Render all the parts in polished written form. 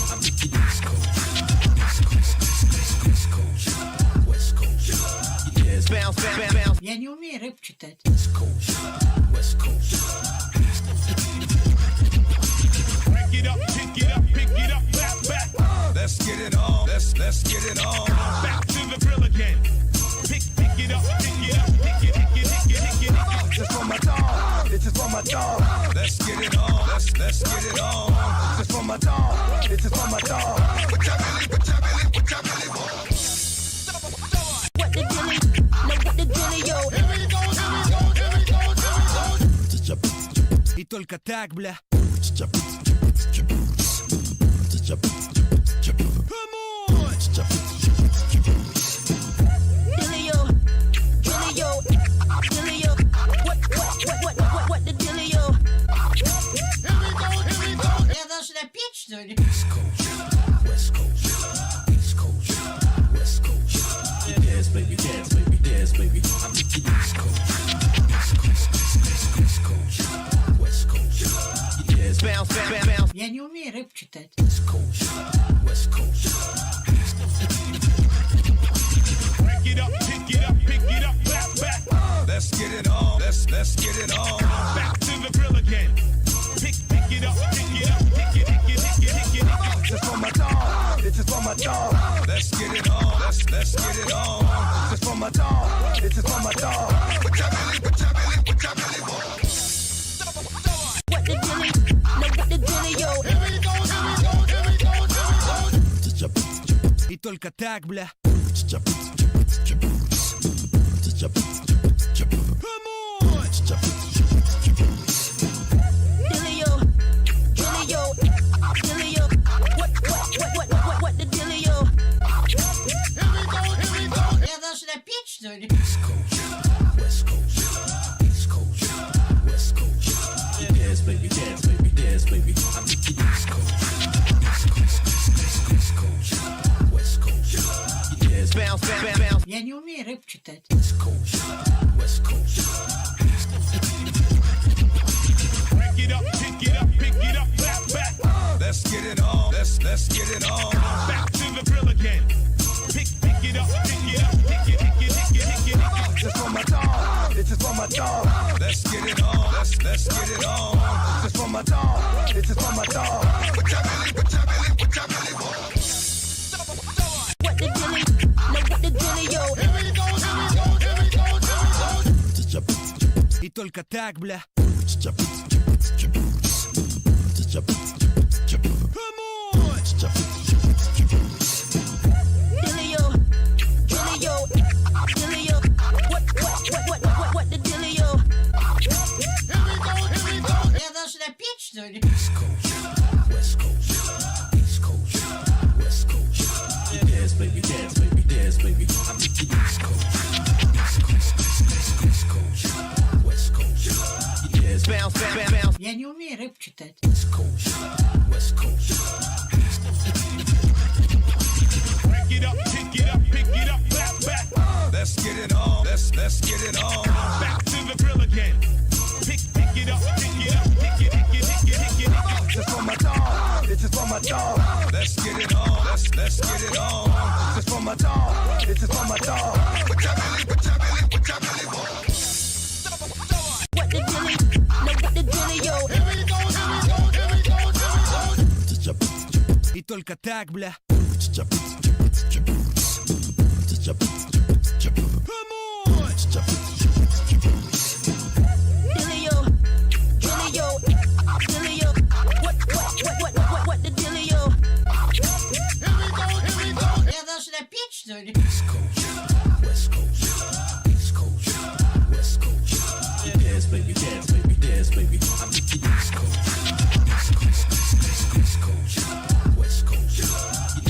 I'm thinking East Coast, East Coast, West Coast. Yes, bounce, bounce, bounce. Я не умею рэп читать. East Coast, West Coast. Pick it up, pick it up, pick it up, back, back. Let's get it on. Let's get it on. Back to the grill again. Pick it up, pick it up, pick it, pick it, pick it, pick it. Just for my dog. It's just for my dog. Let's get it on. Let's get it on. Just for my dog. It's just for my dog. What your belly, what your belly, what your belly want? What the dilly? No, what the dilly, yo? Here we go, here we go, here we go, here we go. И только так, бля. Come on! Dillio, Dillio, Dillio. What the Dillio? Here we go, here we go. Я должна петь, что ли? East Coast, West Coast, East Coast, West Coast. Dance, baby, dance, baby, dance, baby. I'm thinking East Coast, East Coast, West Coast. Yes, bounce, bounce, bounce. Я не умею рэп читать. East Coast, West Coast. Pick it up, pick it up, pick it up, back, back. Let's get it on. Let's get it on. Back to the grill again. Pick it up, pick it up, pick it, pick it, pick it, pick it. Just for my dog. It's just for my dog. Let's get it on. Let's get it on. Just for my dog. It's just for my dog. What your belly, what your belly, what your belly want? What the dilly? No, what the Dillio? Here we go, here we go, here we go, here we go. И только так, бля. Come on! Dillio, Dillio, Dillio. What the Dillio? Here we go, here we go. Я должна петь, что ли? East Coast, West Coast, East Coast, West Coast. Dance, baby, dance, baby, dance, baby. I'm thinking East Coast, East Coast, West Coast. Yes, bounce, bounce, bounce. Я не умею рэп читать. East Coast, West Coast. Pick it up, pick it up, pick it up, back, back. Let's get it on. Let's get it on. Back to the grill again. Pick it up, pick it up, pick it, pick it, pick it, pick it. Just for my dog. It's just for my dog. Let's get it on. Let's get it on. Just for my dog. It's just for my dog. What your belly, what your belly, what your belly want? What the dilly? No, what the Dillio? Here we go, here we go, here we go, here we go. И только так, бля. Come on! Dillio, Dillio, Dillio. What the Dillio? Here we go, here we go. Я должна петь, что ли? East Coast, West Coast, East Coast, West Coast. Dance, baby, dance, baby, dance, baby. I'm thinking East Coast, East Coast, West Coast. Yes, bounce, bounce, bounce. Я не умею рэп читать. East Coast, West Coast. Pick it up, pick it up, pick it up, back, back. Let's get it on. Let's get it on. Back to the grill again. Pick it up, pick it up, pick it, pick it, pick it, pick it. Just for my dog. It's just for my dog. Let's get it on. Let's get it on. Just for my dog. It's just for my dog. What your belly, what your belly, what your belly want? What the dilly? No, what the Dillio? Here we go, here we go, here we go, here we go. И только так, бля. Come on! Dillio, Dillio, Dillio. What the Dillio? Here we go, here we go. Я должна петь, что ли? East Coast, West Coast, East Coast, West Coast. Dance, baby, dance, baby, dance, baby. I'm thinking East Coast, East Coast, West Coast.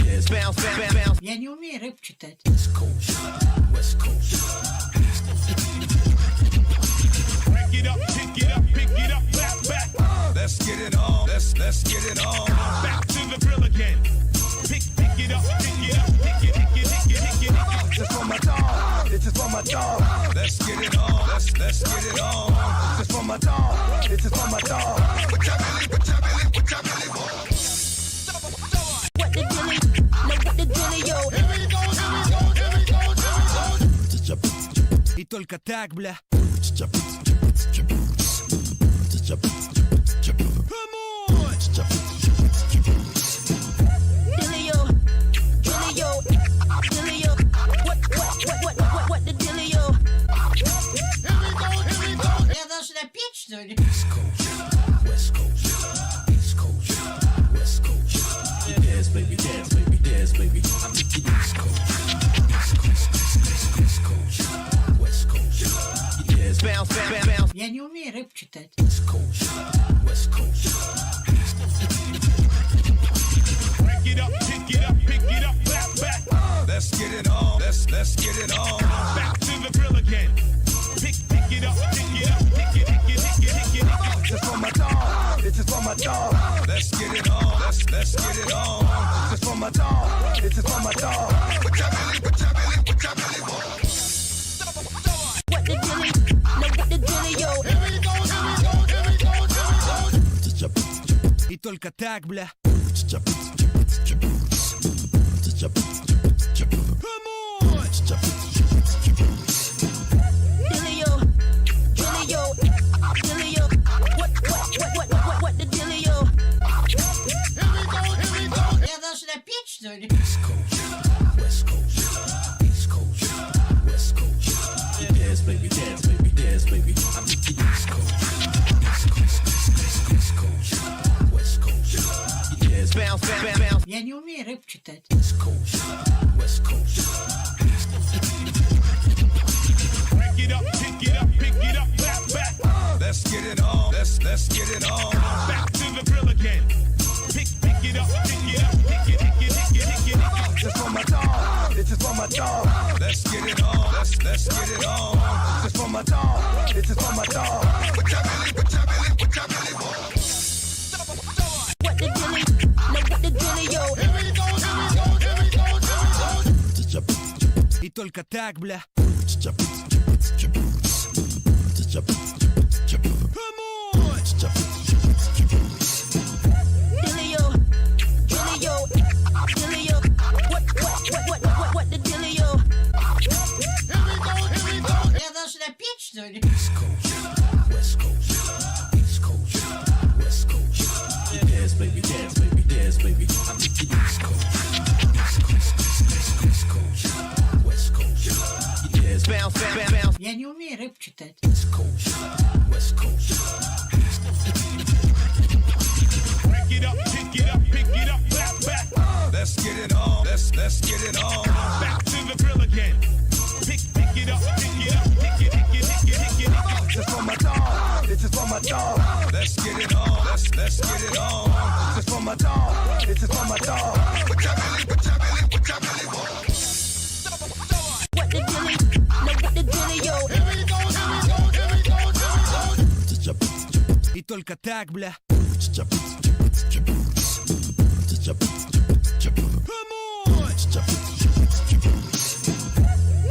Yes, bounce, bounce, bounce. Я не умею рэп читать. East Coast, West Coast. Pick it up, pick it up, pick it up, back, back. Let's get it on. Let's get it on. Back to the grill again. Pick it up, pick it up, pick it, pick it, pick it, pick it. Just for my dog. It's just for my dog. Let's get it on. Let's get it on. Just for my dog. It's just for my dog. What your belly, what your belly, what your belly want? только так, бля. Dealio, dealio, dealio. What the dealio? Я должна петь, что ли? Dance, baby, dance, baby, dance, baby. I'm the East Coast. East Coast, West Coast. Yes, bounce, bounce, bounce. Я не умею рэп читать. East Coast, West Coast. Pick it up, pick it up, pick it up, back, back. Let's get it on. Let's get it on. Back to the grill again. Pick it up, pick it up, pick it, pick it, pick it, pick it. This is for my dog. This is for my dog. Let's get it on. Let's get it on. This is for my dog. This is for my dog. Put your belly, put your belly, put your belly. What the dealio? No, what the dealio? И только так, бля. Dealio, dealio, dealio. What the dealio? Я должна петь, что ли? West Coast, East Coast, West Coast. Dance, baby, dance, baby, dance, baby. I'm the East Coast. East Coast, West Coast. Yes, bounce, bounce, bounce. Я не умею рэп читать. East Coast, West Coast. Pick it up, pick it up, pick it up, back, back. Let's get it on. Let's get it on. Back to the grill again. Pick it up, pick it up, pick it, pick it, pick it, pick it. This is for my dog. This is for my dog. Let's get it on. Let's get it on. This is for my dog. This is for my dog. Put your belly, put your belly, put your belly. What the dealio? No, what the dealio? И только так, бля. Dealio, dealio, dealio. What the dealio? Я должна петь, что ли? West Coast, East Coast, West Coast. Dance, baby, dance, baby, dance, baby. I'm the East Coast. East Coast, West Coast. Yes, bounce, bounce, bounce. Я не умею рэп читать. East Coast, West Coast. Pick it up, pick it up, pick it up, back, back. Let's get it on. Let's get it on. Back to the grill again. Pick it up, pick it up, pick it, pick it, pick it, pick it. This is for my dog. This is for my dog. Let's get it on. Let's get it on. This is for my dog. This is for my dog. Put your belly, put your belly, put your belly. What the dealio? No, what the dealio? И только так, бля.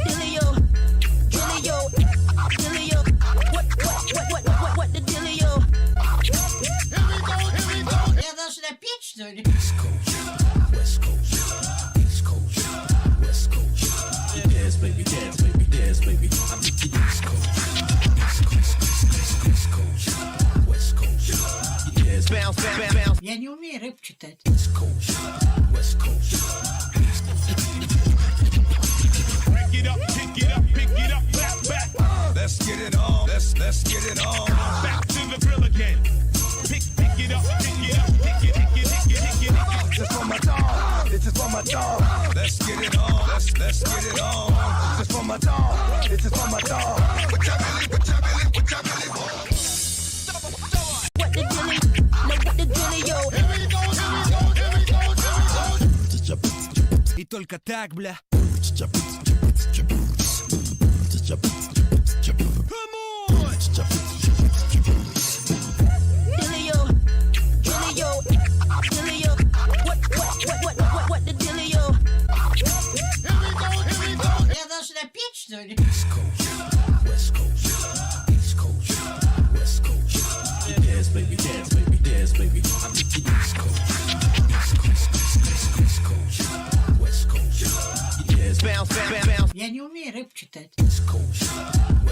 Dealio, dealio, dealio. What the dealio? Я должна петь, что ли? West Coast, East Coast, West Coast. Dance, baby, dance, baby, dance, baby. I'm the East Coast. East Coast, West Coast. Yes, bounce, bounce, bounce. Я не умею рэп читать. East Coast, West Coast. Pick it up, pick it up, pick it up, back, back. Let's get it on. Let's get it on. Back to the grill again. Pick it up, pick it up, pick it, pick it, pick it, pick it. This is for my dog. This is for my dog. Let's get it on. Let's get it on. This is for my dog. This is for my dog. Put your belly, put your belly, put your belly. What the dealio? No, what the dealio? И только так, бля. Dealio, dealio, dealio. What the dealio? Я должна петь, что ли? West Coast, East Coast, West Coast. Dance, baby, dance, baby, dance, baby. I'm the East Coast. East Coast, West Coast. Yes, bounce, bounce, bounce. Я не умею рэп читать. East Coast,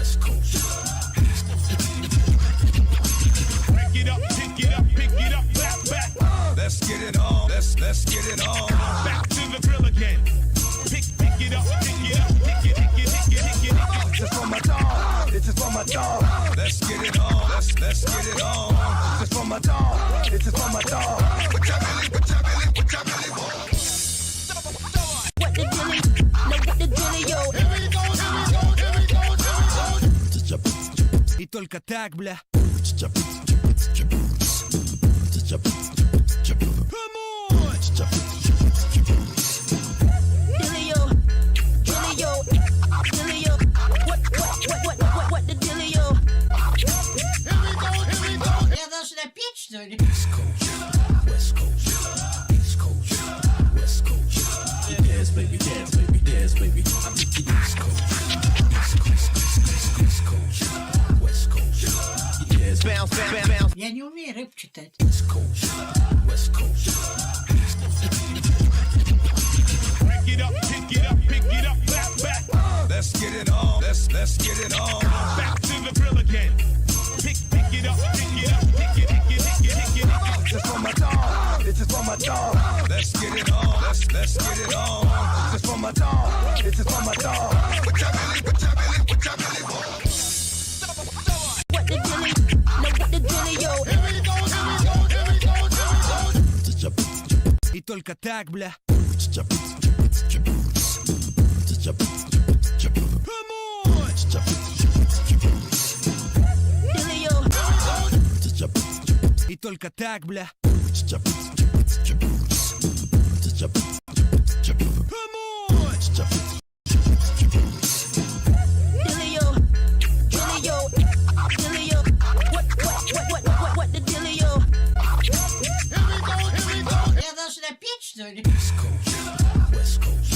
West Coast. Pick it up, pick it up, pick it up, back, back. Let's get it on. Let's get it on. Back to the grill again. Pick it up, pick it up, pick it, pick it, pick it, pick it. This is for my dog. This is for my dog. Let's get it on. Let's get it on. This is for my dog. This is for my dog. What your belly, what your belly, what your belly want? What the dilly? No, what the dilly, yo? И только так, бля. Dilly-o, dilly-o, dilly-o. What the dilly-o? Я должна петь, что ли? West Coast, East Coast, West Coast. Dance, baby, dance, baby, dance, baby. I'm the East Coast, East Coast, West Coast. Dance, bounce, bounce, bounce. Я не умею рэп читать. East Coast, West Coast. Pick it up, pick it up, pick it up, back, back. Let's get it on. Let's get it on. Back to the grill again. Pick it up, pick it up, pick it, pick it, pick it, pick it. This is for my dog. This is for my dog. Let's get it on. Let's get it on. This is for my dog. This is for my dog. What your belly, what your belly, what your belly want? What the dilly? No, what the dilly, yo? И только так, бля. Dilly-o, И только так, бля. dilly-o, dilly-o, dilly-o. What the dilly-o? Я должна петь, что ли? East Coast, West Coast,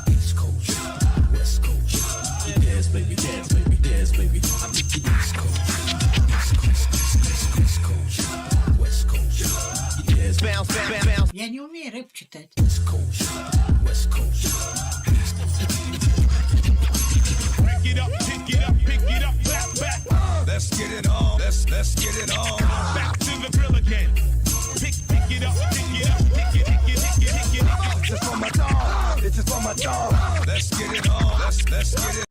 East Coast, West Coast. Dance, baby, dance, baby, dance, baby. I'm the East Coast, East Coast, West Coast. Dance, bounce, bounce, bounce. Я не умею рэп читать. East Coast, West Coast. Pick it up, pick it up, pick it up, back, back. Let's get it on. Let's get it on. Back to the grill again. Pick it up, pick it up, pick it, pick it, pick it, pick it. This is for my dog. This is for my dog. Let's get it on. Let's get it.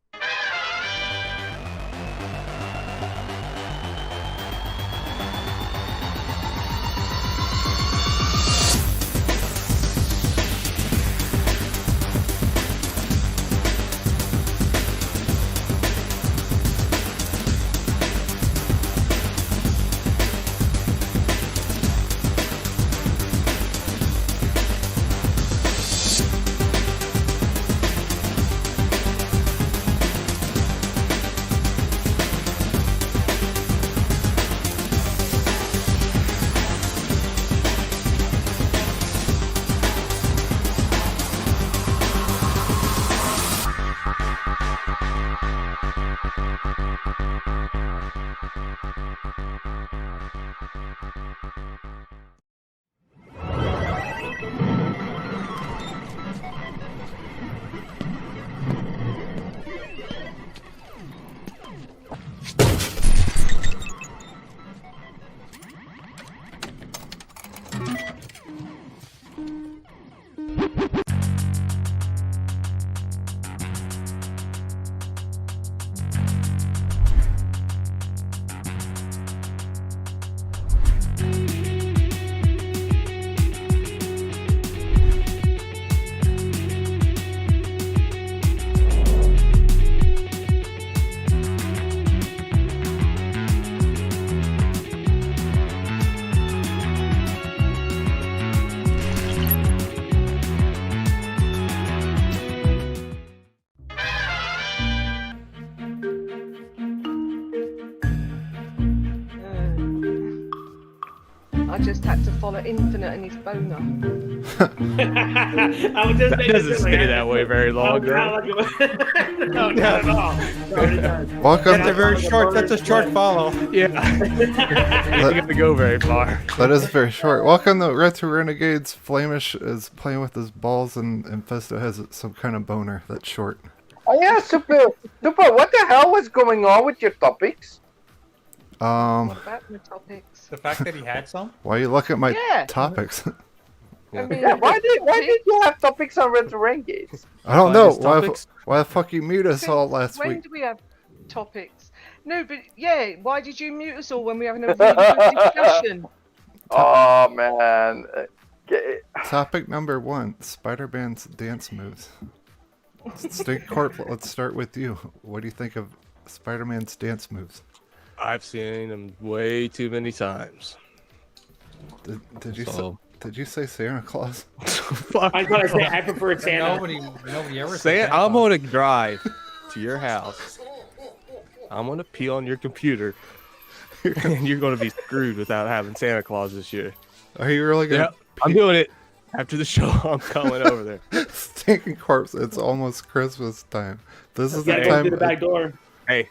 I just had to follow Infinite and his boner. I was just That doesn't stay that way very long, girl. No, not at all. No, it doesn't. Welcome. That's a very short. That's a short follow. Yeah. You got to go very far. That is very short. Welcome to Retro Renegades. Flamish is playing with his balls, and Festo has some kind of boner that's short. Oh yeah, Super. What the hell was going on with your topics? What about the topics? The fact that he had some. Why you look at my Yeah. topics? I mean, Yeah, why did you have topics on Red Renegades? I don't know. his topics? Why the fuck you mute us all last when week? do we have topics? No, but yeah, why did you mute us all when we were having a really good discussion? Oh man. Topic number 1: Spider-Man's dance moves. Stink Corp, let's start with you. What do you think of Spider-Man's dance moves? I've seen them way too many times. Did you say Santa Claus? Fuck. I gotta say, I prefer Santa. Nobody ever Say said it. I'm gonna drive to your house. I'm gonna pee on your computer, and you're gonna be screwed without having Santa Claus this year. Are you really gonna? Yeah, I'm doing it. After the show, I'm coming over there. Stinking Corpse, it's almost Christmas time. This is the Gotta go time. through the back door. Hey,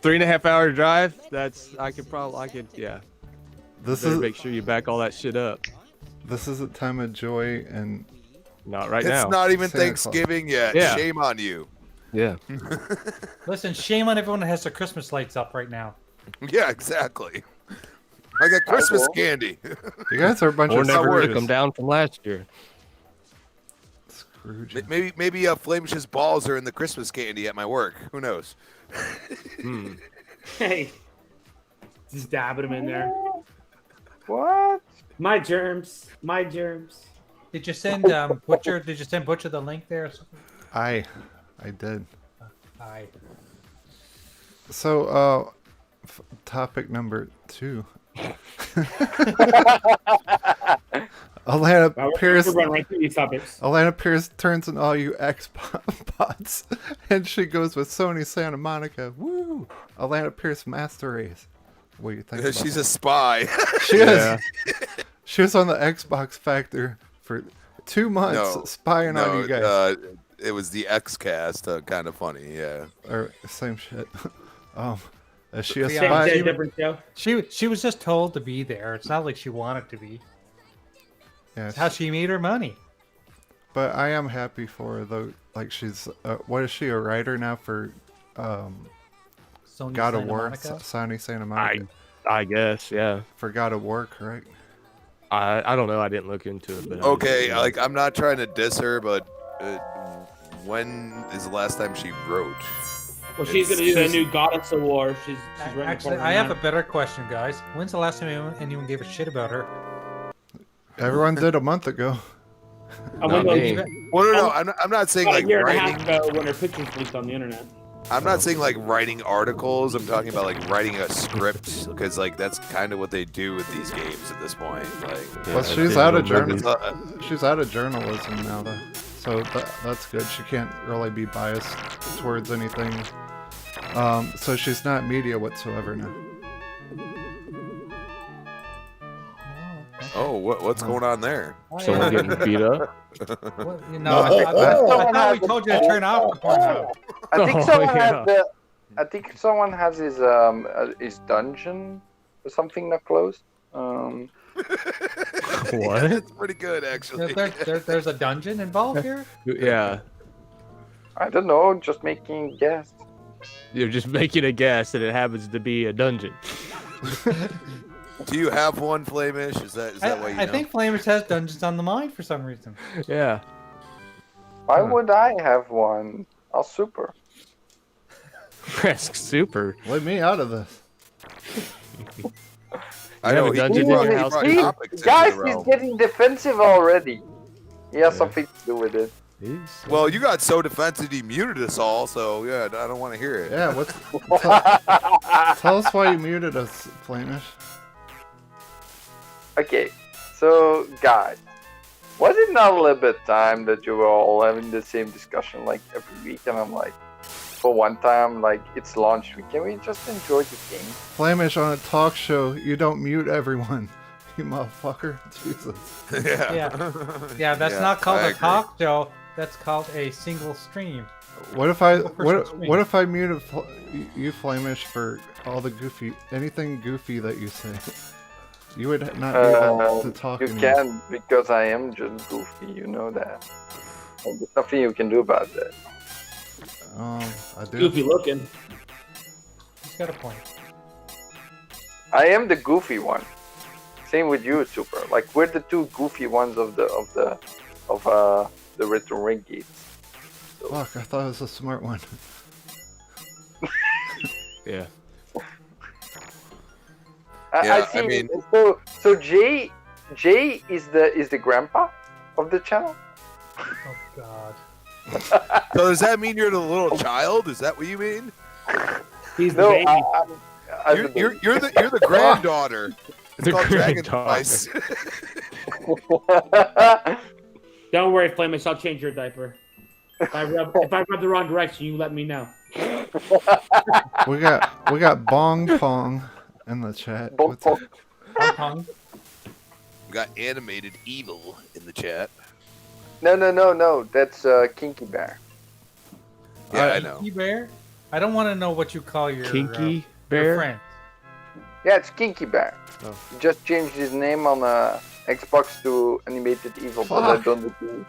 3.5 hour drive. I could, yeah. This Better is make sure you back all that shit up. This is a time of joy and Not right It's now. not even Santa Thanksgiving yet. Yeah. Shame on you. Yeah. Listen, shame on everyone that has their Christmas lights up right now. Yeah, exactly. I got Christmas candy. you guys are a bunch Or of never took Scrooges. them down from last year. Scrooge. Maybe Flamish's balls are in the Christmas candy at my work. Who knows? Hey, just dabbing them in there. What? My germs. My germs. Did you send Butcher? Did you send Butcher the link there? I did. Hi. So, topic number 2. Alana Pierce. Run right through these topics. Alana Pierce turns on all you Xbots, and she goes with Sony Santa Monica. Woo! Alana Pierce Master Race. What do you think? She's a spy. She is. She was on the Xbox Factor for 2 months, No. spying on you guys. It was the X-Cast. Kind of funny, yeah. Or same shit. Is she a Same spy? day, different show. She was just told to be there. It's not like she wanted to be. Yeah, It's how she made her money. but I am happy for her though. Like she's, what is she, a writer now for Sony God of Santa War? Monica? Sony Santa Monica. I guess, yeah. For God of War, correct? I don't know. I didn't look into it. But Okay, like I'm not trying to diss her, but when is the last time she wrote? Well, she's gonna do the new Goddess of War. She's running Actually, for I have a now. better question, guys. When's the last time anyone gave a shit about her? Everyone did a month ago. I Not went me. No. I'm not saying about like a year and a writing. half ago when her pictures leaked on the internet. I'm not saying like writing articles. I'm talking about like writing a script because like that's kind of what they do with these games at this point. Like, Well, she's out of it's journalism. She's out of journalism now, though. So that's good. She can't really be biased towards anything. So she's not media whatsoever now. Oh, what's going on there? Someone getting beat up. Well, you know, I thought we told you to turn off the Pornhub. I think Oh, someone yeah. has I think someone has his dungeon or something not closed. What? It's pretty good actually. There's a dungeon involved here? Yeah. I don't know, just making a guess. You're just making a guess that it happens to be a dungeon. Do you have one, Flamish? Is that why you know? I think Flamers has dungeons on the mind for some reason. Yeah. Why would I have one? I'll super. Ask Super. Let me out of this. I know have a dungeon in your house, brought too? topics into Guys, the he's realm. getting defensive already. He has something to do with it. Well, you got so defensive you muted us all, so yeah, I don't want to hear it. Yeah, tell us why you muted us, Flamish. Okay, so guys, was it not a little bit time that you were all having the same discussion like every week? And I'm like, for one time, like it's launch week, can we just enjoy the game? Flamish, on a talk show, you don't mute everyone. You motherfucker. Jesus. Yeah, that's Yeah, not called I a agree. talk show. That's called a single stream. What if I Single-person stream. what if I muted you, Flamish, for all the anything goofy that you say? You would not be able to talk You anymore. can, because I am just goofy, you know that. And there's nothing you can do about that. I do. Goofy looking. He's got a point. I am the goofy one. Same with you, Super. Like we're the two goofy ones of the Retro Renegades. Fuck, I thought it was a smart one. Yeah. I see. I mean- so Jay is the grandpa of the channel. Oh God. So does that mean you're the little child? Is that what you mean? He's the No, baby. You're the granddaughter. It's The called Dragon granddaughter. Spice. Don't worry, Flamish. I'll change your diaper. If I rub the wrong direction, you let me know. We got Bong Pong in the chat. What's up? Pong. We got animated evil in the chat. No. That's Kinky Bear. Yeah, I know. Kinky Bear? I don't want to know what you call your Kinky your Bear? friend. Yeah, it's Kinky Bear. Oh. He just changed his name on Xbox to Animated Evil, but I don't agree.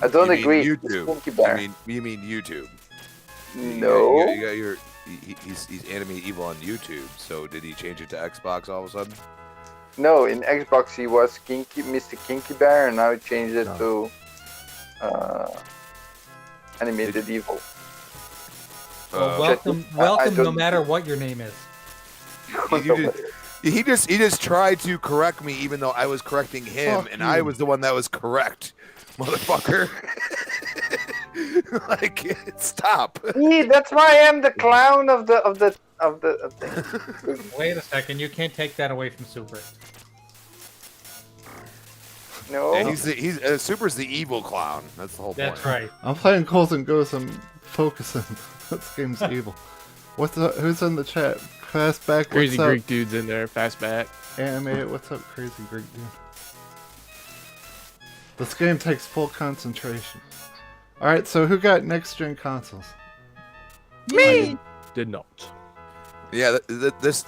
I don't You mean agree. It's YouTube. Kinky Bear. You mean YouTube? No. You got your. He's animated evil on YouTube. So did he change it to Xbox all of a sudden? No, in Xbox he was Mr. Kinky Bear, and now he changed it to Animated Evil. Well, welcome, I welcome. No don't- matter what your name is. He just tried to correct me, even though I was correcting him, Fuck and you. I was the one that was correct, motherfucker. Like, stop. See, that's why I am the clown of the thing. Wait a second. You can't take that away from Super. No. Yeah, he's Super's the evil clown. That's the whole That's point. right. I'm playing Cold and Ghosts. I'm focusing. This game's evil. Who's in the chat? Fastback. Crazy what's Greek dude's in there, fastback. up? Animated. What's up, Crazy Greek dude? This game takes full concentration. All right, so who got next gen consoles? Me! Did not. Yeah, this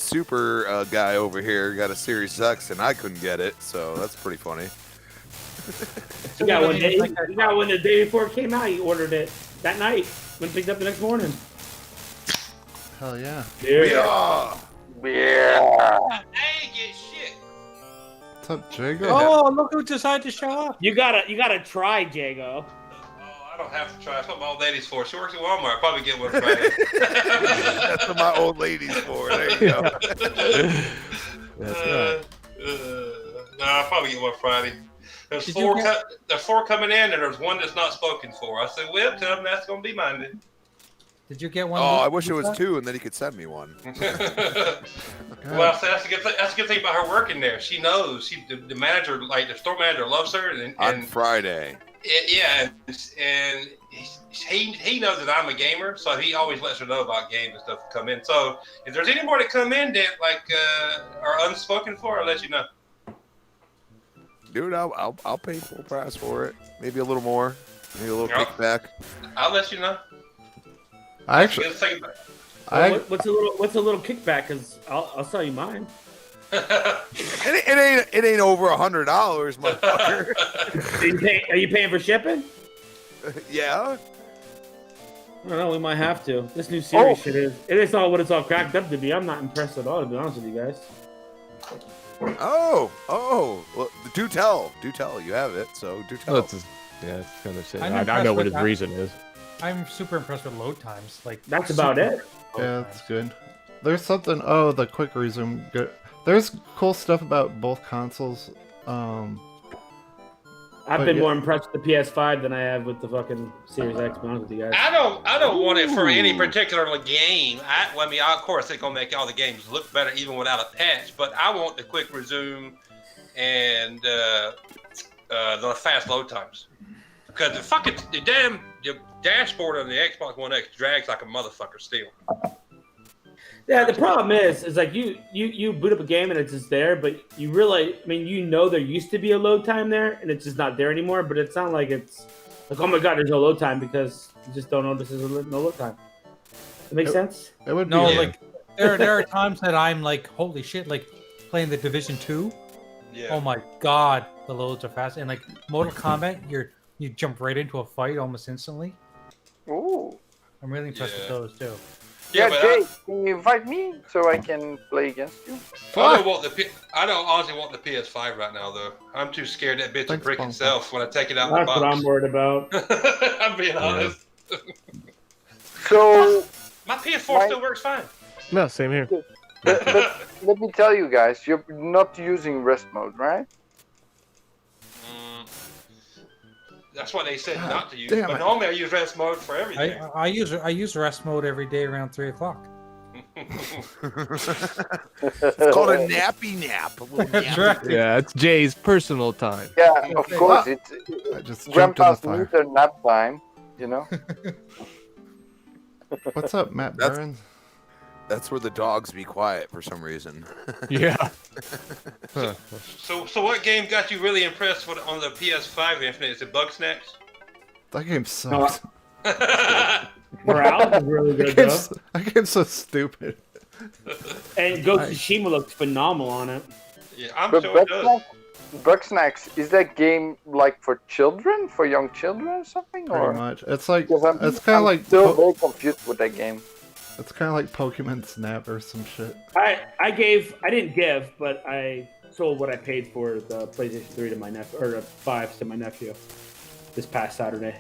Super guy over here got a Series X, and I couldn't get it, so that's pretty funny. You got one the day before it came out. He ordered it that night. Went and picked it up the next morning. Hell yeah. Yeah. Yeah. I ain't get shit. What's up, Jago? Oh, look who decided to show up. You gotta try, Jago. Oh, I don't have to try. That's what my old lady's for. She works at Walmart. I'll probably get one Friday. That's what my old lady's for. There you go. That's right. No, I'll probably get one Friday. There's Did four. you get- There's four coming in, and there's one that's not spoken for. I said, "Well, tell them that's gonna be mine then." Did you get one? Oh, I Luke? wish it was 2, and then he could send me one. Well, so that's a good thing. That's a good thing about her working there. She knows. The manager, like the store manager, loves her, On Friday. and he knows that I'm a gamer, so he always lets her know about games and stuff that come in. So if there's any more that come in that are unspoken for, I'll let you know. Dude, I'll pay full price for it. Maybe a little more. Maybe a little Yeah. kickback. I'll let you know. I actually, Let's take it back. What's a little kickback? Cause I'll sell you mine. It ain't over $100, motherfucker. Are you paying for shipping? Yeah. I don't know. We might have to. This new series shit it's all what it's all cracked up to be. I'm not impressed at all, to be honest with you guys. Oh. Well, do tell. You have it, so do tell. That's kind of shit. I'm I impressed know what with his that. reason is. I'm super impressed with load times. Like That's about super- it. yeah, that's good. There's something. Oh, the quick resume. Good. There's cool stuff about both consoles. I've But been yeah. more impressed with the PS5 than I have with the fucking Series X. To be honest with you guys. I don't want it for any particular game. Of course, they're gonna make all the games look better even without a patch. But I want the quick resume and the fast load times. Because the damn dashboard on the Xbox One X drags like a motherfucker still. Yeah, the problem is like you boot up a game and it's just there, but you realize, I mean, you know there used to be a load time there and it's just not there anymore. But it's not like it's like, oh my god, there's no load time because you just don't notice there's no load time. That makes sense? It would No, be. like there are times that I'm like, holy shit, like playing the Division 2. Yeah. Oh my god, the loads are fast. And like Mortal Kombat, you jump right into a fight almost instantly. I'm really impressed with Yeah. those too. Yeah, but Jay, can you invite me so I can play against you? I don't want I don't honestly want the PS5 right now though. I'm too scared that bitch will Thanks, break Bonk. itself when I take it out That's of the what box. I'm worried about. I'm being honest. So, My PS4 still works fine. No, same here. but let me tell you guys, you're not using rest mode, right? That's what they said not to use. damn But it. normally I use rest mode for everything. I use rest mode every day around 3 o'clock. It's called a nappy nap. A little That's nappy. right. Yeah, it's Jay's personal time. Yeah, of course. It's I just jumped in the Grandpa's fire. neither nap time, you know? What's up, Matt That's- Burns? That's where the dogs be quiet for some reason. Yeah. So what game got you really impressed on the PS5 Infinite? Is it Bug Snacks? That game sucks. Morale is really good though. That game's so stupid. And Ghost of Tsushima looks phenomenal on it. Yeah, I'm But sure it does. Bugsnax, is that game like for children, for young children or something? Pretty Or much. It's like because it's kind of like still very confused with that game. it's kind of like Pokemon Snap or some shit. I didn't give, but I sold what I paid for the PlayStation 3 to my nephew, or the 5 to my nephew this past Saturday.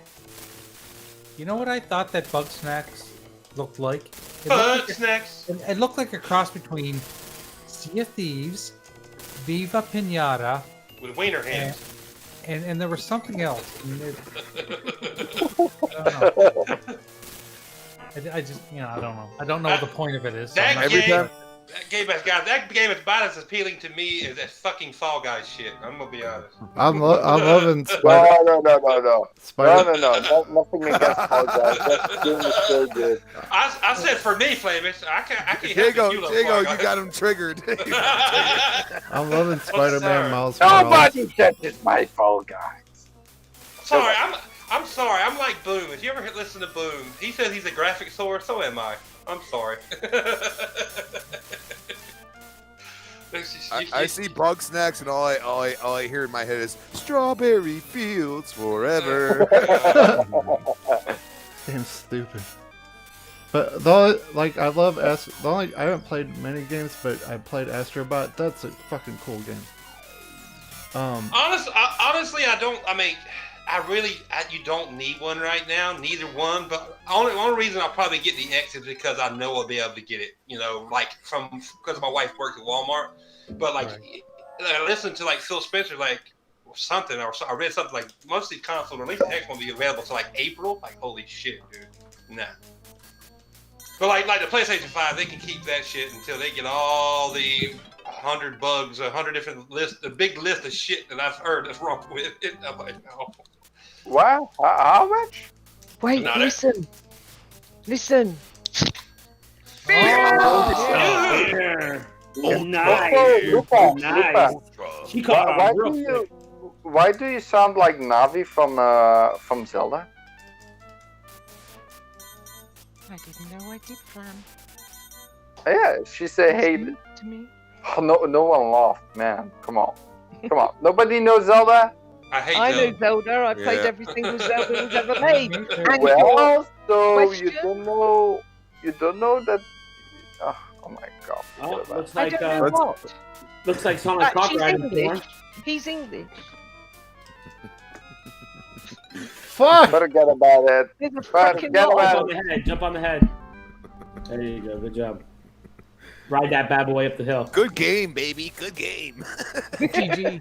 You know what I thought that Bug Snacks looked like? It Bug looked like Snacks. it looked like a cross between Sea of Thieves, Viva Pinata, With wiener hands. and there was something else. And I just, I don't know. I don't know what the point of it is. So I'm not- That game is about as appealing to me as that fucking Fall Guys shit. I'm gonna be honest. I'm loving Spider. No. Spider. No. Nothing against Fall Guys. That game is so good. I said for me, Flamish, I can't Diego, help you love Fall you Guys. got him triggered. I'm loving Spider-Man sorry. Miles Morales. Nobody touches my Fall Guys. Sorry, I'm sorry. I'm like Boom. If you ever listen to Boom, he says he's a graphics whore. So am I. I'm sorry. I see Bug Snacks, and all I hear in my head is Strawberry Fields Forever. Game's stupid. But though, like, I love I haven't played many games, but I played Astrobot. That's a fucking cool game. Honestly, I don't. I mean, you don't need one right now. Neither one. But only reason I'll probably get the X is because I know I'll be able to get it. Because my wife works at Walmart. But I listened to Phil Spencer something, or I read something like most of these consoles, or at least the X won't be available till April. Holy shit, dude. Nah. But like the PlayStation 5, they can keep that shit until they get all the 100 bugs, 100 different lists, the big list of shit that I've heard that's wrong with it. I'm like, no. Wow, how much? Wait, No, listen. Listen. Oh, nice. Lupa. Nice. She caught on real quick. Why do you sound like Navi from Zelda? I didn't know I did plan. Yeah, she said, "Hey." To me. Oh, no one laughed, man. Come on. Nobody knows Zelda. I know Zelda. I played every single Zelda that was ever made. And Well, so question? you don't know that. Oh my god. Oh, looks I like don't know what. looks like Sonic She's Copyright is born. English. He's English. Fuck! Forget about it. There's a Forget freaking about lot. Jump on the head. There you go. Good job. Ride that bad boy up the hill. Good game, baby. Good game. GG.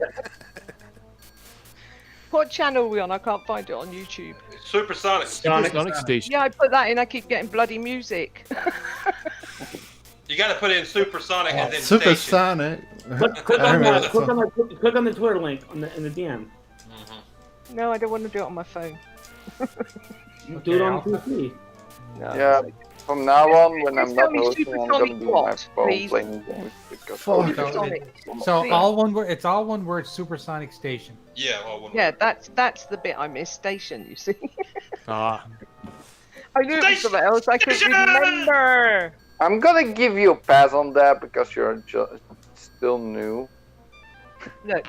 What channel are we on? I can't find it on YouTube. Supersonic. Sonic Station. Yeah, I put that in. I keep getting bloody music. You got to put in Supersonic and then Super Station. Sonic. Click on the Twitter link in the DM. No, I don't want to do it on my phone. Do it on PC. No. Yeah. From now on, when Just I'm tell not me hosting, I'm Supersonic gonna do my what, phone please? playing games. Because So all one word. It's all one word. Supersonic Station. Yeah, well, one Yeah, that's the bit I missed. Station, you see. Ah. I knew it was something else. I couldn't remember. I'm gonna give you a pass on that because you're still new. Look,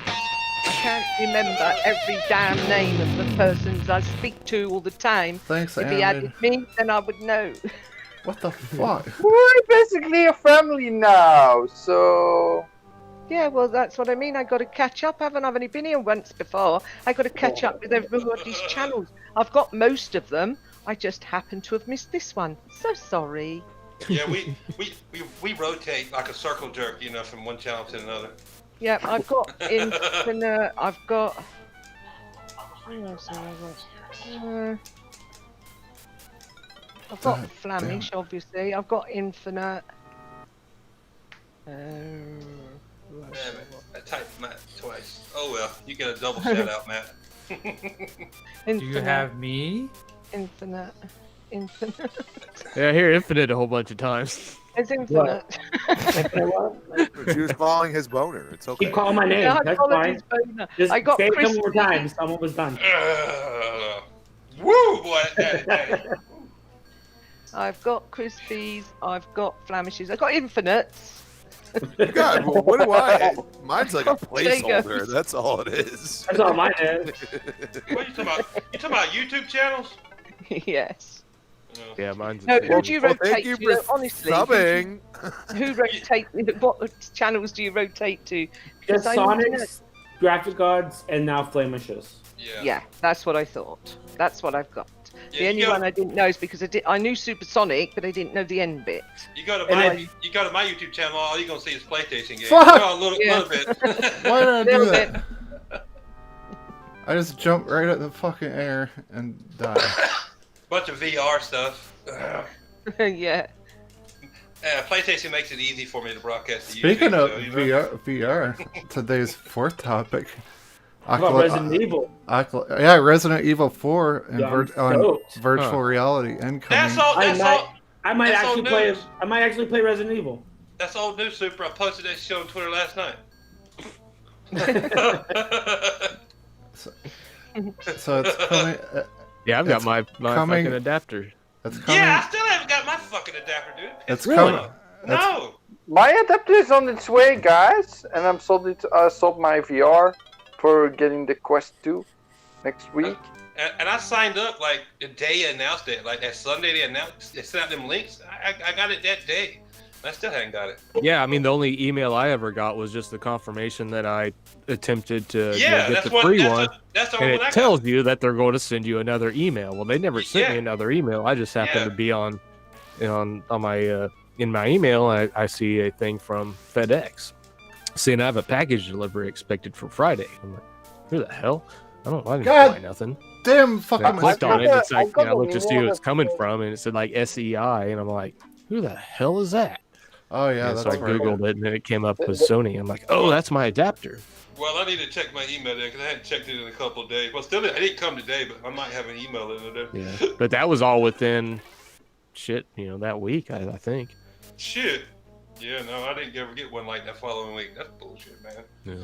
can't remember every damn name of the persons I speak to all the time. Thanks, If he added me, then I would know. What the fuck? We're basically a family now, so... Yeah, well, that's what I mean. I got to catch up. Haven't I only been here once before? I got to catch up with everybody's channels. I've got most of them. I just happen to have missed this one. So sorry. Yeah, we rotate like a circle jerk, you know, from one channel to another. Yeah, I've got Infinite. I've got. Who else have I got? I've got Flamish, obviously. I've got Infinite. I typed Matt twice. Oh well, you get a double shout out, Matt. Do you have me? Infinite. Yeah, I hear Infinite a whole bunch of times. It's Infinite. She was calling his boner. It's okay. Keep calling my name. Yeah, I That's call it fine. his boner. Just I got say it a Chris. couple more times. I'm almost done. Woo, boy, daddy. I've got Crispies. I've got Flamishes. I've got Infinites. God, well, what do I? Mine's like a There you go. placeholder. That's all it is. That's all mine is. What are you talking about? You talking about YouTube channels? Yes. Yeah, mine's. No, who do you Well, rotate thank you to? for Honestly, subbing. who rotate? What channels do you rotate to? Because Just I need to know. Sonics, Graphic Gods, and now Flamishes. Yeah, that's what I thought. That's what I've got. Yeah, The only one I didn't know is because I knew Supersonic, but I didn't know the end bit. You go to my YouTube channel. All you're gonna see is PlayStation games. Fuck! Well, a little bit. Why did I do Little that? I just jumped right at the fucking air and died. Bunch of VR stuff. Yeah. PlayStation makes it easy for me to broadcast to Speaking YouTube, of so, you know. VR, today's fourth topic. How about Resident Evil? Yeah, Resident Evil 4 and Yeah, I'm on stoked. virtual reality incoming. That's all. I might that's actually old play. news. I might actually play Resident Evil. That's old news, Super. I posted that shit on Twitter last night. So it's coming. Yeah, I've got my coming- fucking adapter. It's coming. Yeah, I still haven't got my fucking adapter, dude. It's really? coming. No. My adapter is on its way, guys, and I'm sold my VR for getting the Quest 2 next week. And I signed up like the day they announced it. Like that Sunday they sent out them links. I got it that day. I still haven't got it. Yeah, I mean, the only email I ever got was just the confirmation that I attempted to get the free one. That's the and one it I got. tells you that they're going to send you another email. Well, they never sent me another email. I just happened to be on my in my email. I see a thing from FedEx saying I have a package delivery expected for Friday. I'm like, who the hell? I didn't buy nothing. Damn fucking! And I clicked on it. And it's like, I looked to see who email it's coming from, and it said like SEI, and I'm like, who the hell is that? Oh yeah, And that's so I right. googled it, and then it came up with Sony. I'm like, oh, that's my adapter. Well, I need to check my email there because I hadn't checked it in a couple of days. Well, still, I didn't come today, but I might have an email in there. Yeah, but that was all within that week, I think. Shit. Yeah, no, I didn't ever get one like that following week. That's bullshit, man. Yeah.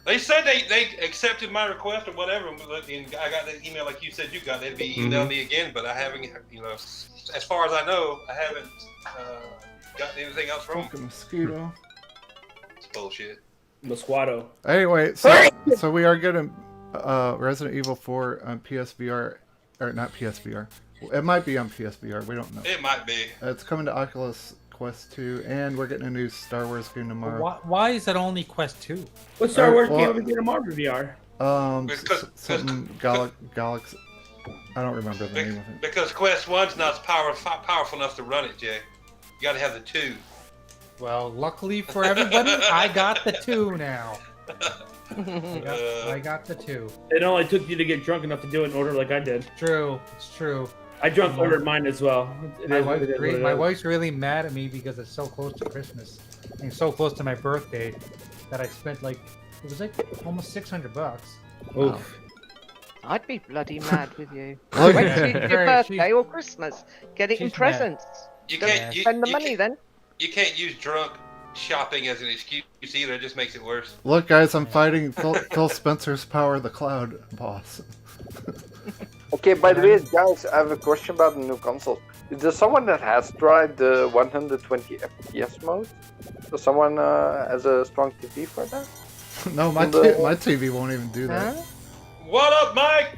They said they accepted my request or whatever, and I got that email like you said you got. They'd be emailing me again, but I haven't. As far as I know, I haven't gotten anything else from Fucking them. mosquito. It's bullshit. Mosquito. Anyway, so we are getting Resident Evil 4 on PSVR, or not PSVR. It might be on PSVR. We don't know. It might be. It's coming to Oculus Quest 2, and we're getting a new Star Wars game tomorrow. Why is it only Quest 2? What Star Wars game are we getting tomorrow for VR? Something Galaxy. I don't remember the name of it. Because Quest 1's not powerful enough to run it, Jay. You got to have the 2. Well, luckily for everybody, I got the 2 now. I got the 2. It only took you to get drunk enough to do it in order like I did. True, it's true. I drunk ordered mine as well. My wife's really mad at me because it's so close to Christmas and so close to my birthday that I spent it was almost $600. Oof. I'd be bloody mad with you. Look- Wait till it's your birthday or Christmas. Get it in she's presents. You Don't can't spend the money then. You can't use drunk shopping as an excuse either. It just makes it worse. Look, guys, I'm fighting Phil Spencer's Power of the Cloud boss. Okay, by the way, guys, I have a question about the new console. Is there someone that has tried the 120 FPS mode? So someone has a strong TV for that? No, my The- TV won't even do that. Huh? What up, Mike?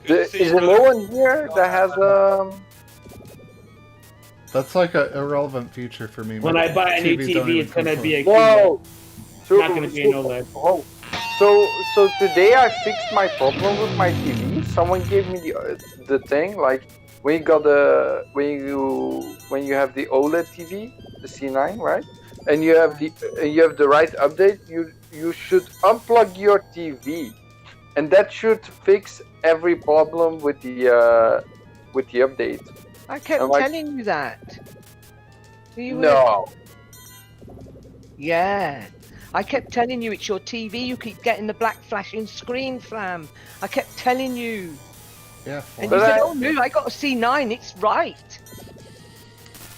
Good to see Is you, there no brother. one here that has That's like an irrelevant feature for me. When My I buy a new TVs don't TV, even it's gonna come be a Whoa! QLED. Not gonna be an OLED. Oh, so today I fixed my problem with my TV. Someone gave me the thing like when you got when you have the OLED TV, the C9, right? And you have the right update. You should unplug your TV, and that should fix every problem with the update. I kept I'm like, telling you that. You were- no. Yeah. I kept telling you it's your TV. You keep getting the black flashing screen, Flam. I kept telling you. Yeah. And But you said, I- oh no, I got a C9. It's right.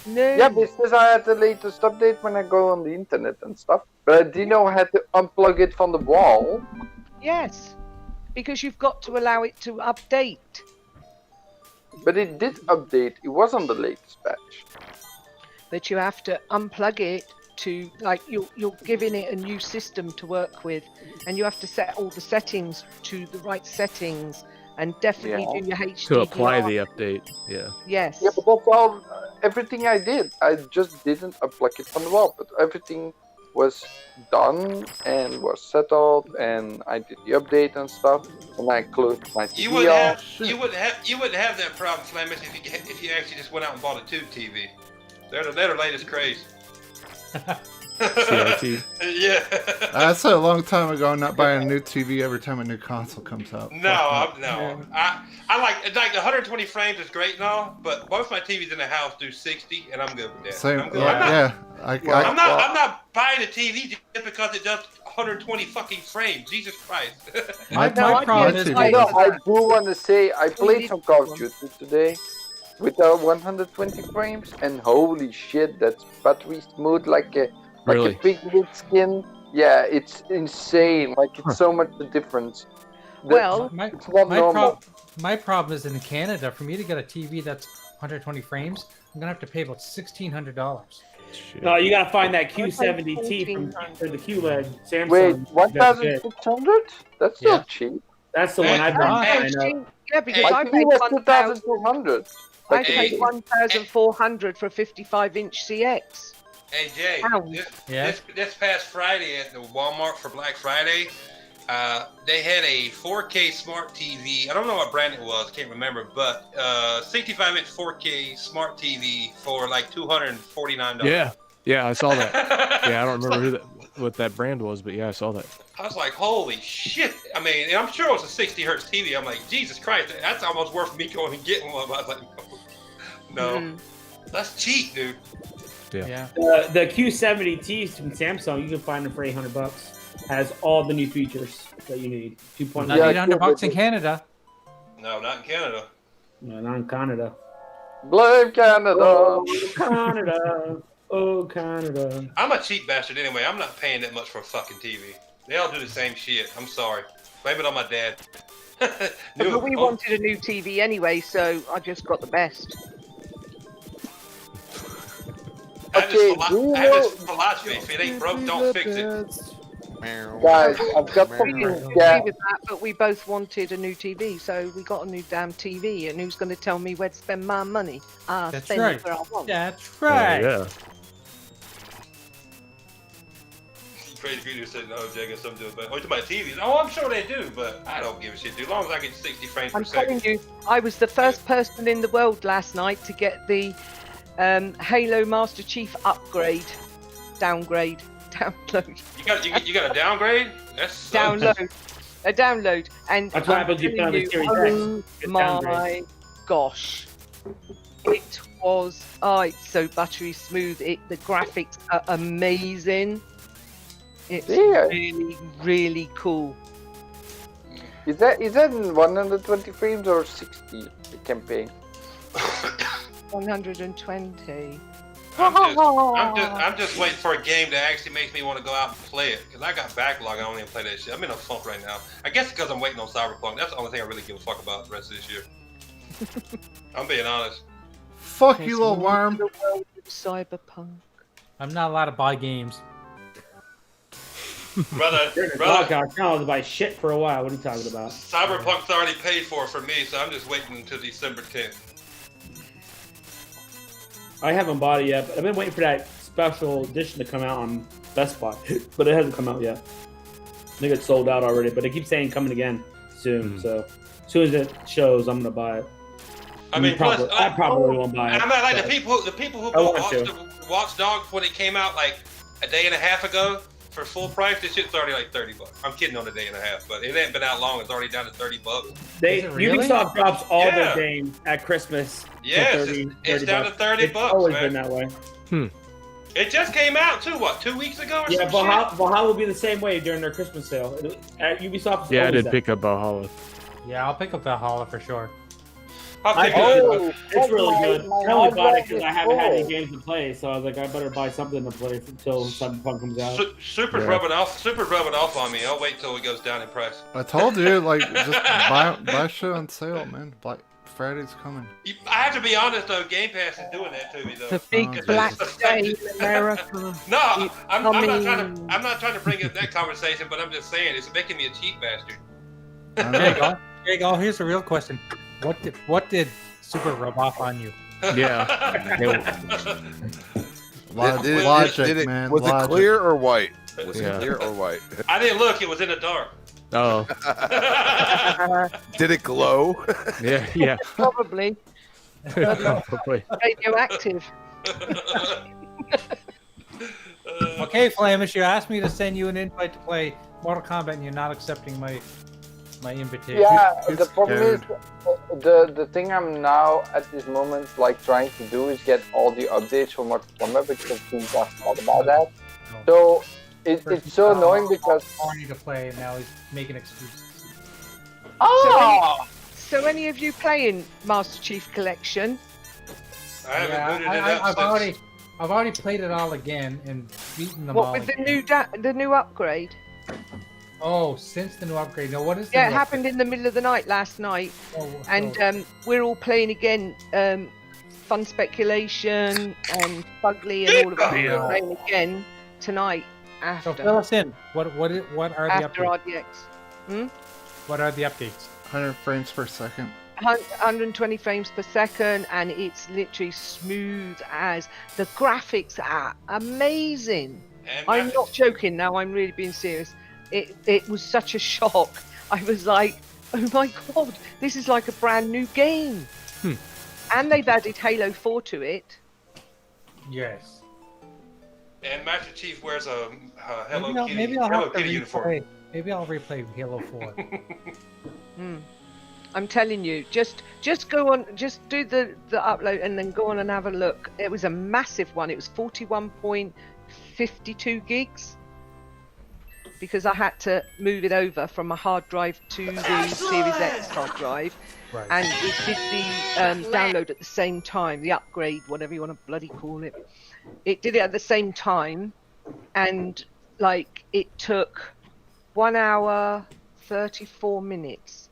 No. Yeah, because I had the latest update when I go on the internet and stuff. But I didn't know I had to unplug it from the wall. Yes. Because you've got to allow it to update. But it did update. It was on the latest patch. But you have to unplug it to, like, you're giving it a new system to work with, and you have to set all the settings to the right settings, and definitely Yeah. do your HDR. To apply the update. Yeah. Yes. Yeah, but that's all. Everything I did, I just didn't unplug it from the wall. But everything was done and was settled, and I did the update and stuff, and I closed my TV You wouldn't off. have you wouldn't have that problem, Flemish, if you actually just went out and bought a tube TV. They're the latest craze. CRT. Yeah. I said a long time ago, I'm not buying a new TV every time a new console comes out. No, Fuck no. I like the 120 frames is great and all, but most of my TVs in the house do 60, and I'm good with that. Same. I'm good. Yeah. I'm I, not buying a TV just because it does 120 fucking frames. Jesus Christ. My problem is I know. I do want to say I played some Call of Duty today with 120 frames, and holy shit, that's battery smooth like a Really? piglet skin. Yeah, it's insane. Like it's so much the difference. Well, It's not normal. my problem is in Canada. For me to get a TV that's 120 frames, I'm gonna have to pay about $1,600. No, you gotta find that Q70T for the QLED Samsung. Wait, That's it. 1,600? That's still Yeah. cheap. That's the one I've been buying up. Yeah, because My I TV paid was 1,000. 2,200. I paid 1,400 for a 55-inch CX. Hey Jay, Ow. this past Friday at the Walmart for Black Friday, they had a 4K smart TV. I don't know what brand it was, I can't remember, but 65-inch 4K smart TV for like $249. Yeah, I saw that. Yeah, I don't remember what that brand was, but yeah, I saw that. I was like, holy shit. I mean, and I'm sure it was a 60 hertz TV. I'm like, Jesus Christ, that's almost worth me going and getting one. But I was like, no, that's cheap, dude. Yeah. The Q70T from Samsung, you can find them for $800. Has all the new features that you need. 2.9. Not $800 in Canada. No, not in Canada. No, not in Canada. Blame Canada. Oh, Canada. Oh, Canada. I'm a cheap bastard anyway. I'm not paying that much for a fucking TV. They all do the same shit. I'm sorry. Blame it on my dad. But we wanted a new TV anyway, so I just got the best. I have this philosophy. If it ain't broke, don't fix it. Guys, I've got We something. didn't Yeah, agree with that, but we both wanted a new TV, so we got a new damn TV. And who's going to tell me where to spend my money? That's spend right. it where I want. That's right. Yeah. Crazy video said, "No, Jay got something to do with it." Oh, you talking about TVs? Oh, I'm sure they do, but I don't give a shit, dude. As long as I get 60 frames per I'm second. telling you, I was the first person in the world last night to get the Halo Master Chief download. You got a downgrade? That's A download, and That's what I'm happens if you telling have a Series oh X. It's my downgrade. gosh, it was it's so buttery smooth. The graphics are amazing. It's Yeah. really, really cool. is that in 120 frames or 60? The campaign. 120. I'm just waiting for a game that actually makes me want to go out and play it. Because I got backlog, I don't even play that shit. I'm in a funk right now. I guess because I'm waiting on Cyberpunk. That's the only thing I really give a fuck about the rest of this year. I'm being honest. Fuck you, little worm. The world of Cyberpunk. I'm not allowed to buy games. Brother, During the brother, blackout, I was buy shit for a while. What are you talking about? Cyberpunk's already paid for me, so I'm just waiting until December 10th. I haven't bought it yet, but I've been waiting for that special edition to come out on Best Buy, but it hasn't come out yet. I think it's sold out already, but they keep saying coming again soon. So as soon as it shows, I'm gonna buy it. I mean, plus, I probably won't buy it. I'm not like but the people who I bought want Watch Dogs when it came out like a day and a half ago for full price. This shit's already like $30. I'm kidding on a day and a half, but it ain't been out long. It's already down to $30. Ubisoft drops all their games at Christmas. Yes, for 30, it's down to $30. It's always man. been that way. It just came out too. What, 2 weeks ago? Or Yeah, some shit? Valhalla will be the same way during their Christmas sale. At Ubisoft, it's Yeah, I always did that. pick up Valhalla. Yeah, I'll pick up Valhalla for sure. It's really good. my I only bought it hard drive because is I haven't had any full. games to play, so I was like, I better buy something to play until Cyberpunk comes out. Super's rubbing off on me. I'll wait till it goes down in price. I told you, like, just buy shit on sale, man. Black Friday's coming. I have to be honest though, Game Pass is doing that to me though. The big black day in America. No, It's I'm not coming. trying to bring up that conversation, but I'm just saying it's making me a cheap bastard. There you go. Here's the real question: What did Super rub off on you? Yeah. Logic, man. Was logic. it clear or white? Was Yeah. it clear or white? I didn't look; it was in the dark. Oh. Did it glow? Yeah. Probably. Probably. Radioactive. Okay, Flamish, you asked me to send you an invite to play Mortal Kombat, and you're not accepting my invitation. Yeah, the problem is the thing I'm now at this moment like trying to do is get all the updates for Mortal Kombat because we just talked about that. So it's so annoying because Horny to play, and now he's making excuses. Oh! So any of you playing Master Chief Collection? I haven't Yeah, booted it up since. I've already played it all again and beaten them all. What with the again. new upgrade? Oh, since the new upgrade. No, what is the Yeah, it new happened in the middle of the night last night, upgrade? and we're all playing again. Fun Speculation and Fugly and all of us are playing again tonight after. So fill us in. What are the After updates? RDX. What are the updates? 100 frames per second. 120 frames per second, and it's literally smooth as the graphics are amazing. I'm not joking now, I'm really being serious. It was such a shock. I was like, oh my god, this is like a brand new game. And they've added Halo 4 to it. Yes. And Master Chief wears a Hello Kitty, Maybe I'll Hello have to Kitty uniform. replay. Maybe I'll replay Halo 4. I'm telling you, just go on, just do the upload and then go on and have a look. It was a massive one. It was 41.52 gigs because I had to move it over from my hard drive to the Series X hard drive. Right. And it did the download at the same time, the upgrade, whatever you want to bloody call it. It did it at the same time, and like it took 1 hour 34 minutes.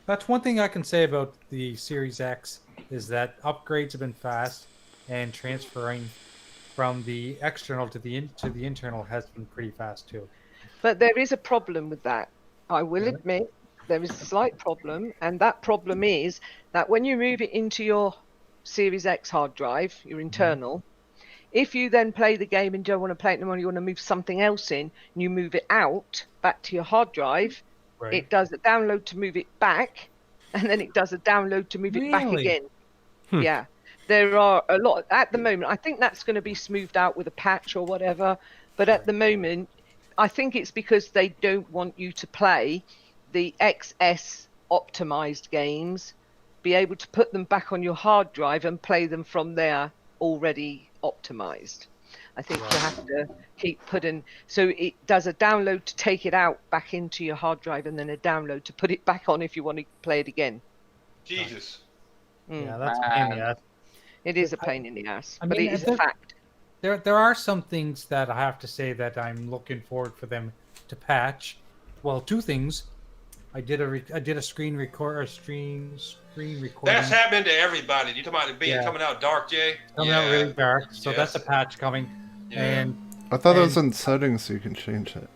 That's one thing I can say about the Series X is that upgrades have been fast, and transferring from the external to the internal has been pretty fast too. But there is a problem with that. I will admit there is a slight problem, and that problem is that when you move it into your Series X hard drive, your internal, if you then play the game and don't want to play it anymore, you want to move something else in, and you move it out back to your hard drive, Right. it does a download to move it back, and then it does a download to move it back Really? again. Yeah. There are a lot at the moment. I think that's going to be smoothed out with a patch or whatever. But at the moment, I think it's because they don't want you to play the XS optimized games, be able to put them back on your hard drive and play them from there already optimized. I think you have to keep putting, so it does a download to take it out back into your hard drive, and then a download to put it back on if you want to play it again. Jesus. Yeah, that's a pain in the ass. It is a pain in the ass, I but mean, it is a fact. There are some things that I have to say that I'm looking forward for them to patch. Well, two things. I did a screen recording. That's happening to everybody. You talking about it being coming out dark, Jay? Coming out really dark, so that's a patch coming. Yeah. And I thought it was in settings so you can change it.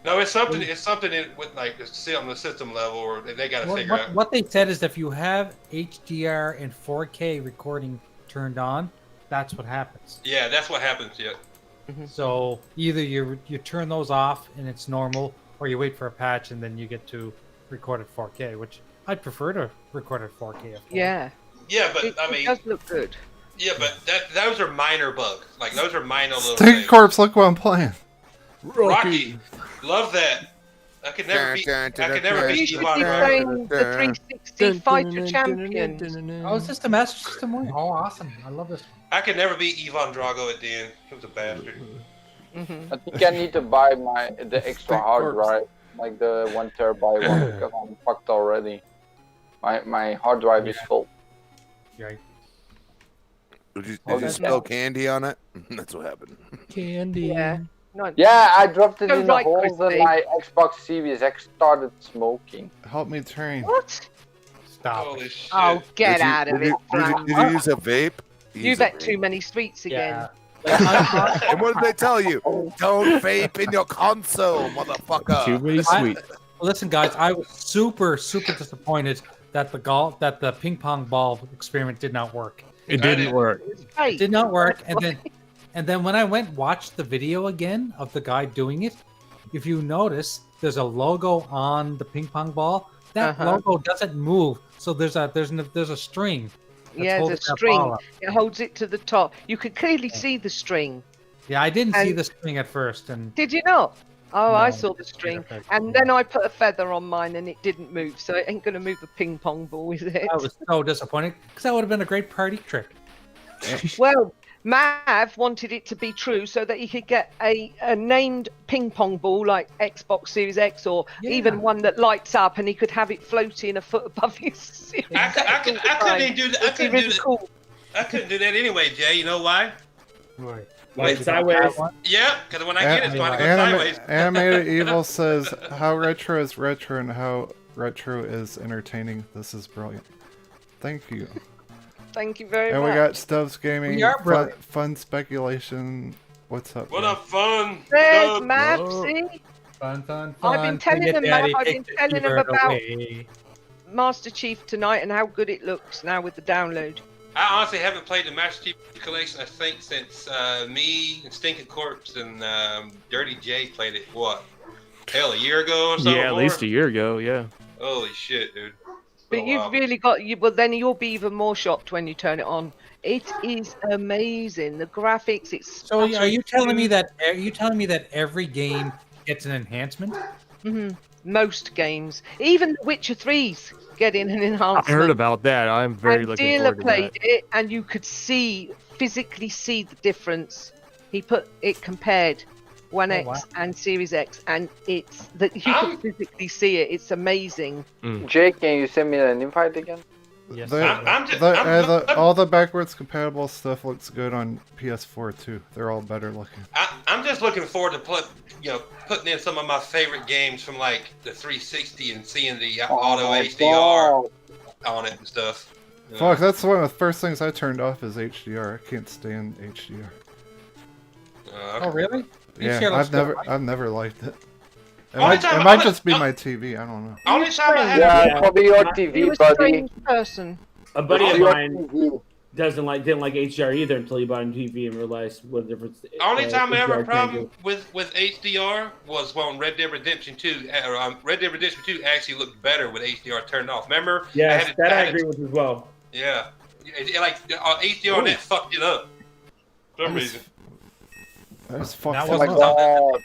No, it's something. It's something with like see on the system level, or they got to figure out. What they said is if you have HDR and 4K recording turned on, that's what happens. Yeah, that's what happens. Yeah. So either you turn those off and it's normal, or you wait for a patch and then you get to record at 4K, which I'd prefer to record at 4K. Yeah. Yeah, but It I mean, does look good. yeah, but those are minor bugs. Like those are minor little Stink things. Corpse, look what I'm playing. Rocky, love that. I could never be. I could never be You should Ivan be Drago. playing the 360 Fighter Champions. Oh, is this the Master System one? Oh, awesome! I love this one. I could never be Ivan Drago at the end. He was a bastard. I think I need to buy the extra hard drive, like the 1 terabyte one, because I'm fucked already. My hard drive is full. Right. Did you spill candy on it? That's what happened. Candy. Yeah. No, Yeah, I dropped it So in the right, holes and Christy. my Xbox Series X started smoking. Help me train. What? Stop. Holy shit. Oh, get Did you- out of did it, you- Fran. Did you use a vape? You Use a bet vape. too many sweets again. Yeah. And what did they tell you? Don't vape in your console, motherfucker. Too many sweet. Listen, guys, I was super disappointed that the ping pong ball experiment did not work. It didn't work. Hey, It did not work, and then when I went and watched the video again of the guy doing it, if you notice, there's a logo on the ping pong ball. That logo doesn't move, so there's a string. that's yeah, the holding that string. ball up. It holds it to the top. You could clearly see the string. Yeah, I didn't see And- the string at first, and Did you not? Oh, I No, saw the I string. didn't. And then I put a feather on mine and it didn't move. So it ain't going to move the ping pong ball, is it? I was so disappointed because that would have been a great party trick. Well, Mav wanted it to be true so that he could get a named ping pong ball like Xbox Series X or even one that lights up and he could have it floating a foot above his Series I couldn't even do that. I couldn't do that. Cool. I couldn't do that anyway, Jay. You know why? Right. Like sideways. Yeah, because when I get it, it's going to go sideways. Animated Evil says, how retro is retro and how retro is entertaining. This is brilliant. Thank you. Thank you very And much. we got Stubbs Gaming, We are brilliant. fun speculation. What's up? What man? a fun. There's stuff. Mav, Whoa. see? Fun. I've been telling Take it, them, Daddy, Mav, I've take been the telling them T-bird about away. Master Chief tonight and how good it looks now with the download. I honestly haven't played the Master Chief Collection, I think, since me and Stinking Corpse and Dirty J played it, what? Hell, a year ago or something? Yeah, at least a year ago. Yeah. Holy shit, dude. But Oh, you've wow. really got well. Then you'll be even more shocked when you turn it on. It is amazing. The graphics. It's So are you telling me that every game gets an enhancement? most games, even The Witcher 3's getting an enhancement. I heard about that. I'm very and looking Dealer forward to played that. it, and you could physically see the difference. He put it compared One X wow. and Series X, and it's that you can physically see it. It's amazing. Jake, can you send me an invite again? Yes. All the backwards compatible stuff looks good on PS4 too. They're all better looking. I'm just looking forward to putting in some of my favorite games from like the 360 and seeing the auto HDR on it and stuff. You know? Fuck, that's one of the first things I turned off is HDR. I can't stand HDR. Oh really? Yeah, HDR looks I've never liked it. It Only might, time- it might only- just be my TV. I don't know. Only time I had Yeah, Yeah. probably your You're TV, a buddy. strange person. A buddy of Your mine TV. didn't like HDR either until he bought a TV and realized what the difference. Only time I ever HDR had a can problem do. with HDR was when Red Dead Redemption 2. Red Dead Redemption 2 actually looked better with HDR turned off. Remember? Yes, that I had agree with as well. Yeah, HDR on that fucked it up for some reason. That's fucked That up. Oh my wasn't something. god.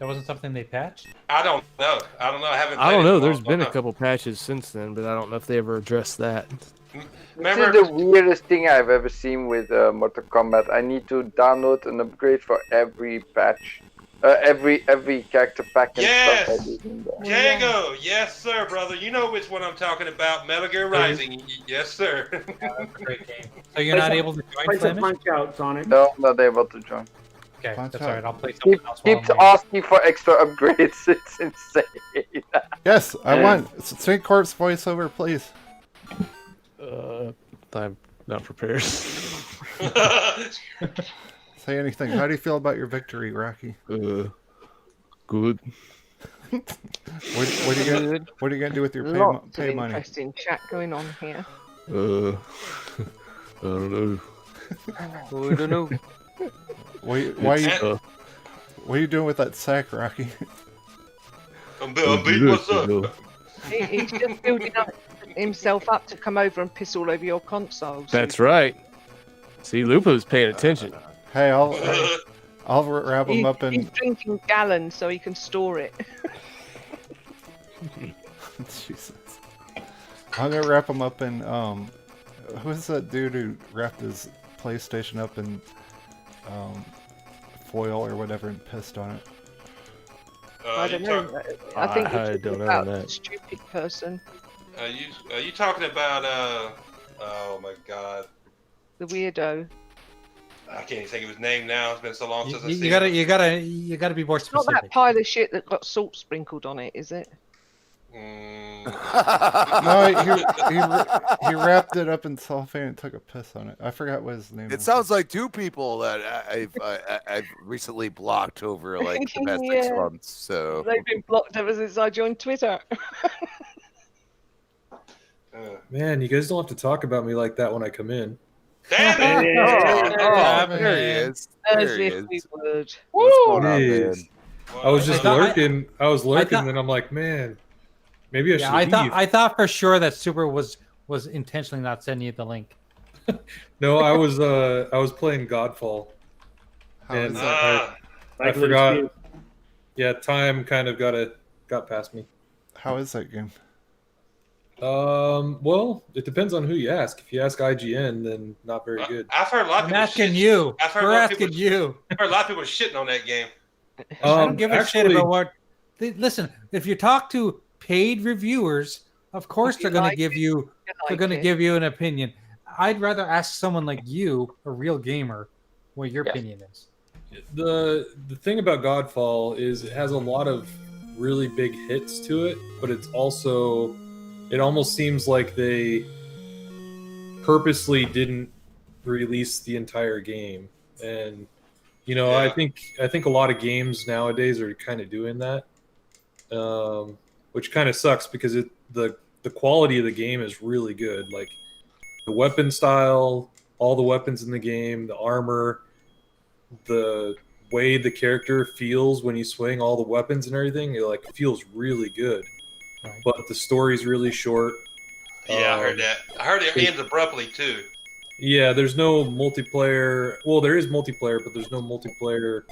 That wasn't something they patched. I don't know. I haven't. I don't played it know. in There's long been a time. couple patches since then, but I don't know if they ever addressed that. Remember? This is the weirdest thing I've ever seen with Mortal Kombat. I need to download an upgrade for every patch, every character pack and Yes! stuff. I did in there. Jago, yes sir, brother. You know which one I'm talking about. Metal Gear Rising, yes sir. That's a great game. So you're not able to join Play some Flemish? Punch Out, Sonic. No, I'm not able to join. Okay, Punch that's Out. alright. I'll play something else. while Keeps I'm waiting. asking for extra upgrades. It's insane. Yes, I want Snake Corpse voiceover, please. I'm not prepared. Say anything. How do you feel about your victory, Rocky? Good. What are you gonna do with your Lots pay of money? interesting chat going on here. I don't know. I don't know. What are you doing with that sack, Rocky? I'm beating myself. He's just building himself up to come over and piss all over your consoles. That's right. See, Lupo's paying attention. Hey, I'll wrap him up in. He's drinking gallons so he can store it. Jesus. I'm gonna wrap him up in. Who's that dude who wrapped his PlayStation up in foil or whatever and pissed on it? I don't know. I think I don't know about that. a stupid person. Are you talking about oh my god, The weirdo. I can't even think of his name now. It's been so long since I've You seen gotta, him. you gotta be more It's not specific. that pile of shit that got salt sprinkled on it, is it? No, he wrapped it up in cellophane and took a piss on it. I forgot what his name It was. sounds like two people that I've recently blocked over like the past 6 Yeah. months. So They've been blocked ever since I joined Twitter. Man, you guys don't have to talk about me like that when I come in. Damn it! there he is. As There he if is. we would. What's going on, man? Jeez. I was just lurking. I was lurking, and I'm like, man, maybe I should Yeah, leave. I thought for sure that Super was intentionally not sending you the link. No, I was playing Godfall, and I forgot. Yeah, time kind of got past me. How is that game? Well, it depends on who you ask. If you ask IGN, then not very good. I've heard a lot of I'm people. asking you. I've heard a We're lot of asking people. you. I've heard a lot of people shitting on that game. I don't give a shit actually- about what. Listen, if you talk to paid reviewers, of course they're going to give you. They're going to give you an opinion. I'd rather ask someone like you, a real gamer, what your opinion is. The thing about Godfall is it has a lot of really big hits to it, but it's also it almost seems like they purposely didn't release the entire game. And you know, I think a lot of games nowadays are kind of doing that, which kind of sucks because the quality of the game is really good. Like the weapon style, all the weapons in the game, the armor, the way the character feels when you swing all the weapons and everything, it feels really good. Right. But the story's really short. Yeah, I heard that. I heard it ends abruptly too. Yeah, there's no multiplayer. Well, there is multiplayer, but there's no multiplayer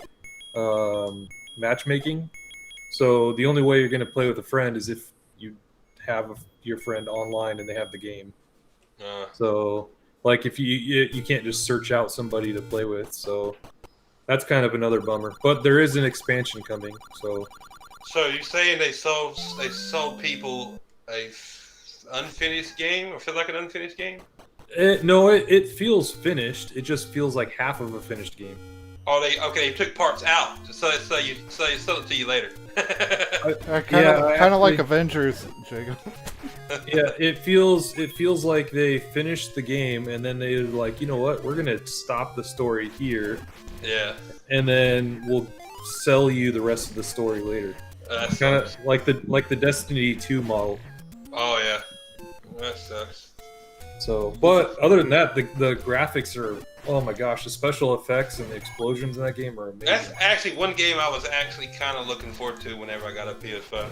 matchmaking. So the only way you're going to play with a friend is if you have your friend online and they have the game. So, like, if you can't just search out somebody to play with. So that's kind of another bummer. But there is an expansion coming. So you're saying they sold people a unfinished game, or feel like an unfinished game? No, it feels finished. It just feels like half of a finished game. Oh, they took parts out so you sell it to you later. Kind of like Avengers, Jacob. Yeah, it feels like they finished the game and then they were like, you know what, we're gonna stop the story here. Yeah. And then we'll sell you the rest of the story later. Kind of like the Destiny 2 model. Oh yeah, that sucks. So, but other than that, the graphics are, oh my gosh, the special effects and the explosions in that game are amazing. That's actually one game I was actually kind of looking forward to whenever I got a PS5.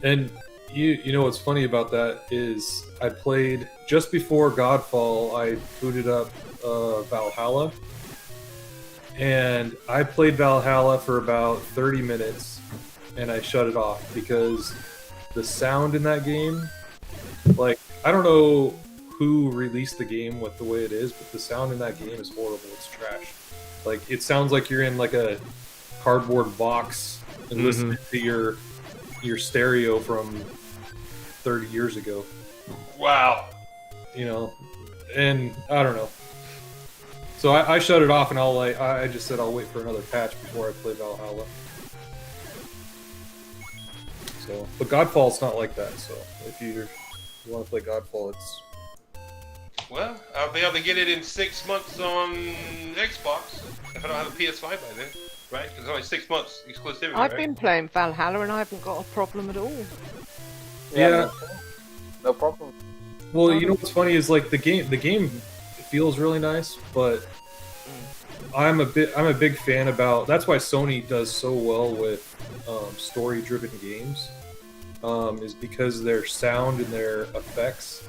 And you know what's funny about that is I played just before Godfall. I booted up Valhalla, and I played Valhalla for about 30 minutes, and I shut it off because the sound in that game, like, I don't know who released the game with the way it is, but the sound in that game is horrible. It's trash. Like, it sounds like you're in like a cardboard box and listening to your stereo from 30 years ago. Wow. You know, and I don't know. So I shut it off, and I just said I'll wait for another patch before I play Valhalla. So, but Godfall's not like that. So if you want to play Godfall, Well, I'll be able to get it in 6 months on Xbox if I don't have a PS5 by then, right? Because it's only 6 months exclusivity. I've right? been playing Valhalla and I haven't got a problem at all. Yeah. No problem. Well, you know what's funny is like the game feels really nice, but I'm a big fan about. That's why Sony does so well with story-driven games, is because their sound and their effects,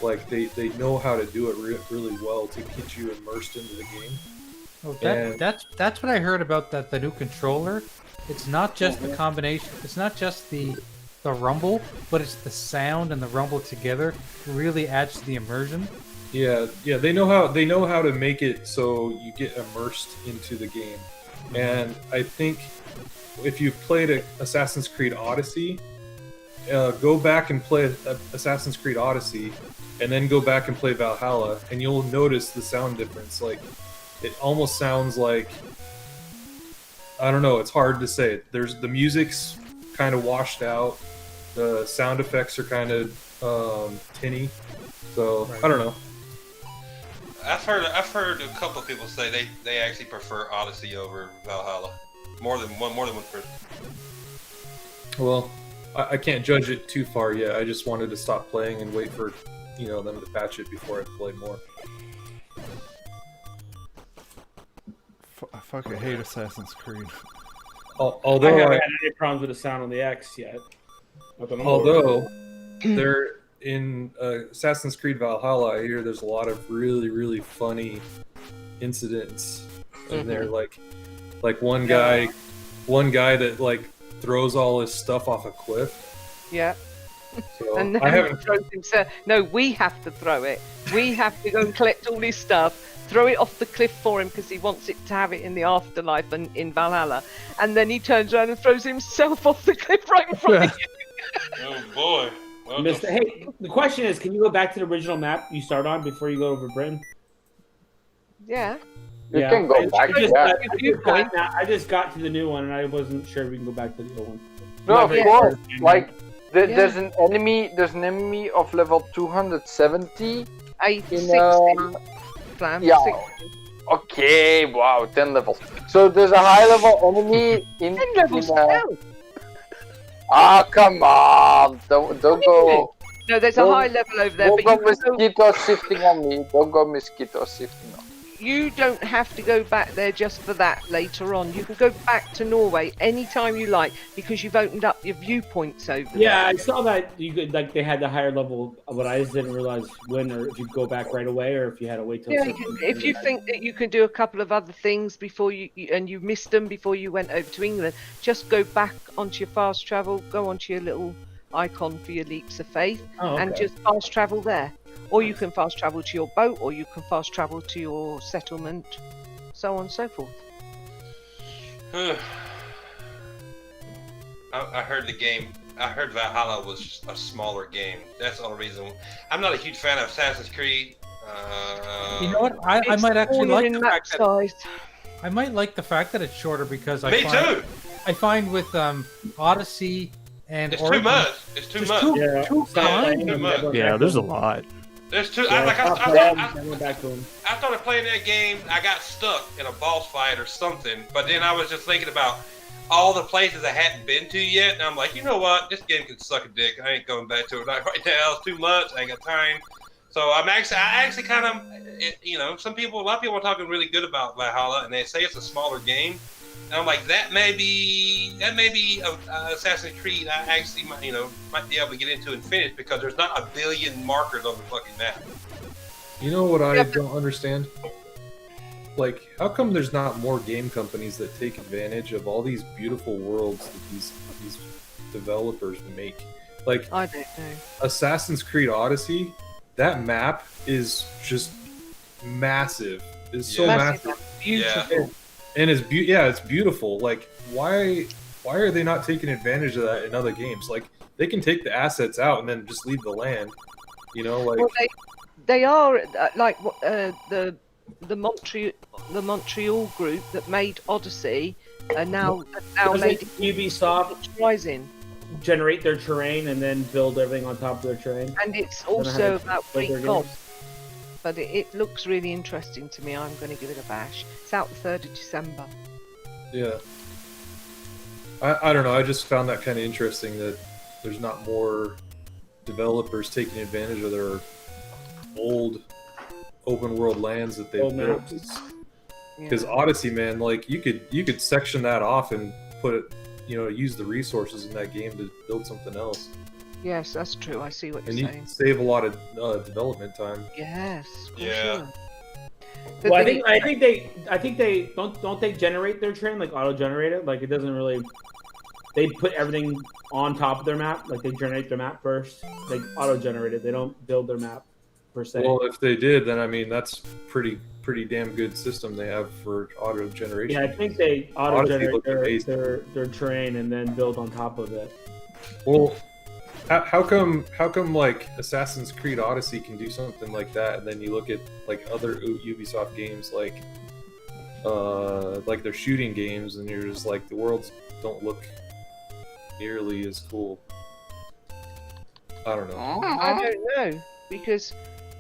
like they know how to do it really well to get you immersed into the game. Oh, And- that's what I heard about the new controller. It's not just the combination. It's not just the rumble, but it's the sound and the rumble together really adds to the immersion. Yeah, they know how to make it so you get immersed into the game. And I think if you've played Assassin's Creed Odyssey, go back and play Assassin's Creed Odyssey, and then go back and play Valhalla, and you'll notice the sound difference. Like, it almost sounds like, I don't know, it's hard to say. The music's kind of washed out, the sound effects are kind of tinny, so I don't know. I've heard a couple of people say they actually prefer Odyssey over Valhalla. More than one person. Well, I can't judge it too far yet. I just wanted to stop playing and wait for them to patch it before I play more. I fucking hate Assassin's Creed. Although I haven't had any problems with the sound on the X yet. Although they're in Assassin's Creed Valhalla, I hear there's a lot of really, really funny incidents in there. Like one guy that like throws all his stuff off a cliff. Yeah. So And then I haven't. he throws himself. No, we have to throw it. We have to go and collect all his stuff, throw it off the cliff for him because he wants it to have it in the afterlife and in Valhalla. And then he turns around and throws himself off the cliff right in front of you. Oh boy. Well, Hey, the question is, can you go back to the original map you start on before you go over Britain? Yeah. You can go back, yeah. I just got to the new one, and I wasn't sure if we can go back to the old one. No, of Yeah. course. Like Yeah. there's an enemy of level 270 in 60. Flam, yeah. 60. Okay, wow, 10 levels. So there's a high level enemy in 10 levels. in, Ah, come on! Don't go. No, there's a high level over there, Don't but go mosquito shifting on me. Don't go mosquito shifting on me. you don't have to go back there just for that later on. You can go back to Norway anytime you like because you've opened up your viewpoints over there. Yeah, I saw that you could they had the higher level, but I just didn't realize when or if you go back right away or if you had to wait till. Yeah, if you think that you can do a couple of other things before and you missed them before you went over to England, just go back onto your fast travel, go onto your little icon for your leaps of faith, and just fast travel there. Or you can fast travel to your boat, or you can fast travel to your settlement, so on and so forth. I heard the game. I heard Valhalla was a smaller game. That's the only reason. I'm not a huge fan of Assassin's Creed. You know what? I might actually smaller like in the map fact that size. I might like the fact that it's shorter because Me too. I find with Odyssey and It's Origin, too much. It's too there's much. Too kind. Too much. Yeah, there's a lot. There's too. I I went back to him. I started playing that game. I got stuck in a boss fight or something. But then I was just thinking about all the places I hadn't been to yet, and I'm like, you know what? This game can suck a dick. I ain't going back to it right now. It's too much. I ain't got time. So I actually kind of, a lot of people are talking really good about Valhalla, and they say it's a smaller game. And I'm like, that may be Assassin's Creed. I actually might be able to get into and finish because there's not a billion markers on the fucking map. You know what I don't understand? Like, how come there's not more game companies that take advantage of all these beautiful worlds that these developers make? Like, I don't know. Assassin's Creed Odyssey, that map is just massive. It's so massive. Beautiful. And it's it's beautiful. Like, why are they not taking advantage of that in other games? Like, they can take the assets out and then just leave the land. Like, Well, they are like the Montreal group that made Odyssey are now made Ubisoft Rising, generate their terrain and then build everything on top of their terrain. and it's also about free comp. but it looks really interesting to me. I'm going to give it a bash. It's out the 3rd of December. Yeah. I don't know. I just found that kind of interesting that there's not more developers taking advantage of their old open world lands that they've built. Because Odyssey, man, like you could section that off and put it, use the resources in that game to build something else. Yes, that's true. I see what And you're you saying. save a lot of development time. Yes. For Yeah. Sure. Well, I think they don't they generate their train, like auto generate it? Like it doesn't really. They put everything on top of their map. Like they generate their map first. They auto generate it. They don't build their map per se. Well, if they did, then I mean that's pretty damn good system they have for auto generation. Yeah, I think they auto Odyssey generate looked amazing. their terrain and then build on top of it. Well, how come like Assassin's Creed Odyssey can do something like that, and then you look at like other Ubisoft games like their shooting games, and you're just like the worlds don't look nearly as cool. I don't know. I don't know, because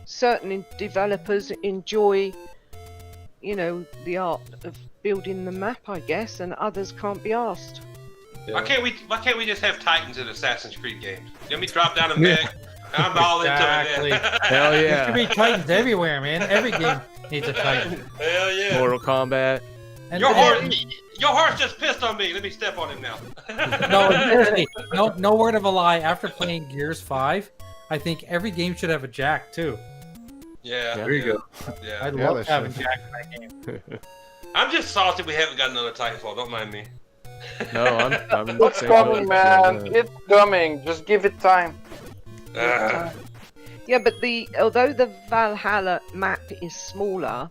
certain developers enjoy, the art of building the map, I guess, and others can't be asked. Yeah. Why can't we just have Titans in Assassin's Creed games? Let me drop down a mech. I'm all Exactly. into it. Hell There yeah. should be Titans everywhere, man. Every game needs a Titan. Hell yeah. Mortal Kombat. And Your horse just pissed on me. Let me step on him now. no word of a lie. After playing Gears 5, I think every game should have a Jack too. Yeah. There you go. Yeah. I'd Yeah, love they having should. Jack in that game. I'm just salty we haven't got another Titanfall. Don't mind me. No, I'm It's coming, man. It's coming. Just give it time. Yeah, but although the Valhalla map is smaller,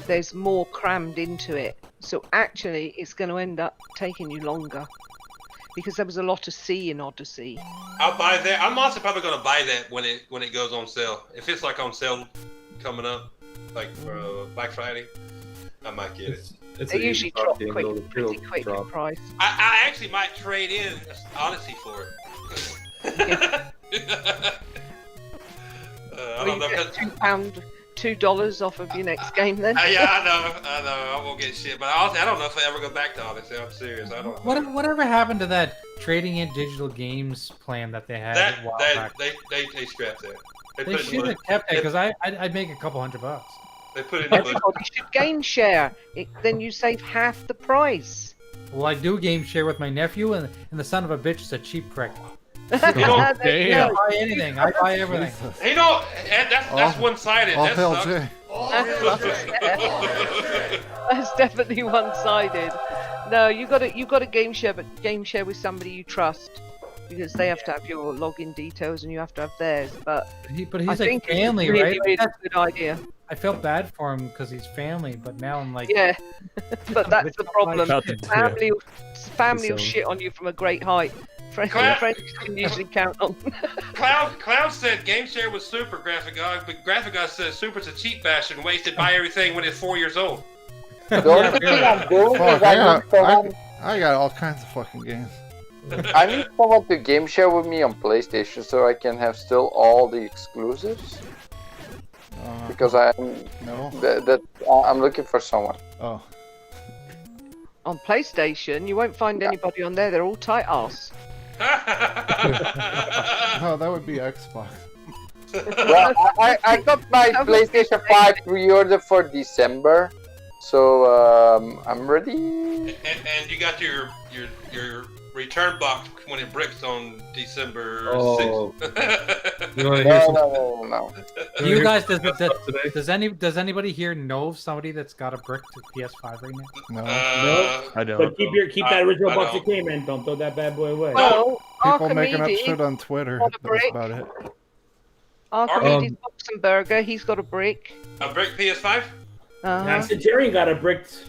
there's more crammed into it. So actually, it's going to end up taking you longer, because there was a lot of sea in Odyssey. I'll buy that. I'm also probably gonna buy that when it goes on sale. If it's like on sale coming up, like for Black Friday, I might get it. It's They a usually Ubisoft drop game, pretty it'll quick in drop. price. I actually might trade in Odyssey for it. I don't know. You get $2 off of your next game then. Yeah, I know. I won't get shit, but I don't know if I ever go back to Odyssey. I'm serious. I don't. Whatever happened to that trading in digital games plan that they had a while back? They scrapped that. They put it in should the have kept it, because I'd make a couple $100. They put it in the budget. Everybody should game share. Then you save half the price. Well, I do game share with my nephew, and the son of a bitch is a cheap prick. There you I go. buy anything. I buy everything. You know, that's one-sided. All That hell sucks. Jay. That's definitely one-sided. No, you got to game share, but game share with somebody you trust, because they have to have your login details and you have to have theirs. But But I he's like think family, it's really, right? really That's- good idea. I felt bad for him because he's family, but now I'm like, Yeah, but that's the problem. About to- Family will So- shit on you from a great height. Friends can usually count on. Cloud said game share was super, Graphic God, but Graphic God says super's a cheap bastard and wasted buy everything when it's 4 years old. The only thing I'm doing is Fuck, I got all kinds of fucking games. I need someone to game share with me on PlayStation so I can have still all the exclusives. Because I'm I'm looking for someone. Oh. On PlayStation, you won't find anybody on there. They're all tight ass. No, that would be Xbox. Well, I got my PlayStation 5 pre-order for December, so I'm ready. And you got your return box when it bricks on December Oh. 6th. You want to hear some? No. Do you guys, does anybody here know of somebody that's got a brick to PS5 right now? No. I don't. But keep that original I box don't. you came in. Don't throw that bad boy away. Well, People making up Archimedes shit on Twitter. got a That's brick. about it. Archimedes Boxenberger, he's got a brick. A brick PS5? Uh-huh. Centurion got a bricked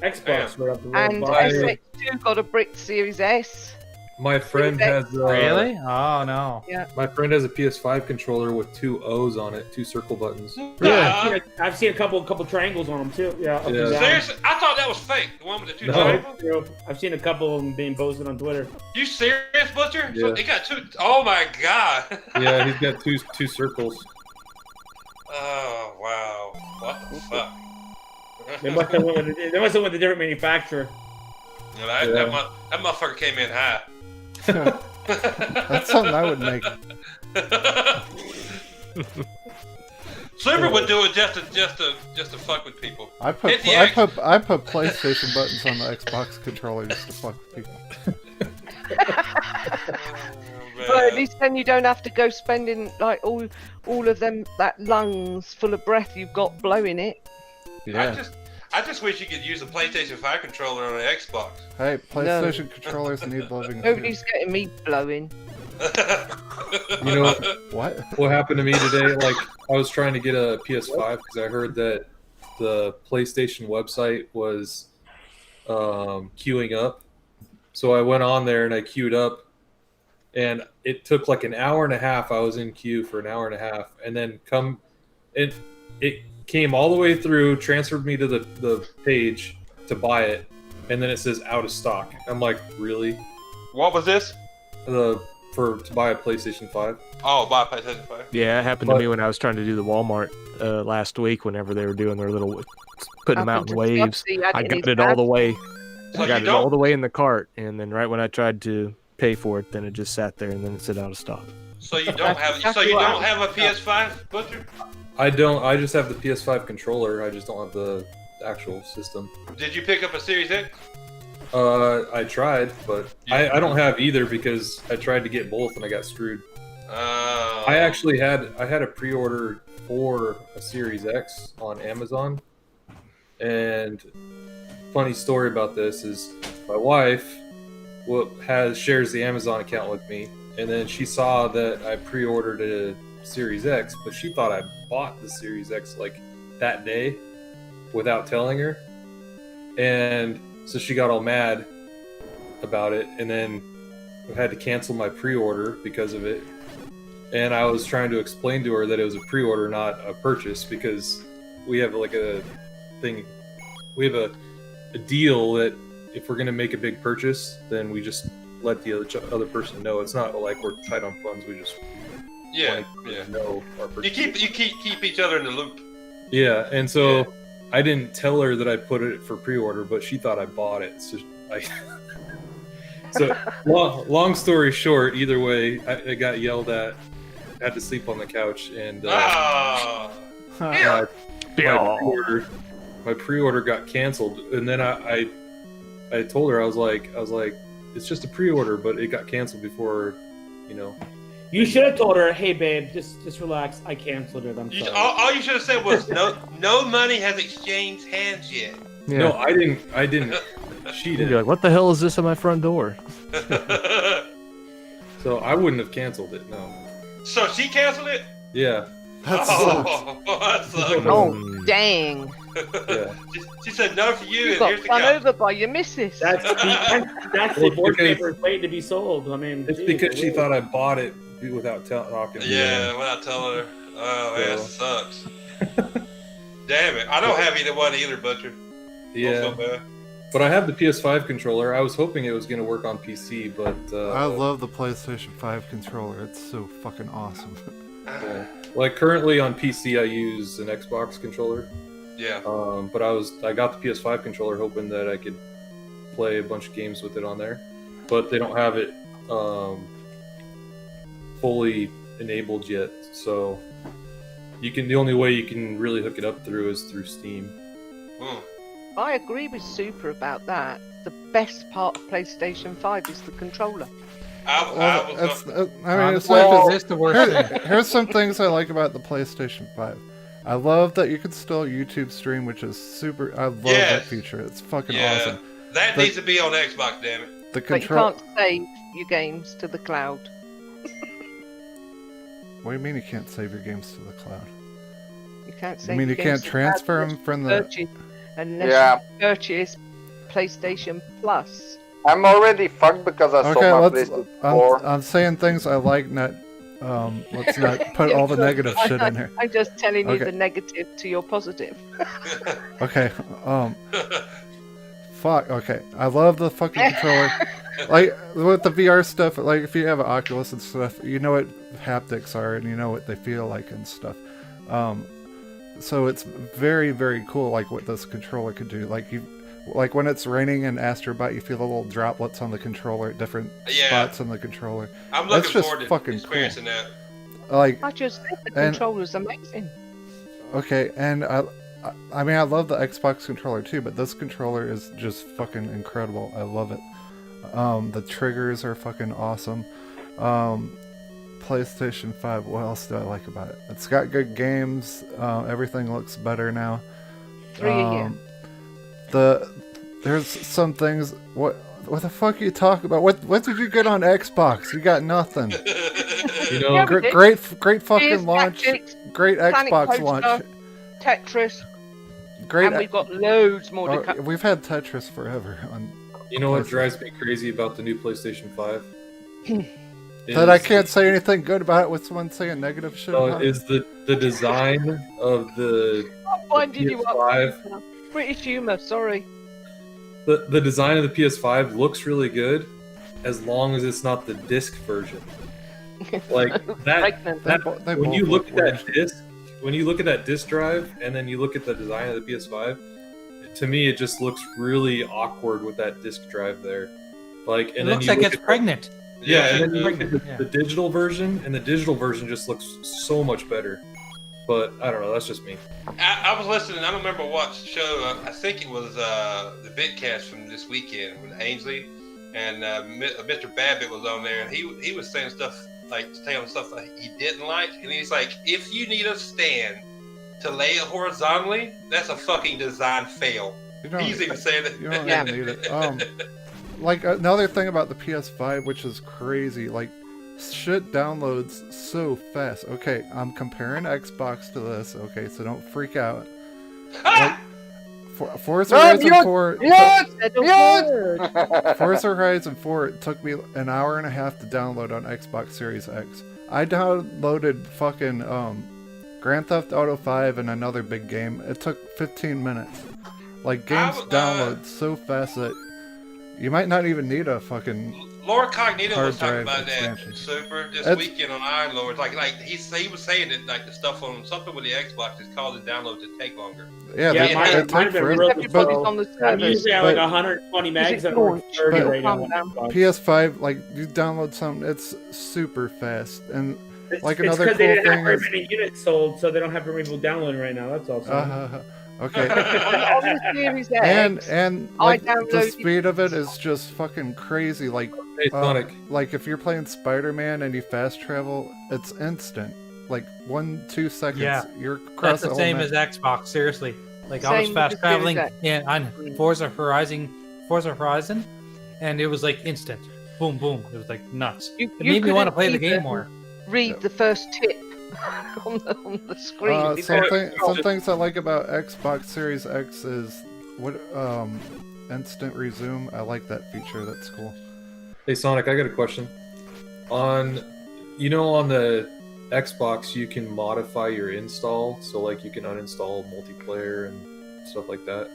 Xbox right up the road. And Bye. SX2 got a brick Series S. My friend has Really? Oh no. Yeah. My friend has a PS5 controller with 2 O's on it, 2 circle buttons. Yeah. I've seen a couple triangles on them too. Yeah. Up and Yeah. down. Seriously? I thought that was fake. The one with the two No. triangles? True. I've seen a couple of them being posted on Twitter. You serious, Butcher? Yeah. So they got two. Oh my god. Yeah, he's got two circles. Oh wow. What the fuck? They must have went with a different manufacturer. You know, that motherfucker came in high. That's something I would make. Super would do it just to fuck with people. I put Hit the X. PlayStation buttons on the Xbox controller just to fuck with people. But at least then you don't have to go spending like all of them that lungs full of breath you've got blowing it. Yeah. I just wish you could use a PlayStation 5 controller on an Xbox. Hey, PlayStation controllers need loving. Nobody's getting me blowing. You know what? What happened to me today? Like, I was trying to get a PS5 because I heard that the PlayStation website was queuing up. So I went on there and I queued up, and it took like an hour and a half. I was in queue for an hour and a half, and then it came all the way through, transferred me to the page to buy it, and then it says out of stock. I'm like, really? What was this? To buy a PlayStation 5. Oh, buy a PlayStation 5. Yeah, it happened to me when I was trying to do the Walmart last week. Whenever they were doing their little putting them out in waves, I got it all the way. I got it all the way in the cart, and then right when I tried to pay for it, then it just sat there, and then it said out of stock. So you don't have a PS5, Butcher? I don't. I just have the PS5 controller. I just don't have the actual system. Did you pick up a Series X? I tried, but I don't have either because I tried to get both and I got screwed. I actually had a pre-order for a Series X on Amazon, and funny story about this is my wife shares the Amazon account with me, and then she saw that I pre-ordered a Series X, but she thought I bought the Series X like that day without telling her, and so she got all mad about it, and then I had to cancel my pre-order because of it. And I was trying to explain to her that it was a pre-order, not a purchase, because we have like a thing, we have a deal that if we're gonna make a big purchase, then we just let the other person know. It's not like we're tight on funds. We just know our purchase. You keep each other in the loop. Yeah, and so I didn't tell her that I put it for pre-order, but she thought I bought it. So long story short, either way, I got yelled at. Had to sleep on the couch, and my pre-order got canceled. And then I told her I was like, it's just a pre-order, but it got canceled before, you know. You should have told her, hey babe, just relax. I canceled it. I'm sorry. All you should have said was no money has exchanged hands yet. Yeah. No, I didn't. She did. You're like, what the hell is this at my front door? So I wouldn't have canceled it. No. So she canceled it? Yeah. That sucks. Oh, dang. Yeah. She said no for you, You and got here's the run couch. over by your missus. That's the board papers waiting to be sold. I mean, It's because she thought I bought it without talking to me. Yeah, without telling her. Oh, man, that sucks. Damn it. I don't have either one either, Butcher. Yeah. Don't feel bad. But I have the PS5 controller. I was hoping it was going to work on PC, but... I love the PlayStation 5 controller. It's so fucking awesome. Yeah. Like, currently on PC, I use an Xbox controller. Yeah. But I got the PS5 controller hoping that I could play a bunch of games with it on there. But they don't have it fully enabled yet, so the only way you can really hook it up through is through Steam. I agree with Super about that. The best part of PlayStation 5 is the controller. Here's some things I like about the PlayStation 5. I love that you can still YouTube stream, which is super. I love that feature. It's fucking awesome. That needs to be on Xbox, damn it. But you can't save your games to the cloud. What do you mean you can't save your games to the cloud? You can't save. You mean your you games can't to the transfer cloud them from the? Unless you purchase PlayStation Plus. I'm already fucked because I sold my PlayStation 4. I'm saying things I like, not. Let's not put all the negative shit in here. I'm just telling you Okay. the negative to your positive. Okay. Fuck. Okay. I love the fucking controller. Like with the VR stuff. Like if you have an Oculus and stuff, you know what haptics are and you know what they feel like and stuff. so it's very, very cool. Like what this controller could do. Like when it's raining in Astrobot, you feel the little droplets on the controller at different spots on the controller. I'm That's looking just forward to fucking experiencing cool. that. Like I just think the and- controller's amazing. Okay, and I mean I love the Xbox controller too, but this controller is just fucking incredible. I love it. The triggers are fucking awesome. PlayStation 5, what else do I like about it? It's got good games. Everything looks better now. 3 a year. There's some things. What the fuck are you talking about? What did you get on Xbox? You got nothing. You know, Yeah, we did. Great Here's fucking launch. Tactics, Great Planet Xbox Coaster, launch. Tetris, Great. and we've got loads more to come. We've had Tetris forever. you know what drives me crazy about the new PlayStation 5? That I can't say anything good about it with someone saying negative shit about it. Is the design of the Winding you up. PS5. British humour, sorry. The design of the PS5 looks really good, as long as it's not the disc version. Like that. They When both you look look at that disc, when you look at that disc drive, and then you look at the design of the PS5, to me it just looks really awkward with that disc drive there. Like, and It then looks you like look it's at pregnant. Yeah, and Yeah, then you look at pregnant, the digital version, and the digital version just looks so much better. But I don't know, that's just me. I was listening. I don't remember what show. I think it was the Bitcast from this weekend with Ainsley, and Mr. Babbitt was on there, and he was saying stuff that he didn't like, and he's like, if you need a stand to lay it horizontally, that's a fucking design fail. He's even saying that. You don't even need it. Like another thing about the PS5, which is crazy, like shit downloads so fast. Okay, I'm comparing Xbox to this. Okay, so don't freak out. Like, Forza Horizon 4. Forza Horizon 4 took me an hour and a half to download on Xbox Series X. I downloaded fucking Grand Theft Auto 5 and another big game. It took 15 minutes. Like games download so fast that you might not even need a fucking Lord Cognito hard was talking drive about expansion. that super this That's- weekend on Iron Lords. Like he was saying that like the stuff on something with the Xbox is causing downloads to take longer. Yeah, Yeah, mine have been really Everybody's slow. on the I'm servers. usually at like But- 120 Is megs it and we're launched? 30 But- right now. Calm down. PS5, like you download something, it's super fast. And like It's another because cool they didn't have thing very is, many units sold, so they don't have very many people downloading right now. That's all. okay. on the Series X, and I like the downloaded- speed of it is just fucking crazy. Like Hey, Sonic. like if you're playing Spider-Man and you fast travel, it's instant. Like 1-2 seconds, Yeah, you're across That's the whole same map. as Xbox. Seriously, like I was Same fast with the Series traveling X. on Forza Horizon, and it was like instant. Boom, boom. It was like nuts. You- It you made me want to couldn't play the even game more. read the first tip on the screen. Some things I like about Xbox Series X is what instant resume. I like that feature. That's cool. Hey Sonic, I got a question. On the Xbox, you can modify your install, so like you can uninstall multiplayer and stuff like that.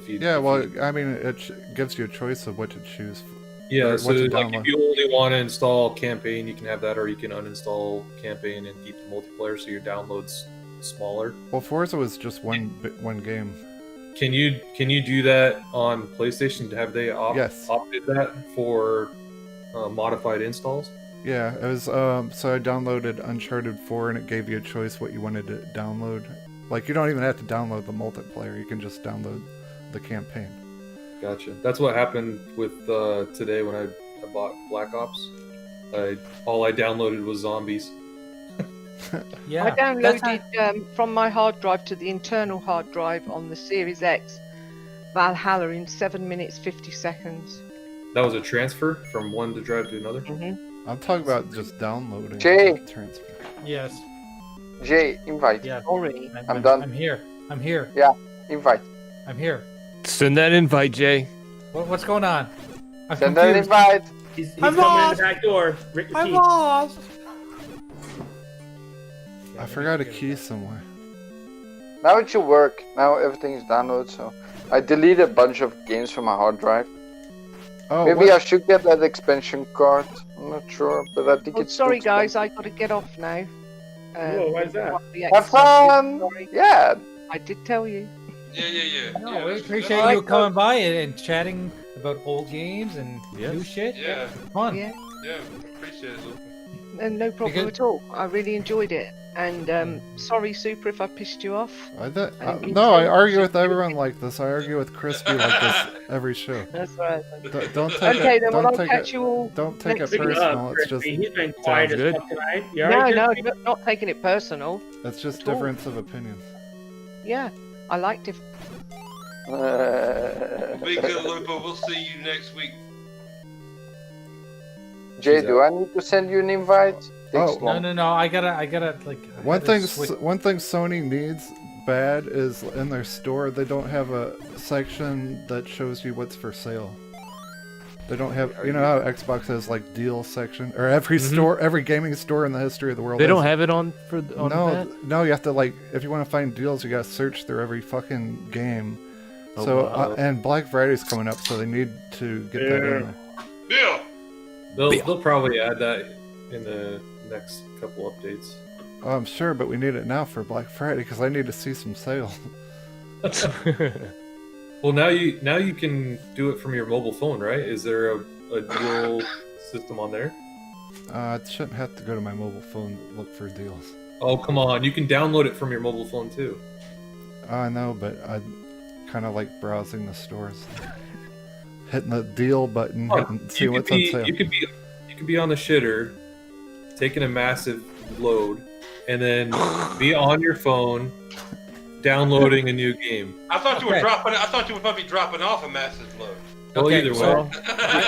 Yeah, well, I mean, it gives you a choice of what to choose. Yeah, or so what to like download. if you only want to install campaign, you can have that, or you can uninstall campaign and keep the multiplayer, so your download's smaller. Well, Forza was just one game. Can you do that on PlayStation? Have they Yes. opted that for modified installs? Yeah, it was. So I downloaded Uncharted 4, and it gave you a choice what you wanted to download. Like you don't even have to download the multiplayer; you can just download the campaign. Gotcha. That's what happened with today when I bought Black Ops. All I downloaded was zombies. Yeah, I that's how- downloaded from my hard drive to the internal hard drive on the Series X Valhalla in 7 minutes 50 seconds. That was a transfer from one drive to another. I'm talking about just downloading. Jay. not transfer. Yes. Jay, invite. Yeah. Sorry. I'm done. I'm here. I'm here. Yeah, invite. I'm here. Send that invite, Jay. What's going on? I'm Send an confused. invite. He's I'm coming in lost. the back door. Rick the I'm key. lost. I forgot a key somewhere. Now it should work. Now everything is downloaded, so I deleted a bunch of games from my hard drive. Oh, Maybe what? I should get that expansion card. I'm not sure, but I think Oh, it's sorry too guys, I got to get off now. Whoa, why is that? what the Have Xbox is. fun. Sorry. Yeah. I did tell you. Yeah. No, yeah, we that's- appreciate that's- you coming by and chatting about old games and Yes. new shit. Yeah. Fun. Yeah. Yeah, appreciate it. Lou. And no problem Because- at all. I really enjoyed it. And sorry, Super, if I pissed you off. I didn't mean no, to. I argue with everyone like this. I argue with Crispy like this every show. That's right. Don't take Okay, it. then Don't well, I'll take catch it. you all. Don't take it next Speaking week. personal. of, It's just Crispy, he's been quiet Sounds as good. fuck tonight. You No, alright, no, Crispy? not taking it personal. it's just at all. difference of opinions. Yeah, I liked it. Be good, Lupo. We'll see you next week. Jay, do I need to send you an invite? Takes Oh. long. No. I gotta like. I One had to thing, switch- one thing Sony needs bad is in their store they don't have a section that shows you what's for sale. They don't have, you know how Xbox has like deal section, or every store, every gaming store in the history of the world. They don't has- have it on no, that? no. You have to like, if you want to find deals, you gotta search through every fucking game. Oh, So wow. and Black Friday's coming up, so they need to get that in there. Bill. They'll probably add that in the next couple updates. Oh, I'm sure, but we need it now for Black Friday because I need to see some sales. Well, now you can do it from your mobile phone, right? Is there a dual system on there? I shouldn't have to go to my mobile phone to look for deals. Oh, come on. You can download it from your mobile phone too. I know, but I kind of like browsing the stores, hitting the deal button, and see what's on sale. You could be on the shitter, taking a massive load, and then be on your phone, downloading a new game. I thought you were Okay. dropping. I thought you were probably dropping off a massive load. Well, Okay, either way, so-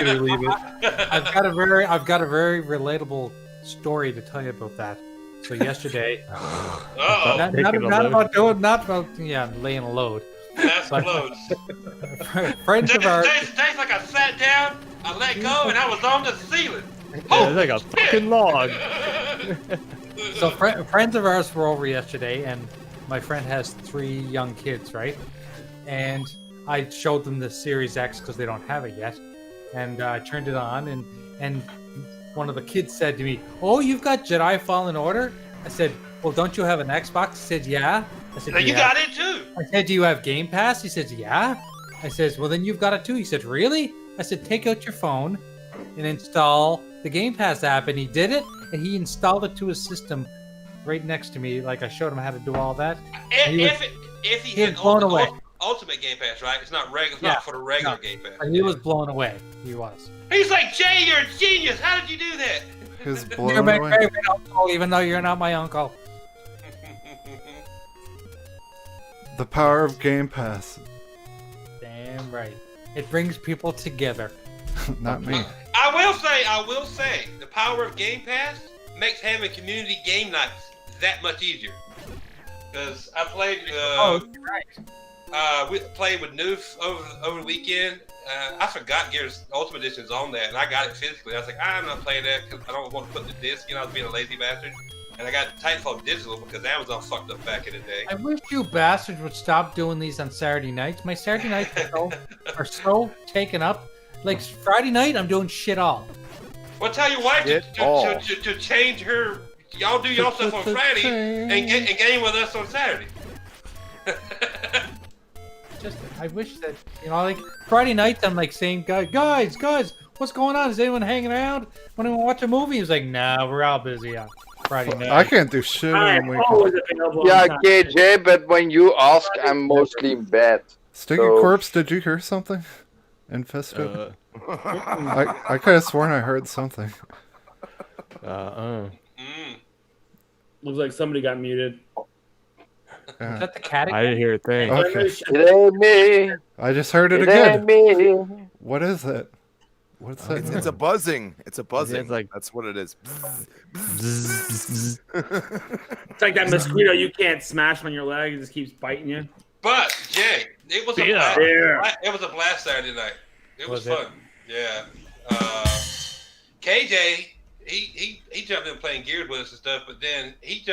you can leave it. I've got a very relatable story to tell you about that. So yesterday, Oh, not Taking a load. about doing, not about laying a load. that's But- loads. Friends of ours, Days like I sat down, I let go, and I was on the ceiling. Yeah, it's like a fucking log. so friends of ours were over yesterday, and my friend has 3 young kids, right? And I showed them the Series X because they don't have it yet, and I turned it on, and one of the kids said to me, "Oh, you've got Jedi Fallen Order?" I said, "Well, don't you have an Xbox?" He said, "Yeah." I said, Now you "Yeah." got it too. I said, "Do you have Game Pass?" He says, "Yeah." I says, "Well, then you've got it too." He said, "Really?" I said, "Take out your phone and install the Game Pass app." And he did it, and he installed it to his system right next to me. Like I showed him how to do all that. He was- If he he was had blown away. Ultimate Game Pass, right? It's not regular. It's Yeah, not for the regular no. Game Pass. And he was blown away. He was. He's like, Jay, you're a genius. How did you do that? Who's You're blown my away? favorite uncle, even though you're not my uncle. The power of Game Pass. Damn right. It brings people together. Not me. I will say, the power of Game Pass makes having community game nights that much easier. Because I played, right. we played with Noof over the weekend. I forgot Gears Ultimate Edition's on that, and I got it physically. I was like, I'm not playing that because I don't want to put the disc in. I was being a lazy bastard. And I got Titanfall digital because Amazon fucked up back in the day. I wish you bastards would stop doing these on Saturday nights. My Saturday nights are so taken up. Like Friday night, I'm doing shit all. Well, tell your wife Get to all. change her. Y'all do y'all stuff on Friday and game with us on Saturday. Just, I wish that, like Friday nights, I'm like saying, guys, what's going on? Is anyone hanging around? Want to watch a movie? He's like, nah, we're all busy on Friday night. I can't do shit I on am weekends. always available on Yeah, time. KJ, but when you ask, I'm mostly in bed. Stinky So- Corpse, did you hear something? Infested? I could have sworn I heard something. Mm. Looks like somebody got muted. Is that the cat? I didn't hear a thing. Okay. It ain't me. I just heard it It ain't again. me. What is it? What's that? It's a buzzing. It's a buzzing. it's like- That's what it is. It's like that mosquito you can't smash on your leg; it just keeps biting you. But Jay, it was a Yeah. blast. Yeah. It was a blast Saturday night. It was, Was it? fun. Yeah. KJ, he jumped in playing Gears with us and stuff, but then he's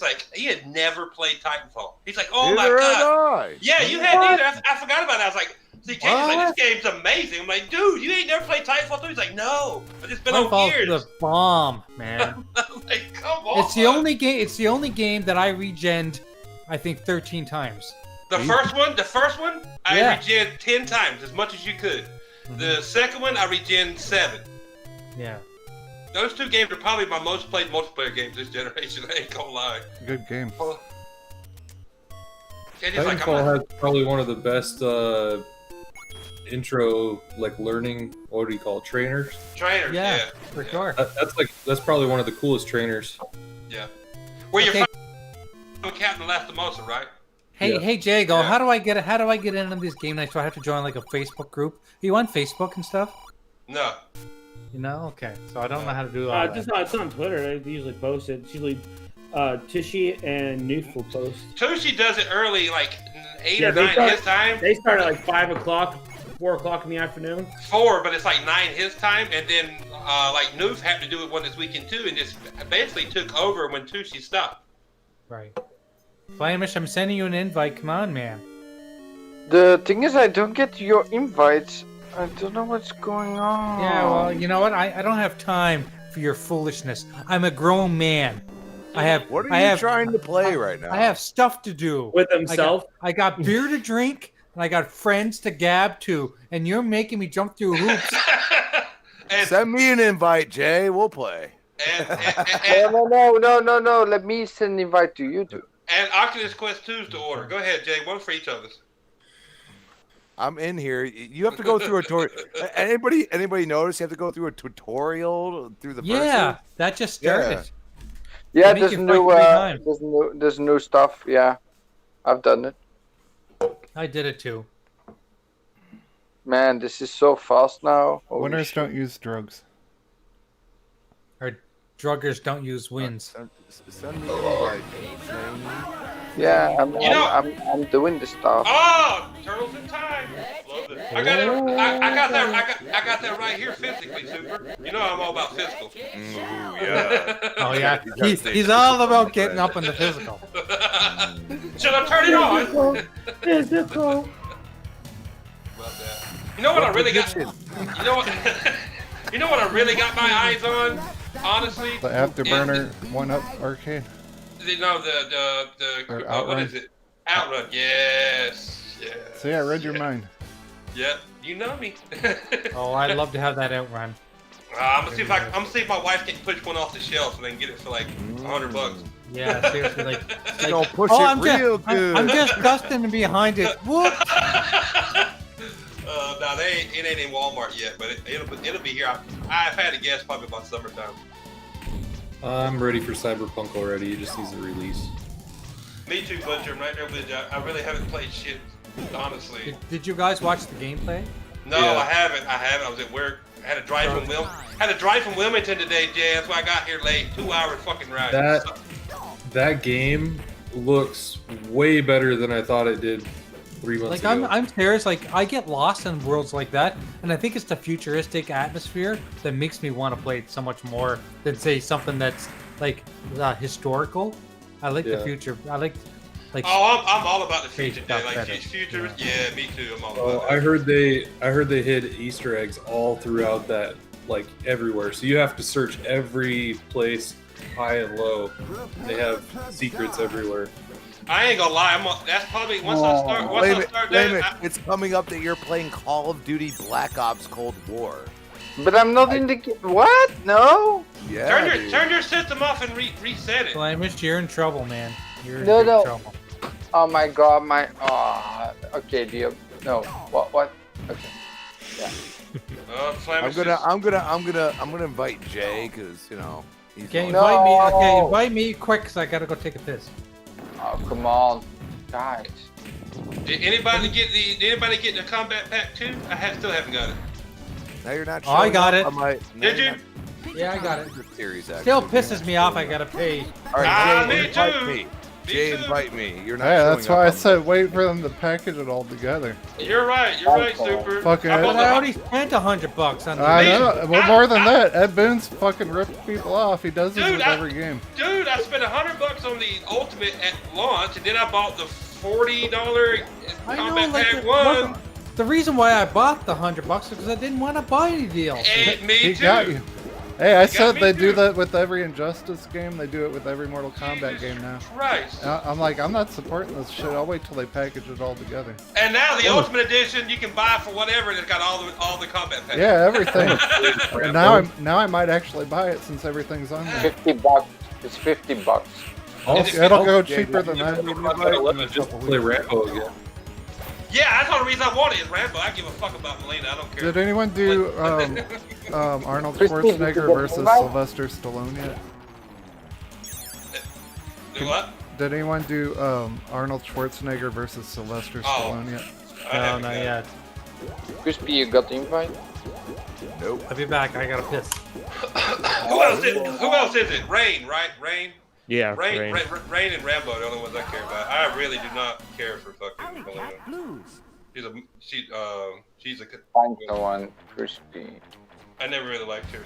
like he had never played Titanfall. He's like, oh my Neither god. had I. Yeah, you had neither. I forgot about that. I was like, See, Jason's like, this game's amazing. I'm like, dude, you ain't never played Titanfall 2? He's like, no, but it's been on Titanfall's years. the bomb, man. I'm like, come on. It's the only game. It's the only game that I regened, I think, 13 times. The first one, I regen 10 times, as much as you could. The second one, I regen 7. Yeah. Those 2 games are probably my most played multiplayer games this generation. I ain't gonna lie. Good game. Titanfall has probably one of the best intro, like learning. What do you call it? Trainers? Trainers, yeah. For sure. That's probably one of the coolest trainers. Yeah. Where you're from Captain Lastimosa, right? Hey, Jago, how do I get in on these game nights? Do I have to join like a Facebook group? Are you on Facebook and stuff? No. You know? Okay. So I don't know how to do all that. It's on Twitter. They usually post it. It's usually Tushy and Noof will post. Tushy does it early, like 8 or 9 his time. They start at like 5 o'clock, 4 o'clock in the afternoon. 4, but it's like 9 his time, and then like Noof had to do it one this weekend too, and just basically took over when Tushy stopped. Right. Flamish, I'm sending you an invite. Come on, man. The thing is, I don't get your invites. I don't know what's going on. Yeah, well, you know what? I don't have time for your foolishness. I'm a grown man. What are you trying to play right now? I have stuff to do. With himself? I got beer to drink, and I got friends to gab to, and you're making me jump through hoops. Send me an invite, Jay. We'll play. No. Let me send an invite to you two. And Oculus Quest 2's to order. Go ahead, Jay. One for each of us. I'm in here. You have to go through a tutorial. Anybody notice you have to go through a tutorial through the version? Yeah, that just started. Yeah, there's new stuff. Yeah, I've done it. I did it too. Man, this is so fast now. Winners don't use drugs. Or druggers don't use wins. Send me an invite. Yeah, I'm doing the stuff. Oh, Turtles in Time. Love it. I got that right here physically, Super. You know I'm all about physical. Yeah. Oh yeah, he's all about getting up in the physical. Should I turn it on? Physical. Love that. You know what I really got? You know what? You know what I really got my eyes on? Honestly, The Afterburner 1-Up arcade. No, what is it? Outrun. Yes. See, I read your mind. Yep. You know me. Oh, I'd love to have that outrun. I'm gonna see if my wife can push one off the shelf and then get it for like $100. Yeah, seriously, like don't push it real good. I'm just dusting behind it. Whoop. No, it ain't in Walmart yet, but it'll be here. I've had a guess probably by summertime. I'm ready for Cyberpunk already. It just needs a release. Me too, Butcher. I'm right there with you. I really haven't played shit, honestly. Did you guys watch the gameplay? No, yeah. I haven't. I was at work. I had to drive from Wilmington today, Jay. That's why I got here late. 2-hour fucking ride. That game looks way better than I thought it did 3 months ago. Like I'm serious. Like I get lost in worlds like that, and I think it's the futuristic atmosphere that makes me want to play it so much more than say something that's like historical. I like the future. I like. Oh, I'm all about the future. Like future. Yeah, me too. I'm all about that. I heard they hid Easter eggs all throughout that, like everywhere. So you have to search every place, high and low. They have secrets everywhere. I ain't gonna lie. That's probably once I start. Wait a minute. It's coming up that you're playing Call of Duty Black Ops Cold War. But I'm not in the what? No. Yeah. Turn your system off and reset it. Flamish, you're in trouble, man. You're in No. trouble. Oh my god, okay, no. What? Okay. Yeah. I'm gonna invite Jay because he's Okay, invite me. Okay, invite me quick because I gotta go take a piss. Oh come on, guys. Did anybody get the combat pack 2? Still haven't got it. Now you're not. I got it. Did you? Yeah, I got it. Series, still pisses me off. I gotta pay. All right, me too. Jay, invite me. You're not. Yeah, that's why I said wait for them to package it all together. You're right. You're right, Super. Fucking I already spent $100 on. I know. Well, more than that, Ed Boon's fucking ripped people off. He does this with every game. Dude, I spent $100 on the Ultimate at launch, and then I bought the $40 Combat Pack 1. The reason why I bought the $100 is because I didn't want to buy any DLC. Me He too. got you. Hey, I said me they do too. that with every Injustice game. They do it with every Mortal Kombat game now. Christ. I'm like, I'm not supporting this shit. I'll wait till they package it all together. And now the Ultimate Edition you can buy for whatever, and it's got all the combat packs. Yeah, everything. And now I might actually buy it since everything's on there. $50. It's $50. It'll go cheaper than that. Just play Rambo again. Yeah, that's the only reason I want it is Rambo. I give a fuck about Melina. I don't care. Did anyone do Arnold Schwarzenegger versus Sylvester Stallone yet? Do what? Did anyone do Arnold Schwarzenegger versus Sylvester Stallone yet? No, not yet. Crispy, you got the invite? Nope. I'll be back. I gotta piss. Who else is it? Rain, right? Rain. Yeah, Rain Rain. and Rambo are the only ones I care about. I really do not care for fucking Melina. She's a. Find someone, Crispy. I never really liked her.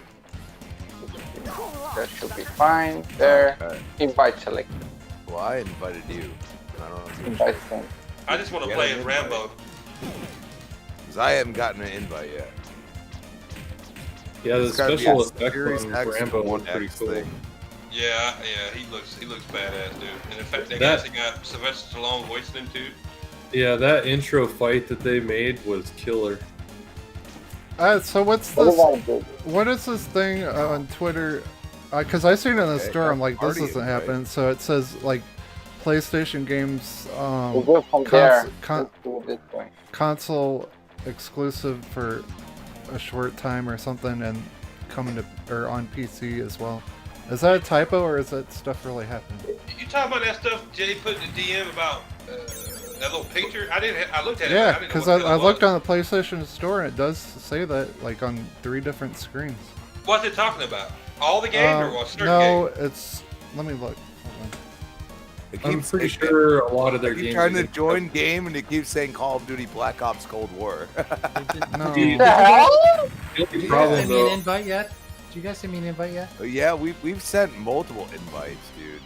That should be fine. There. Invite selected. Well, I invited you. I don't know. Invite them. I just want to play as Rambo. Because I haven't gotten an invite yet. Yeah, the It's gotta be special a effect Series on X Rambo or was pretty 1X cool. thing. Yeah, he looks badass, dude. And in fact, they That- actually got Sylvester Stallone voicing him too. Yeah, that intro fight that they made was killer. So what's this? What is this thing on Twitter? Because I seen it in the store. I'm like, this Party isn't invite. happening. So it says like PlayStation games, We'll go from there. Let's do it this way. console exclusive for a short time or something, and coming to or on PC as well. Is that a typo or is that stuff really happening? You talking about that stuff Jay put in the DM about that little picture? I looked at it. Yeah, but because I, didn't know I what looked it was. on the PlayStation Store and it does say that like on 3 different screens. What's it talking about? All the games or what? Certain no, games? it's. Let me look. Hold It I'm keeps- pretty it- sure a lot of their I keep games. trying to are- join game and it keeps saying Call of Duty Black Ops Cold War. on. No. Dude, The hell? the Did you guys problem send me an though. invite yet? Did you guys send me an invite yet? Yeah, we've sent multiple invites, dude.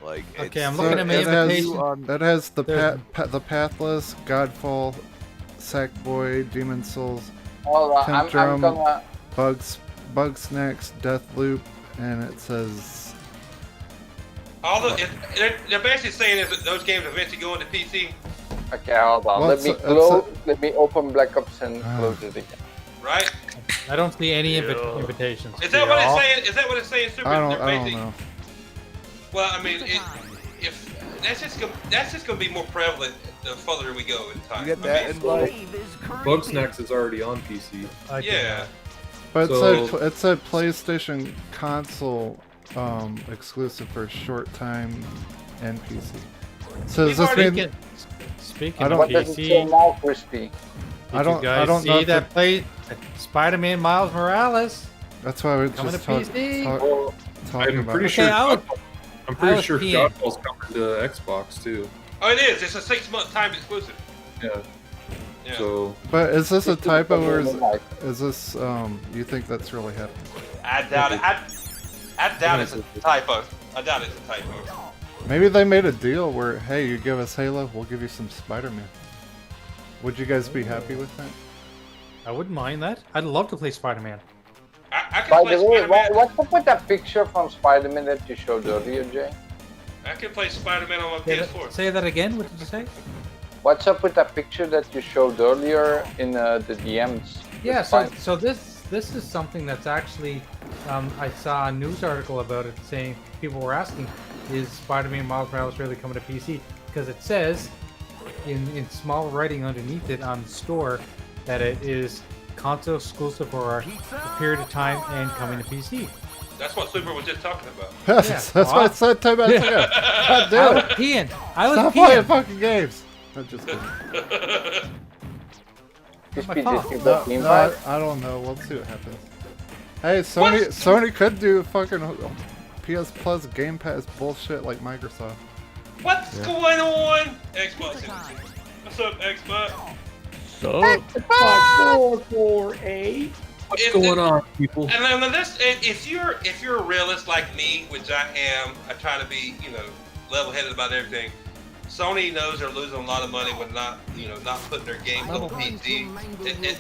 Like, Okay, I'm it's- looking at my it has, invitation. it has the There's- the Pathless, Godfall, Sackboy, Demon Souls, Hold on, I'm Tantrum, gonna. Bugsnax, Deathloop, and it says All the they're basically saying is that those games eventually go into PC, Okay, hold on. Well, Let me it's a- close. Let me open Black Ops and close it again. right? I don't see any invitations. Is that what it's saying? Is that what it's saying? Super. I They're don't basically- know. Well, I mean, if that's just gonna be more prevalent the further we go in time. You get that I mean, invite? Bugsnax is already on PC. yeah. But So- it said PlayStation console exclusive for a short time and PC. So does this mean Speaking I of don't- What does it say PC, now, Crispy? I don't did you guys I don't see know if that play Spider-Man Miles Morales that's why we're coming just to PC? talking I'm about pretty it. sure. Okay, I I'm pretty was sure peeing. Godfall's coming to Xbox too. Oh, it is. It's a 6-month time exclusive. Yeah. Yeah. So But is this a typo or Invite. is this you think that's really happening? I doubt it. I doubt it's a typo. I doubt it's a typo. Maybe they made a deal where, hey, you give us Halo, we'll give you some Spider-Man. Would you guys be happy with that? I wouldn't mind that. I'd love to play Spider-Man. I can By play the way, Spider-Man. what's up with that picture from Spider-Man that you showed earlier, Jay? I can play Spider-Man on my PS4. Say that again. What did you say? What's up with that picture that you showed earlier in the DMs? Yeah. It's So fine. so this is something that's actually I saw a news article about it saying people were asking, is Spider-Man Miles Morales really coming to PC? Because it says in small writing underneath it on the store that it is console exclusive for a period of time and coming to PC. That's what Super was just talking about. That's what I said 10 minutes ago. God I damn was it. peeing. I was Stop playing peeing. fucking games. I'm just kidding. Crispy, fault. did you No, get the no, invite? I don't know. We'll see what happens. Hey, Sony could do fucking PS Plus Game Pass bullshit like Microsoft. What's Yeah. going on? Xbox. What's up, Xbox? So, what's If going the- on, people? And then this, if you're a realist like me, which I am, I try to be, level-headed about everything. Sony knows they're losing a lot of money with not putting their games on PC.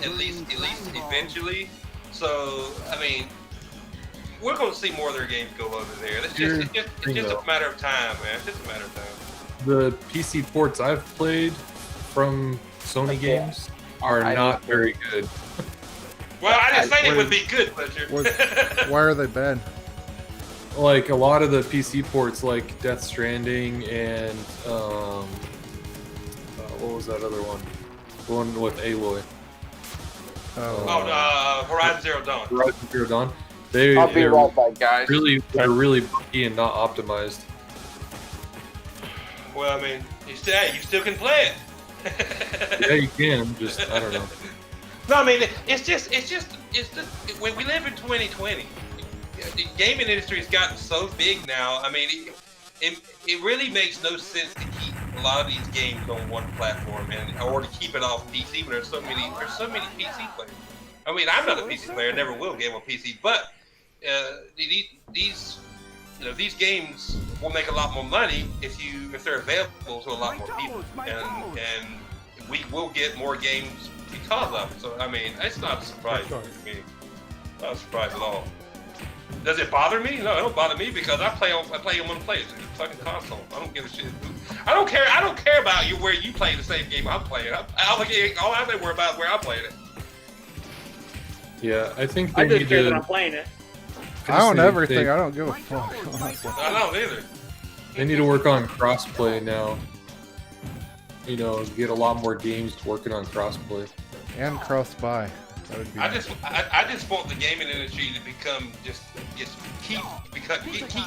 At least eventually. So I mean, we're going to see more of their games go over there. It's just a matter of time, man. It's just a matter of time. The PC ports I've played from Sony games are not very good. Well, I didn't say they would be good, Fletcher. Why are they bad? Like a lot of the PC ports, like Death Stranding and what was that other one? The one with Aloy. Horizon Zero Dawn. Horizon Zero Dawn. I'll be right back, guys. They're really buggy and not optimized. Well, I mean, you still can play it. Yeah, you can. Just I don't know. No, I mean, it's just when we live in 2020, the gaming industry has gotten so big now. I mean, it really makes no sense to keep a lot of these games on one platform or to keep it off PC when there's so many PC players. I mean, I'm not a PC player, never will game on PC, but these games will make a lot more money if they're available to a lot more people, and we will get more games because of it. So I mean, it's not a surprise to me. Not a surprise at all. Does it bother me? No, it don't bother me because I play on one place, fucking console. I don't give a shit. I don't care about where you play the same game I'm playing. All I worry about is where I'm playing it. Yeah, I think I they just need care to. that I'm playing it. I own everything. I don't give a fuck. I don't either. They need to work on crossplay now. You know, get a lot more games working on crossplay. And cross-buy. That would be I just want the gaming industry to become keep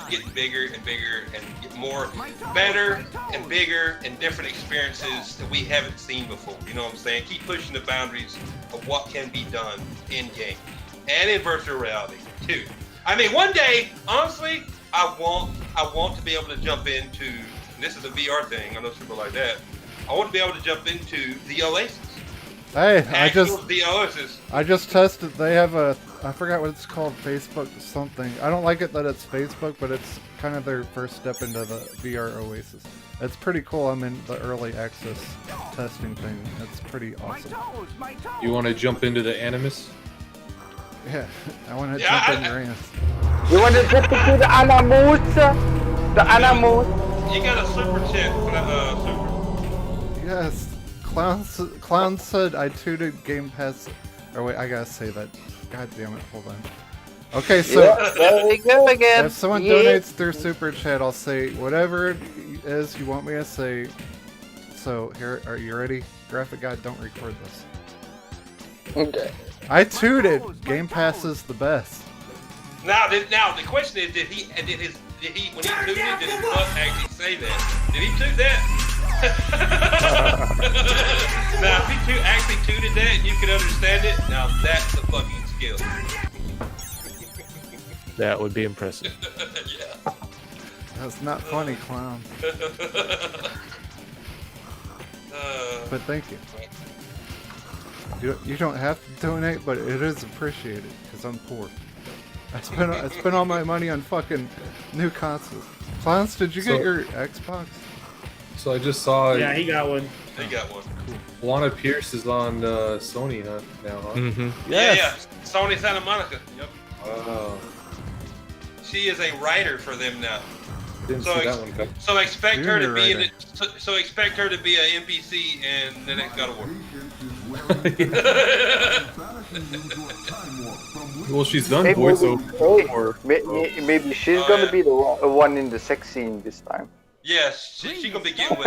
getting bigger and bigger and get more better and bigger and different experiences that we haven't seen before. You know what I'm saying? Keep pushing the boundaries of what can be done in game and in virtual reality too. I mean, one day, honestly, I want to be able to jump into, and this is a VR thing, I know people like that. I want to be able to jump into the Oasis. Hey, The Oasis. I just tested. They have I forgot what it's called, Facebook something. I don't like it that it's Facebook, but it's kind of their first step into the VR Oasis. It's pretty cool. I'm in the early access testing thing. It's pretty awesome. You want to jump into the Animus? Yeah, I want to jump in your ass. You want to jump into the Animus? The Animus? You got a super chat for the super. Yes. Clown said I tooted Game Pass. Or wait, I gotta say that. God damn it, hold on. Okay, so there we go again. if someone donates through Super Chat, I'll say whatever it is you want me to say. So here, are you ready? Graphic God, don't record this. Okay. I tooted. Game Pass is the best. Now the question is, did he when he tooted, did his butt actually say that? Did he toot that? Now, if he actually tooted that and you can understand it, now that's a fucking skill. That would be impressive. Yeah. That's not funny, clown. But thank you. You don't have to donate, but it is appreciated because I'm poor. I spent all my money on fucking new consoles. Clowns, did you get your Xbox? So I just saw. Yeah, he got one. He got one. Cool. Lana Pierce is on Sony now, huh? Mm-hmm. Yeah. Sony Santa Monica. Yep. Oh. She is a writer for them now. Didn't see that one come. So expect her to be Junior so expect her to be an NPC in the next God of War. Well, she's done voiceover. Maybe she's gonna be the one in the sex scene this time. Yes, she gonna be getting with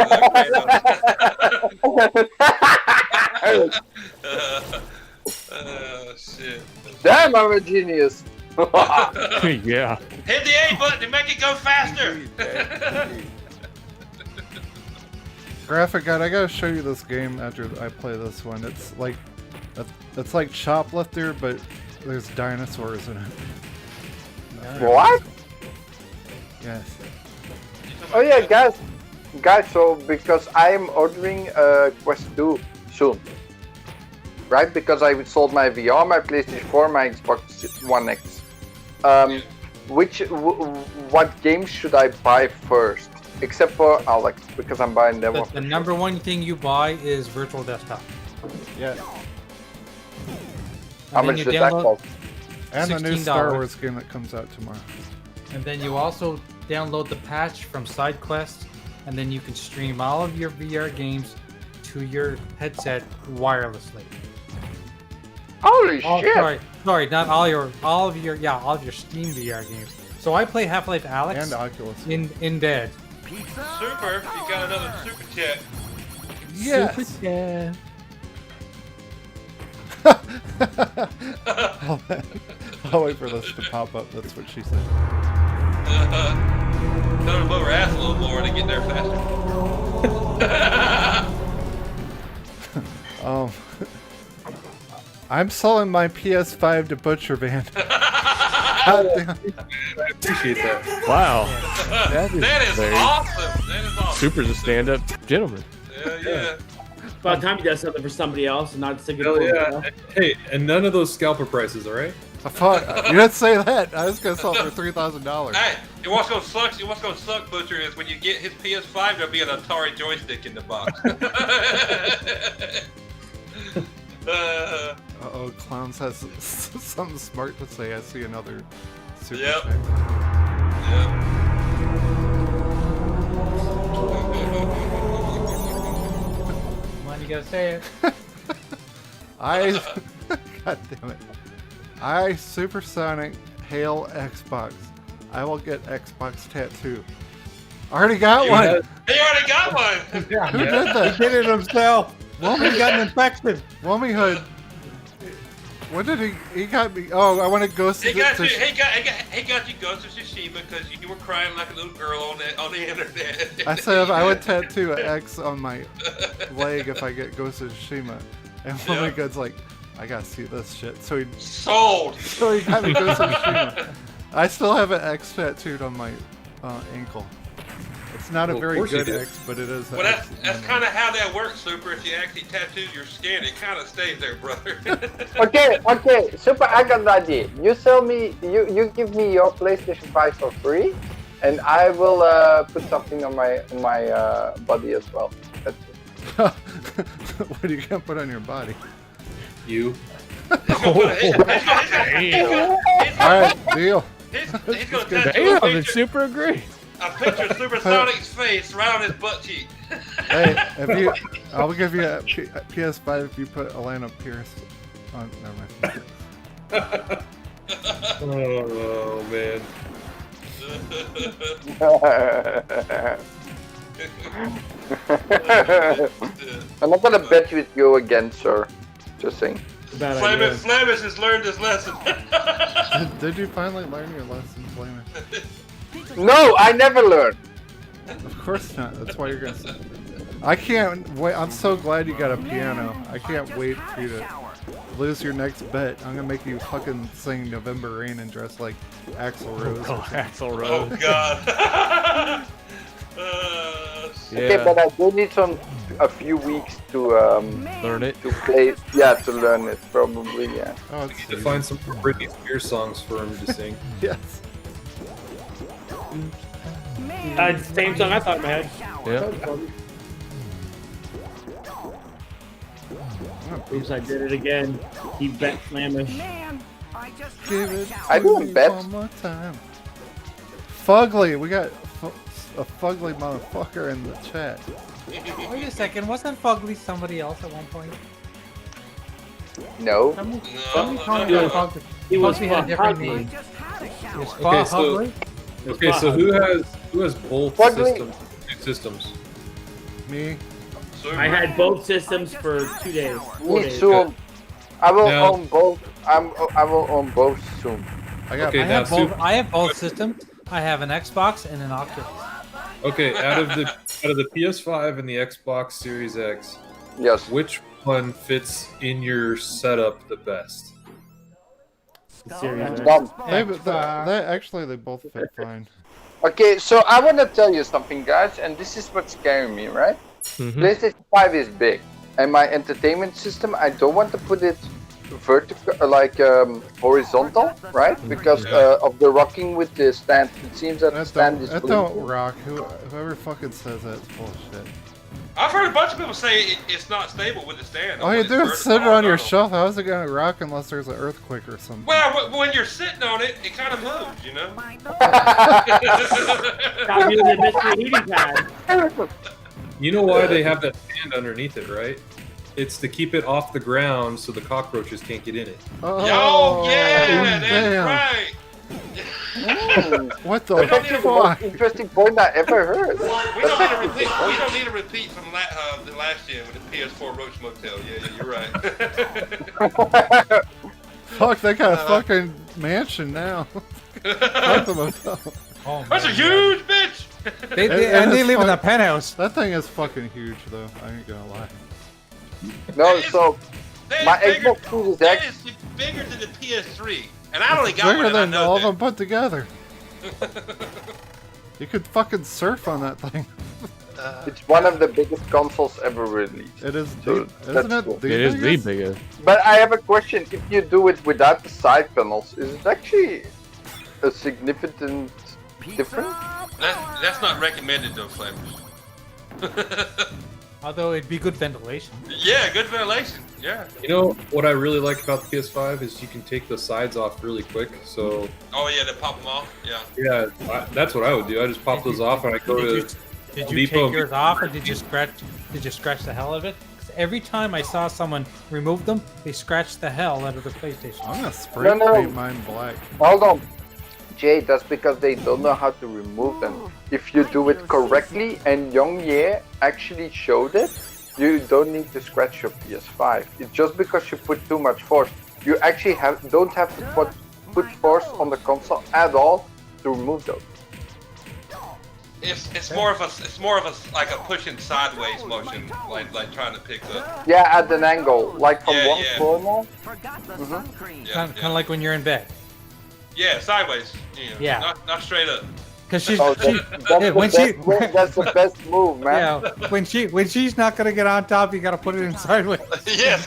shit. Damn, I'm a genius. Yeah. Hit the A button to make it go faster. Graphic God, I gotta show you this game after I play this one. It's like Choplifter, but there's dinosaurs in it. What? Yes. Oh yeah, guys. So because I'm ordering Quest 2 soon, right? Because I sold my VR, my PlayStation 4, my Xbox One X. What games should I buy first? except for Alex, because I'm buying them one. The number one thing you buy is virtual desktop. Yeah. How And then much you does that download- cost? And the new Star $16. Wars game that comes out tomorrow. And then you also download the patch from SideQuest, and then you can stream all of your VR games to your headset wirelessly. Holy Oh, shit! sorry, not all your Steam VR games. So I play Half-Life Alyx And Oculus. in bed. Super, you got another super chat. Yes. Super chat. I'll wait for this to pop up. That's what she said. Tell her to move her ass a little more to get there faster. I'm selling my PS5 to Butcher Van. God damn. I appreciate that. Wow. That is very- awesome. That is awesome. Super's a stand-up gentleman. Yeah. About time he does something for somebody else and not sticking Hell to yeah. Hey, and none of those scalper prices, all right? Fuck. You didn't say that. I was gonna sell it for $3,000. Hey, what's gonna suck, Butcher, is when you get his PS5, there'll be an Atari joystick in the box. Uh-oh, Clowns has something smart to say. I see another super Yep. chat. Come on, you gotta say it. God damn it. I Supersonic hail Xbox. I will get Xbox tattoo. Already got one. He already got one. Who did that? He did it himself. He got an infection. Womy Hood. What did he got me? Oh, I want to go see He got you Ghost of Tsushima because you were crying like a little girl on the internet. I said if I would tattoo an X on my leg if I get Ghost of Tsushima. And Womy Hood's like, I gotta see this shit. So he sold. So he got me Ghost of Tsushima. I still have an X tattooed on my ankle. It's not a very good X, but it is. Well, that's kind of how that works, Super. If you actually tattoo your skin, it kind of stays there, brother. Okay, Super, I got an idea. You sell me, you give me your PlayStation 5 for free, and I will put something on my body as well. That's it. What are you gonna put on your body? You. Alright, deal. He's gonna tattoo Damn, it's super agree. a picture of Supersonic's face right on his butt cheek. Hey, I'll give you a PS5 if you put Alana Pierce on. Never mind. Oh man. I'm not gonna bet with you again, sir. Just saying. Flamus has learned his lesson. Did you finally learn your lesson, Flamin? No, I never learned. Of course not. That's why you're gonna say. I can't wait. I'm so glad you got a piano. I can't wait for you to lose your next bet. I'm gonna make you fucking sing November Rain and dress like Axl Rose. Axl Rose. Oh God. Okay, but I do need a few weeks to learn it. To play, yeah, to learn it probably, yeah. Oh, I need to find some Britney Spears songs for him to sing. Yes. Same song I thought in my head. Yeah. Oops, I did it again. He bet Flamish. Give it I didn't bet. one more time. Fugly, we got a fugly motherfucker in the chat. Wait a second, wasn't Fugly somebody else at one point? No. Somebody called him Fugly. He was Fugly had a different Fugly. name. It was Okay, so Fugly? who has both Fugly. systems? Me. I had both systems for 2 days. 4 Me days. soon. I will Now- own both. I will own both soon. I got. Okay, I now have both. I have both systems. I have an Xbox and an Oculus. Okay, out of the PS5 and the Xbox Series X, Yes. which one fits in your setup the best? Series Done. They both fit fine. Okay, so I want to tell you something, guys, and this is what's scaring me, right? PlayStation 5 is big, and my entertainment system, I don't want to put it vertical, like horizontal, right? Because of the rocking with the stand. It seems that the stand is. That don't rock. Whoever fucking says that's bullshit. I've heard a bunch of people say it's not stable with the stand. All you do is sit it on your shelf. How's it gonna rock unless there's an earthquake or something? Well, when you're sitting on it, it kind of moves, you know. Stop using the mystery heating pad. You know why they have that stand underneath it, right? It's to keep it off the ground so the cockroaches can't get in it. Oh yeah, that's damn. right. What the That's actually the most interesting point I ever heard. We don't need a repeat from the last year with the PS4 Roach Motel. Yeah, you're right. Fuck, they got a fucking mansion now. That's a motel. Oh, That's a huge bitch. and they live in a penthouse. That thing is fucking huge, though. I ain't gonna lie. No, so my Xbox Series X is bigger than the PS3, and I only got bigger one. than all of them put together. You could fucking surf on that thing. It's one of the biggest consoles ever released. It is, So isn't that's it? cool. The It is the biggest? biggest. But I have a question. If you do it without the side panels, is it actually a significant difference? That's not recommended though, Flamers. Although it'd be good ventilation. Yeah, good ventilation. Yeah. You know what I really like about the PS5 is you can take the sides off really quick. So Oh yeah, they pop them off. Yeah. yeah, that's what I would do. I just pop those off and I go to Did you Depot. take yours off, or did you scratch? Did you scratch the hell out of it? 'Cause every time I saw someone remove them, they scratched the hell out of the PlayStation. I'm gonna spray No. paint mine black. Hold on. Jay, that's because they don't know how to remove them. If you do it correctly, and Young Ye actually showed it, you don't need to scratch your PS5. It's just because you put too much force. You actually don't have to put force on the console at all to remove those. It's more of a like a pushing sideways motion, like trying to pick up. Yeah, at an angle, like from Yeah, one yeah. corner. Yeah, Kind of like when you're in bed. yeah, sideways. You know, Yeah. Not straight up. Because she's Oh, she, that's, yeah, the when best she move. That's the best move, man. yeah when she's not gonna get on top, you gotta put it in sideways. Yes.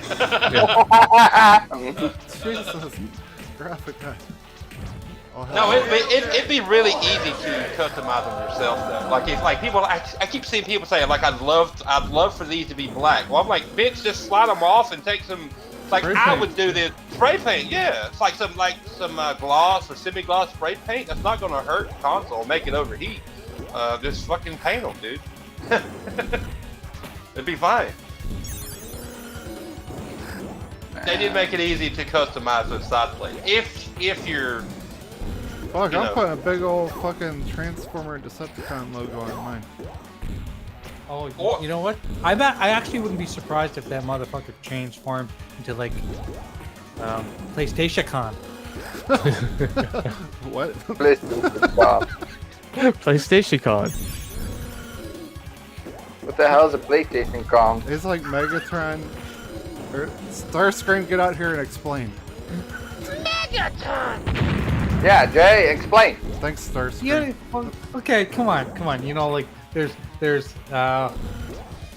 Jesus, graphic guy. No, it'd be really easy to customize them yourself though. Like if people, I keep seeing people saying like I'd love for these to be black. Well, I'm like, bitch, just slide them off and take some. Like Spray I paint. would do this spray paint. Yeah, it's like some gloss or semi-gloss spray paint. That's not gonna hurt the console, make it overheat. Just fucking paint them, dude. It'd be fine. They did make it easy to customize those side plates. If you're Fuck, You I'm know. putting a big old fucking Transformer Decepticon logo on mine. Oh, Or- you know what? I actually wouldn't be surprised if that motherfucker transformed into like PlayStation Con. What? PlayStation Con. What the hell is a PlayStation Con? It's like Megatron. Starscream, get out here and explain. Yeah, Jay, explain. Thanks, Starscream. Yeah. Well, okay, come on. You know, like there's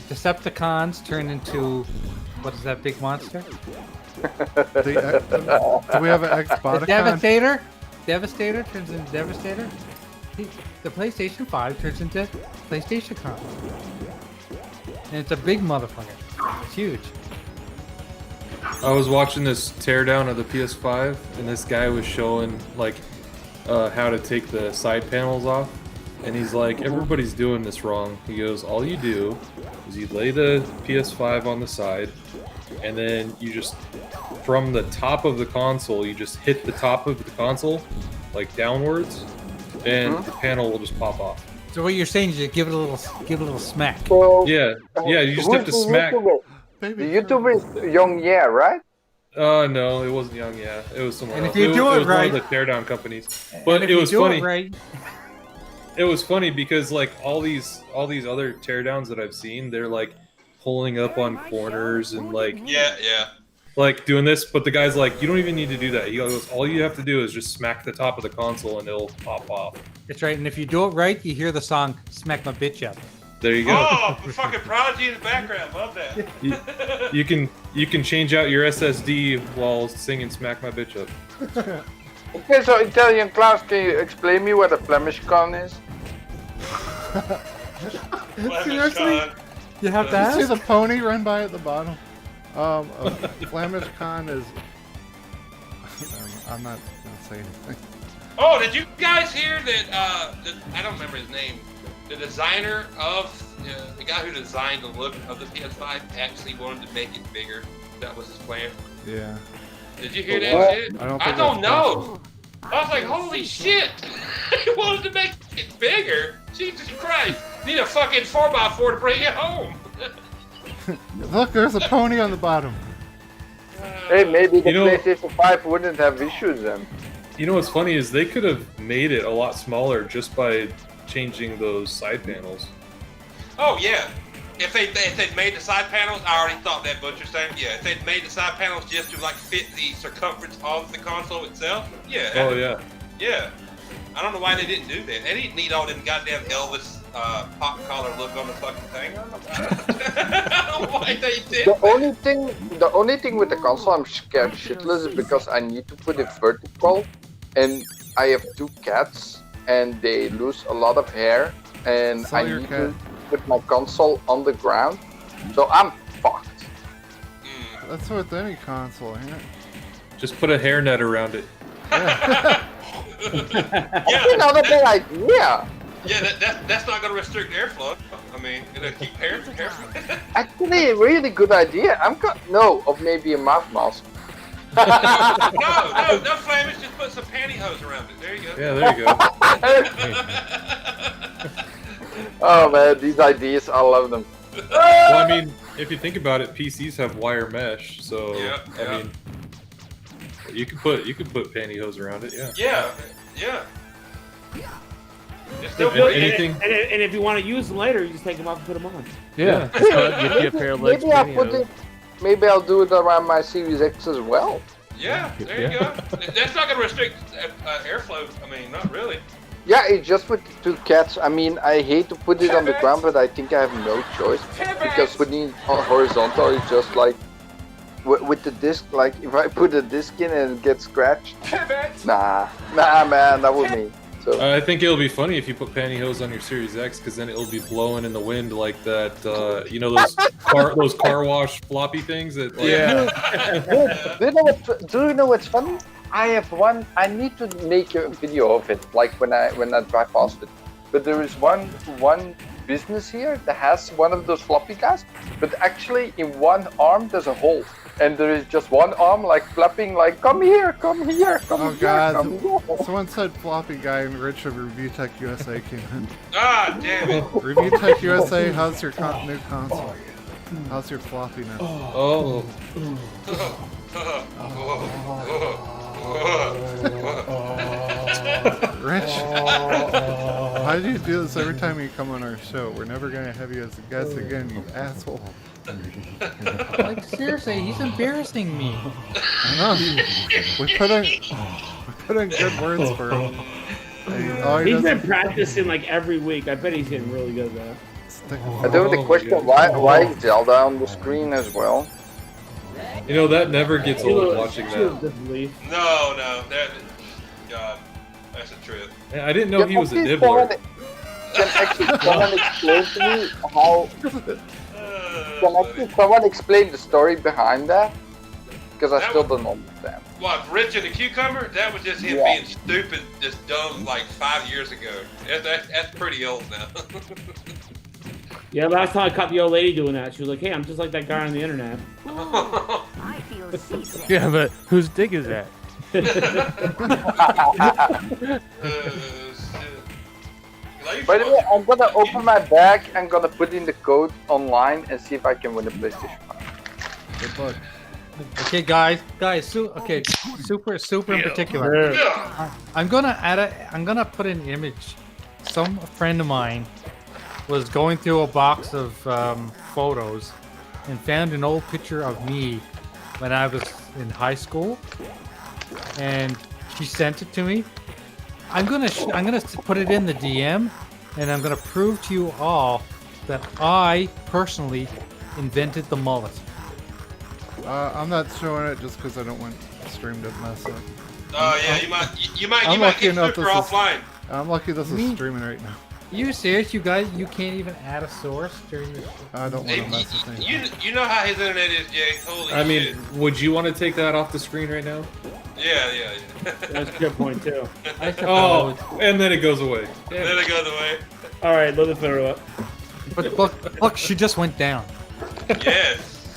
Decepticons turn into what is that big monster? Do we have an The Xboticon? Devastator turns into Devastator. The PlayStation 5 turns into PlayStation Con. And it's a big motherfucker. It's huge. I was watching this teardown of the PS5, and this guy was showing like how to take the side panels off, and he's like, everybody's doing this wrong. He goes, all you do is you lay the PS5 on the side, and then you just from the top of the console, you just hit the top of the console like downwards, and the panel will just pop off. So what you're saying is you give it a little smack. So, Yeah, you just have to who's the smack. YouTuber? The YouTuber is Young Ye, right? No, it wasn't Young. Yeah, it was someone And else. if you do it was right- one of the teardown companies. And But if it you was do funny. it right, It was funny because like all these other teardowns that I've seen, they're like pulling up on corners and like like doing this. But the guy's like, you don't even need to do that. He goes, all you have to do is just smack the top of the console and it'll pop off. that's right. And if you do it right, you hear the song "Smack My Bitch Up." There you go. Oh, the fucking Prodigy in the background. Love that. You can change out your SSD while singing "Smack My Bitch Up." Okay, so Italian class, can you explain me what a Flemish con is? Seriously? You have to You see ask? the pony run by at the bottom? A Flemish con is... I'm not gonna say anything. Oh, did you guys hear that? I don't remember his name. The designer of the guy who designed the look of the PS5 actually wanted to make it bigger. That was his plan. Yeah. Did you hear But that what? shit? I don't I think don't that's know. I was like, holy shit! He wanted to make it bigger. Jesus Christ! Need a fucking 4x4 to bring it home. Look, there's a pony on the bottom. Hey, maybe the You know- PlayStation 5 wouldn't have issues then. You know what's funny is they could have made it a lot smaller just by changing those side panels. Oh yeah. If they'd made the side panels, I already thought that butcher thing. Yeah, if they'd made the side panels just to like fit the circumference of the console itself. Yeah. Oh yeah. Yeah. I don't know why they didn't do that. They didn't need all them goddamn Elvis pop collar look on the fucking thing. I don't know why they did. The only thing with the console I'm scared shitless is because I need to put it vertical, and I have 2 cats, and they lose a lot of hair, and Sell I your need cat. to put my console on the ground, so I'm fucked. That's with any console, ain't it? Just put a hairnet around it. Yeah. You know, that's an idea. Yeah, that's not going to restrict airflow. I mean, it'll keep hair. Actually, a really good idea. Or maybe a mouth mask. no, Flemish. Just put some pantyhose around it. There you go. Yeah, there you go. Oh man, these ideas, I love them. Well, I mean, if you think about it, PCs have wire mesh, so I mean, you could put pantyhose around it. Yeah. Yeah. It's And, still anything- and if you want to use them later, you just take them off and put them on. Yeah. Get you a pair of legs. Maybe I'll do it around my Series X as well. Yeah, there you go. That's not going to restrict airflow. I mean, not really. Yeah, it's just with the 2 cats. I mean, I hate to put it on the ground, but I think I have no choice. Because putting it on horizontal is just like, with the disc, like if I put a disc in and it gets scratched, nah man, that would me. So I think it'll be funny if you put pantyhose on your Series X, because then it'll be blowing in the wind like that. You know those car wash floppy things that. Like, do you know what's funny? I have one. I need to make a video of it, like when I drive past it. But there is one business here that has one of those floppy guys, but actually in one arm there's a hole, and there is just one arm like flapping, like come here, come here, come Oh here. god, Come here. someone said floppy guy and Rich of Review Tech USA came in. Ah, damn it. Review Tech USA, how's your new console? How's your floppiness? oh. Rich, how do you do this every time you come on our show? We're never gonna have you as a guest again, you asshole. Like, seriously, he's embarrassing me. I know. We put in good words for him. He He's been doesn't practicing like every week. I bet he's getting really good at that. stick I do have the question: why is Zelda on the screen as well? You know that never gets old watching that. No, that. God, that's a trip. Yeah, I didn't know he was a nibbler. Can someone explain to me how? Can someone explain the story behind that? Because I still don't understand. What, Rich and the Cucumber? That was just him being stupid, just dumb, like 5 years ago. That's pretty old now. Yeah, last time I caught the old lady doing that, she was like, "Hey, I'm just like that guy on the internet." I feel seasick. Yeah, but whose dick is that? By the way, I'm gonna open my bag. I'm gonna put in the code online and see if I can win a PlayStation 5. Good luck. Okay, guys, super in particular. I'm gonna put an image. Some friend of mine was going through a box of photos and found an old picture of me when I was in high school, and she sent it to me. I'm gonna put it in the DM, and I'm gonna prove to you all that I personally invented the mullet. I'm not showing it just because I don't want stream to mess up. Oh yeah, you might get super offline. I'm lucky this is streaming right now. You serious? You guys, you can't even add a source during your. I don't want to mess with anything. You know how his internet is, Jay. Holy I mean, shit. would you want to take that off the screen right now? Yeah. That's a good point too. Oh, and then it goes away. Then it goes away. All right, let the photo up. But look, she just went down. Yes.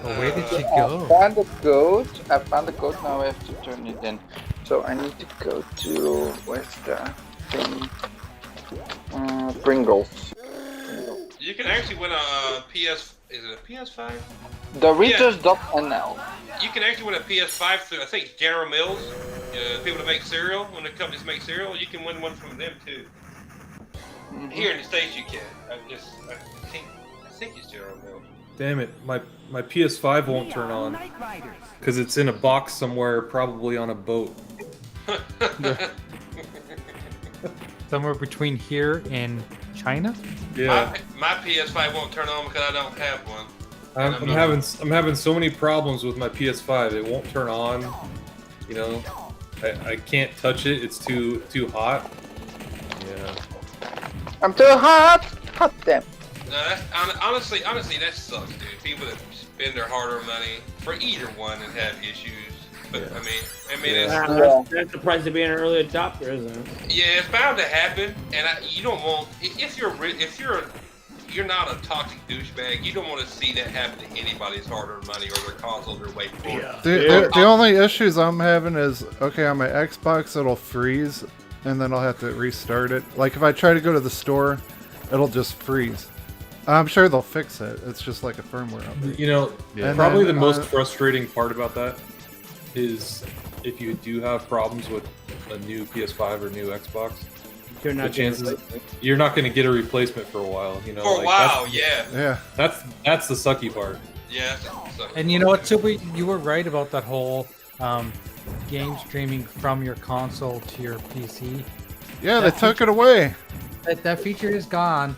Oh, where did she I go? found the code. Now I have to turn it in. So I need to go to where's the thing? Pringles. You can actually win a PS. Is it a PS5? Doritos.nl. You can actually win a PS5 through I think General Mills. People that make cereal, when the companies make cereal, you can win one from them too. Here in the States, you can. I think it's General Mills. Damn it, my PS5 won't turn on because it's in a box somewhere, probably on a boat. Somewhere between here and China. Yeah, My PS5 won't turn on because I don't have one. I'm having so many problems with my PS5. It won't turn on. You know, I can't touch it. It's too hot. Yeah. I'm too hot. Hot damn. No, that's honestly that sucks, dude. People that spend their hard-earned money for either one and have issues. But I mean, that's the price of being an early adopter, isn't it? yeah, it's bound to happen. And you don't want if you're not a toxic douchebag, you don't want to see that happen to anybody's hard-earned money or their console they're waiting for. The only issues I'm having is, okay, on my Xbox it'll freeze, and then I'll have to restart it. Like if I try to go to the store, it'll just freeze. I'm sure they'll fix it. It's just like a firmware update. You know, probably the most frustrating part about that is if you do have problems with a new PS5 or new Xbox, the chances you're not going to get a replacement for a while. You know, for a while, yeah. That's the sucky part. Yeah. And you know what, Super? You were right about that whole game streaming from your console to your PC. Yeah, they took it away. That feature is gone.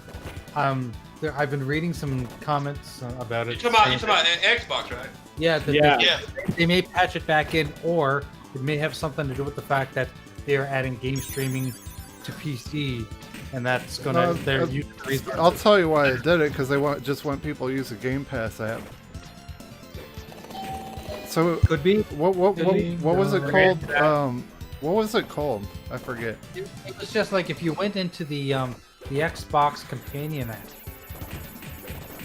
I've been reading some comments about it. You're talking about Xbox, right? Yeah, they may patch it back in, or it may have something to do with the fact that they are adding game streaming to PC, and that's gonna. I'll tell you why they did it, because they just want people to use the Game Pass app. So could be. What was it called? What was it called? I forget. It was just like if you went into the Xbox Companion app,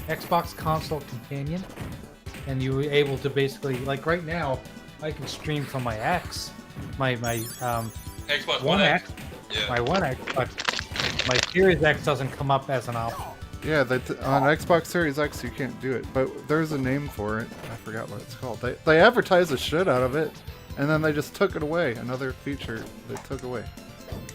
Xbox Console Companion, and you were able to basically, like right now, I can stream from my X, my Xbox One X, yeah. my One X, but my Series X doesn't come up as an option. Yeah, on Xbox Series X you can't do it, but there's a name for it. I forgot what it's called. They advertise the shit out of it, and then they just took it away. Another feature they took away.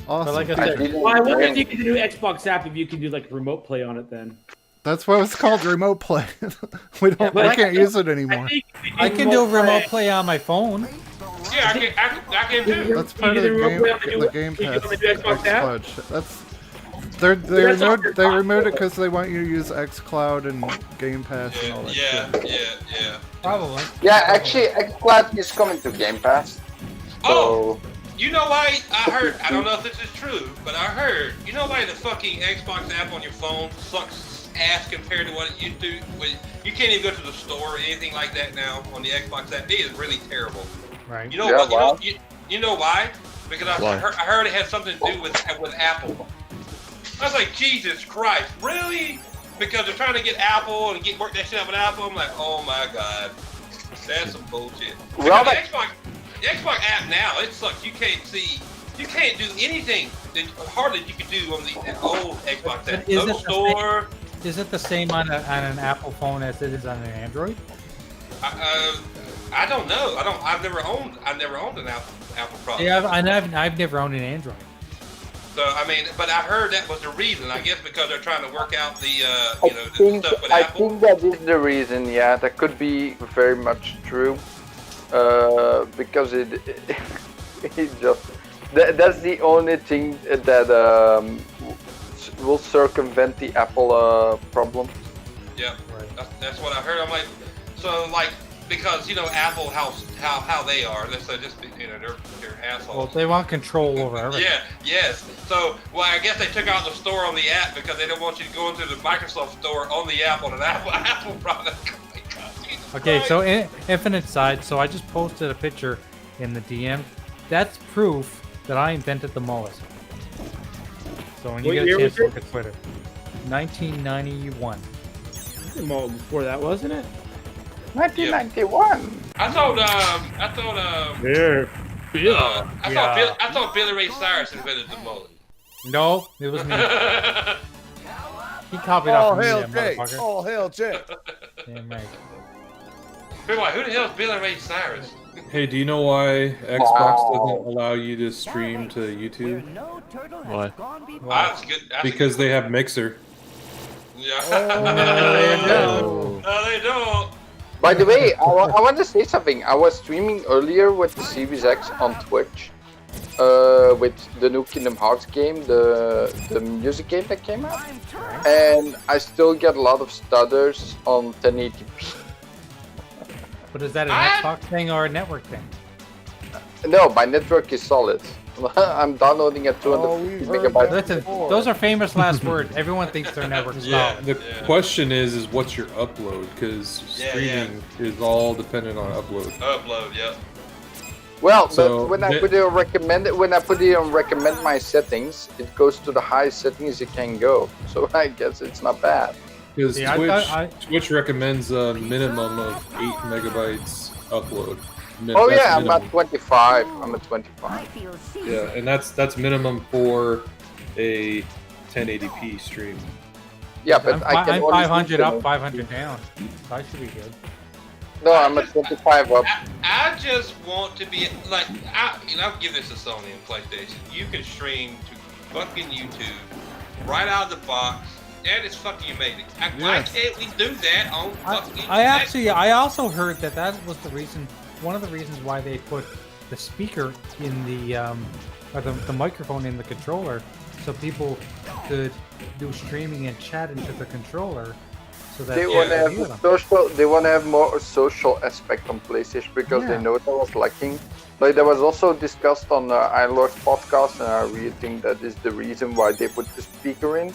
Awesome. But like I said, I wonder if you can do Xbox app if you can do like remote play on it then. That's what it's called, remote play. we can't use it anymore. I can do remote play on my phone. Yeah, I can do. That's part of the Game Pass. They removed it because they want you to use XCloud and Game Pass and all that shit. Yeah. Probably. Yeah, actually, XCloud is coming to Game Pass. Oh, you know why? I heard. I don't know if this is true, but I heard. You know why the fucking Xbox app on your phone sucks ass compared to what it used to? You can't even go to the store or anything like that now on the Xbox app. It is really terrible. Right. You know what? You know why? Because I heard it had something to do with Apple. I was like, Jesus Christ, really? Because they're trying to get Apple and work that shit out with Apple. I'm like, oh my god, that's some bullshit. Well, the Xbox app now, it sucks. You can't do anything that hardly you could do on the old Xbox app. No store. Is it the same on an Apple phone as it is on an Android? I don't know. I've never owned an Apple product. Yeah, I've never owned an Android. So I mean, but I heard that was the reason. I guess because they're trying to work out the the stuff with Apple. I think that is the reason. Yeah, that could be very much true. Because it just that's the only thing that will circumvent the Apple problem. Yeah, that's what I heard. I'm like, so like because Apple how they are. So just they're assholes. Well, they want control over everything. Yeah. Yes. So I guess they took out the store on the app because they don't want you to go into the Microsoft store on the app on an Apple product. Oh my God, Jesus Okay, Christ. so Infinite Side. So I just posted a picture in the DM. That's proof that I invented the mullet. So when you What get a year chance was to look it? at Twitter, 1991. Well, before that, wasn't it? 1991. I thought Yeah. I thought Billy Ray Cyrus invented the mullet. No, it was me. He copied off Oh from me, hell, that Jake! motherfucker. Oh hell, Jake! Damn right. People are like, who the hell is Billy Ray Cyrus? Hey, do you know why Xbox doesn't allow you to stream to YouTube? Why? That's good. That's Because they have Mixer. Yeah. No. No, they don't. By the way, I want to say something. I was streaming earlier with the Series X on Twitch, with the new Kingdom Hearts game, the music game that came out, and I still get a lot of stutters on 1080p. But is that an Xbox thing or a network thing? No, my network is solid. I'm downloading at 250 megabytes. Listen, those are famous last words. Everyone thinks their network's solid. The question is what's your upload? Because streaming is all dependent on upload. Upload, yeah. Well, So but when I put it on recommend my settings, it goes to the highest settings it can go. So I guess it's not bad. Because Yeah, Twitch recommends a minimum of 8 megabytes upload. Oh That's yeah, I'm minimum. at 25. I'm at 25. Yeah, and that's minimum for a 1080p stream. Yeah, but I can I'm only 500 up, 500 down. I should be good. No, I'm at 25 up. I just want to be like I'll give this to Sony and PlayStation. You can stream to fucking YouTube right out of the box. That is fucking amazing. Why can't we do that on fucking I also heard that was the reason. One of the reasons why they put the speaker in the or the microphone in the controller, so people could do streaming and chat into the controller. So that They want to have a social. They want to have more social aspect on PlayStation because they know that was lacking. Like that was also discussed on Ironlord's podcast, and I really think that is the reason why they put the speaker in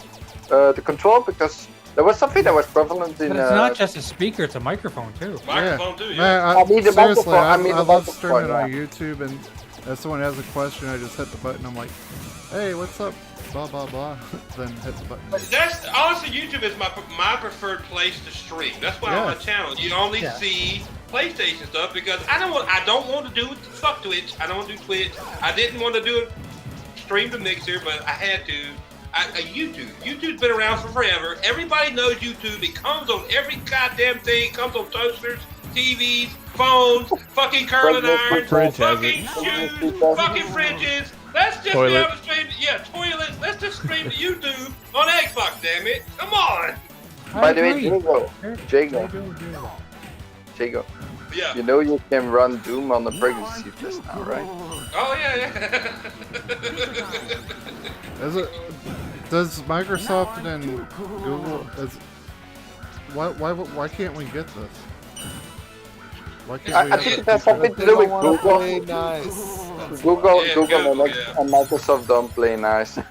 the control, because there was something that was prevalent in. But it's not just a speaker; it's a microphone too. Microphone too, Man, I mean the seriously, microphone. I love streaming on YouTube, and if someone has a question, I just hit the button. I'm like, hey, what's up? Blah blah blah. Then hit the button. That's honestly, YouTube is my preferred place to stream. That's why on my channel you only see PlayStation stuff, because I don't want to do fuck Twitch. I don't want to do Twitch. I didn't want to do it stream to Mixer, but I had to. YouTube. YouTube's been around for forever. Everybody knows YouTube. It comes on every goddamn thing. It comes on toasters, TVs, phones, fucking curling irons, fucking shoes, fucking fridges. Let's just be able to stream. Yeah, toilets. Let's just stream to YouTube on Xbox. Damn it! Come on. By the way, Jago. Yeah. You know you can run Doom on the pregnancy test now, right? Oh yeah. Is it? Does Microsoft and Google? Why can't we get this? Why can't we I think it has something to do with Google. Google and Microsoft don't play nice at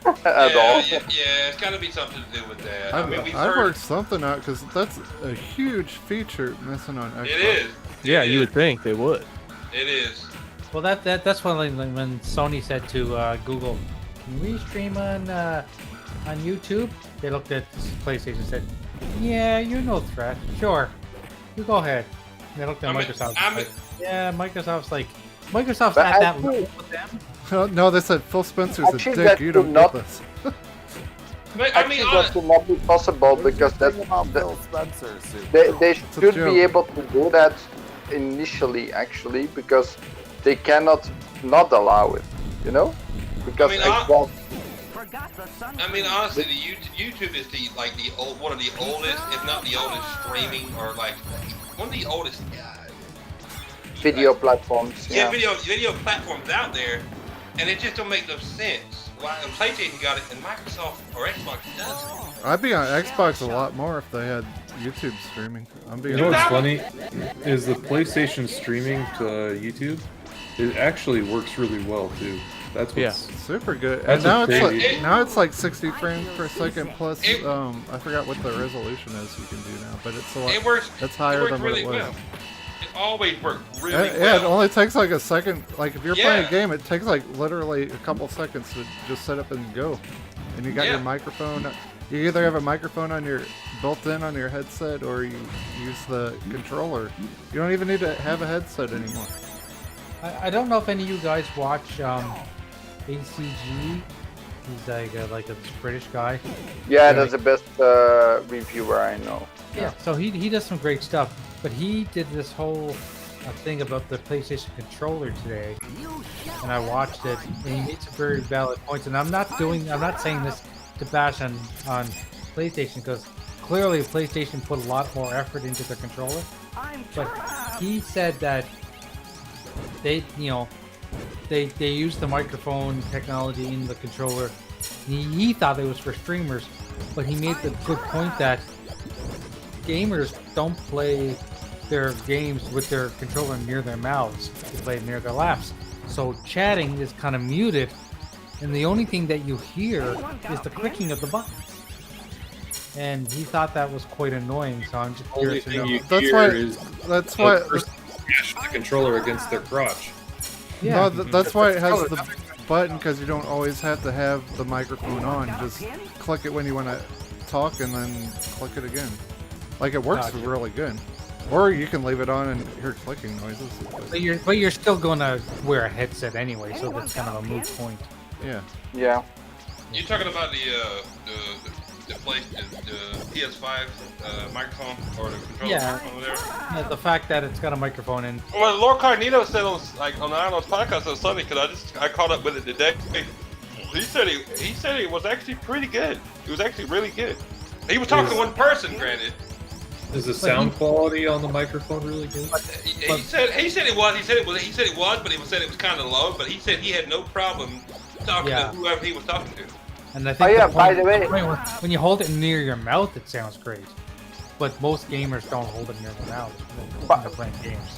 all. Yeah, it's got to be something to do with that. I've worked something out because that's a huge feature missing on Xbox. It is. Yeah, you would think they would. It is. Well, that's when Sony said to Google, "Can we stream on YouTube?" They looked at PlayStation and said, "Yeah, you're no threat. Sure, you go ahead." And they looked at Microsoft. Microsoft's But at that actually- level with them. No, they said Phil Spencer's a Actually, dick. that You should don't not- get this. Actually, that should not be possible because they should be able to do that initially, actually, because they cannot not allow it. You know, because Xbox. I mean, honestly, YouTube is one of the oldest, if not the oldest, streaming or like one of the oldest Video platforms. video platforms out there, and it just don't make no sense. why PlayStation got it and Microsoft or Xbox doesn't. I'd be on Xbox a lot more if they had YouTube streaming. I'm being You know what's honest. funny is the PlayStation streaming to YouTube. It actually works really well too. That's what's super good. And That's now what's it's crazy. like now it's like 60 frames per second plus. I forgot what the resolution is you can do now, but it's a lot. It works. It's higher it works than what really it was. well. It always worked really Yeah, well. it only takes like a second. Like if you're playing Yeah. a game, it takes like literally a couple seconds to just set up and go. And you got your Yeah. microphone. You either have a microphone on your built-in on your headset, or you use the controller. You don't even need to have a headset anymore. I don't know if any of you guys watch ACG. He's like a British guy. Yeah, that's the best reviewer I know. Yeah, so he does some great stuff, but he did this whole thing about the PlayStation controller today, and I watched it, and he made some very valid points. And I'm not saying this to bash on PlayStation, because clearly PlayStation put a lot more effort into their controller, but he said that they use the microphone technology in the controller. He thought it was for streamers, but he made the good point that gamers don't play their games with their controller near their mouths. They play it near their laps. So chatting is kind of muted, and the only thing that you hear is the clicking of the buttons. And he thought that was quite annoying, so I'm just Only curious to thing know. you That's hear why- is that's the why- person smash the controller against their crotch. No, that's why it has the button, because you don't always have to have the microphone on. Just click it when you want to talk, and then click it again. Like it works Gotcha. really good. Or you can leave it on and hear clicking noises. But you're still gonna wear a headset anyway, so that's kind of a moot point. Yeah. Yeah. You're talking about the PS5 microphone or the controller Yeah. microphone over there? Yeah, the fact that it's got a microphone in. Well, Lord Carnito said on the Island's podcast on Sunday, because I caught up with it today. He said it was actually pretty good. It was actually really good. He was talking to one person, granted. Is the sound quality on the microphone really good? He said it was. He said it was, but he said it was kind of low. But he said he had no problem talking Yeah. to whoever he was talking to. And I think Oh, yeah, the by point- the way- when you hold it near your mouth, it sounds great. But most gamers don't hold it near their mouth when they're playing games.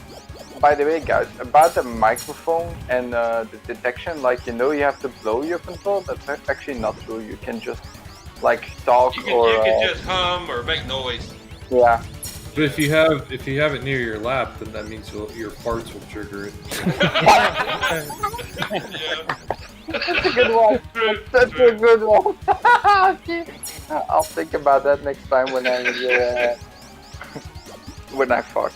By the way, guys, about the microphone and the detection, like, you have to blow your control. That's actually not true. You can just like talk You or can just hum or make noise. yeah. But if you have it near your lap, then that means your farts will trigger it. That's a good one. That's a good one. Okay. I'll think about that next time when I fart.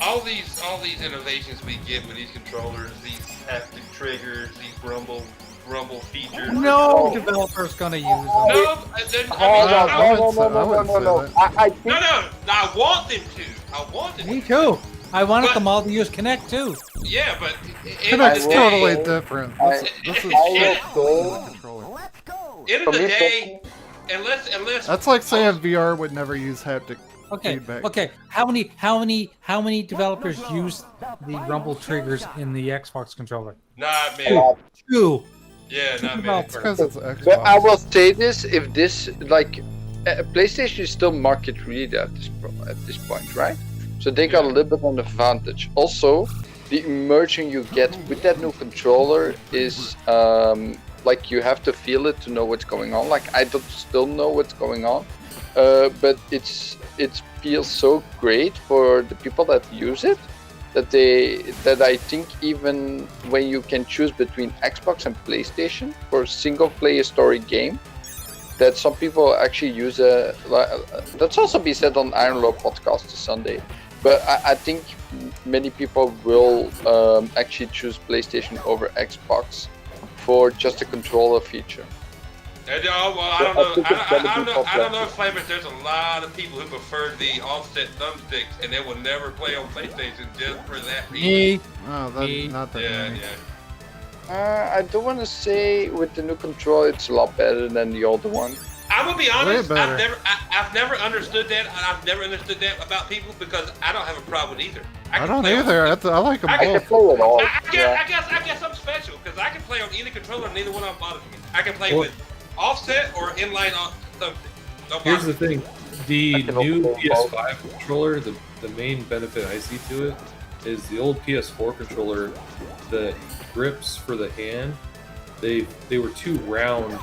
all these innovations we get with these controllers, these haptic triggers, these rumble features. No developer's gonna use them. No, No. I think No, I want them to. I want them Me to. too. I wanted them all to use Connect too. Yeah, but It's totally different. This is controller. end of the day, unless That's like saying VR would never use haptic feedback. Okay. How many developers use the rumble triggers in the Xbox controller? Not me. Two. Yeah, not me. Because it's Xbox. But I will say this: if this PlayStation is still market leader at this point, right? So they got a little bit of an advantage. Also, the immersion you get with that new controller is like you have to feel it to know what's going on. Like I don't still know what's going on, but it feels so great for the people that use it that I think even when you can choose between Xbox and PlayStation for a single player story game, that some people actually use that's also be said on Iron Law podcast this Sunday. But I think many people will actually choose PlayStation over Xbox for just a controller feature. I don't know, Flavor. There's a lot of people who prefer the offset thumbsticks, and they will never play on PlayStation just for that reason. Me. Oh, that's not that many. I don't want to say with the new controller it's a lot better than the older one. I'm gonna be honest. better. I've never understood that. I've never understood that about people because I don't have a problem with either. I don't either. I like them I can both. play it all. I guess I'm special because I can play on either controller. Neither one of them bothers me. I can play with offset or inline on something. Don't Here's bother the me. thing: the can new also PS5 controller, the main benefit I see to it is the old PS4 controller. The grips for the hand, they were too round,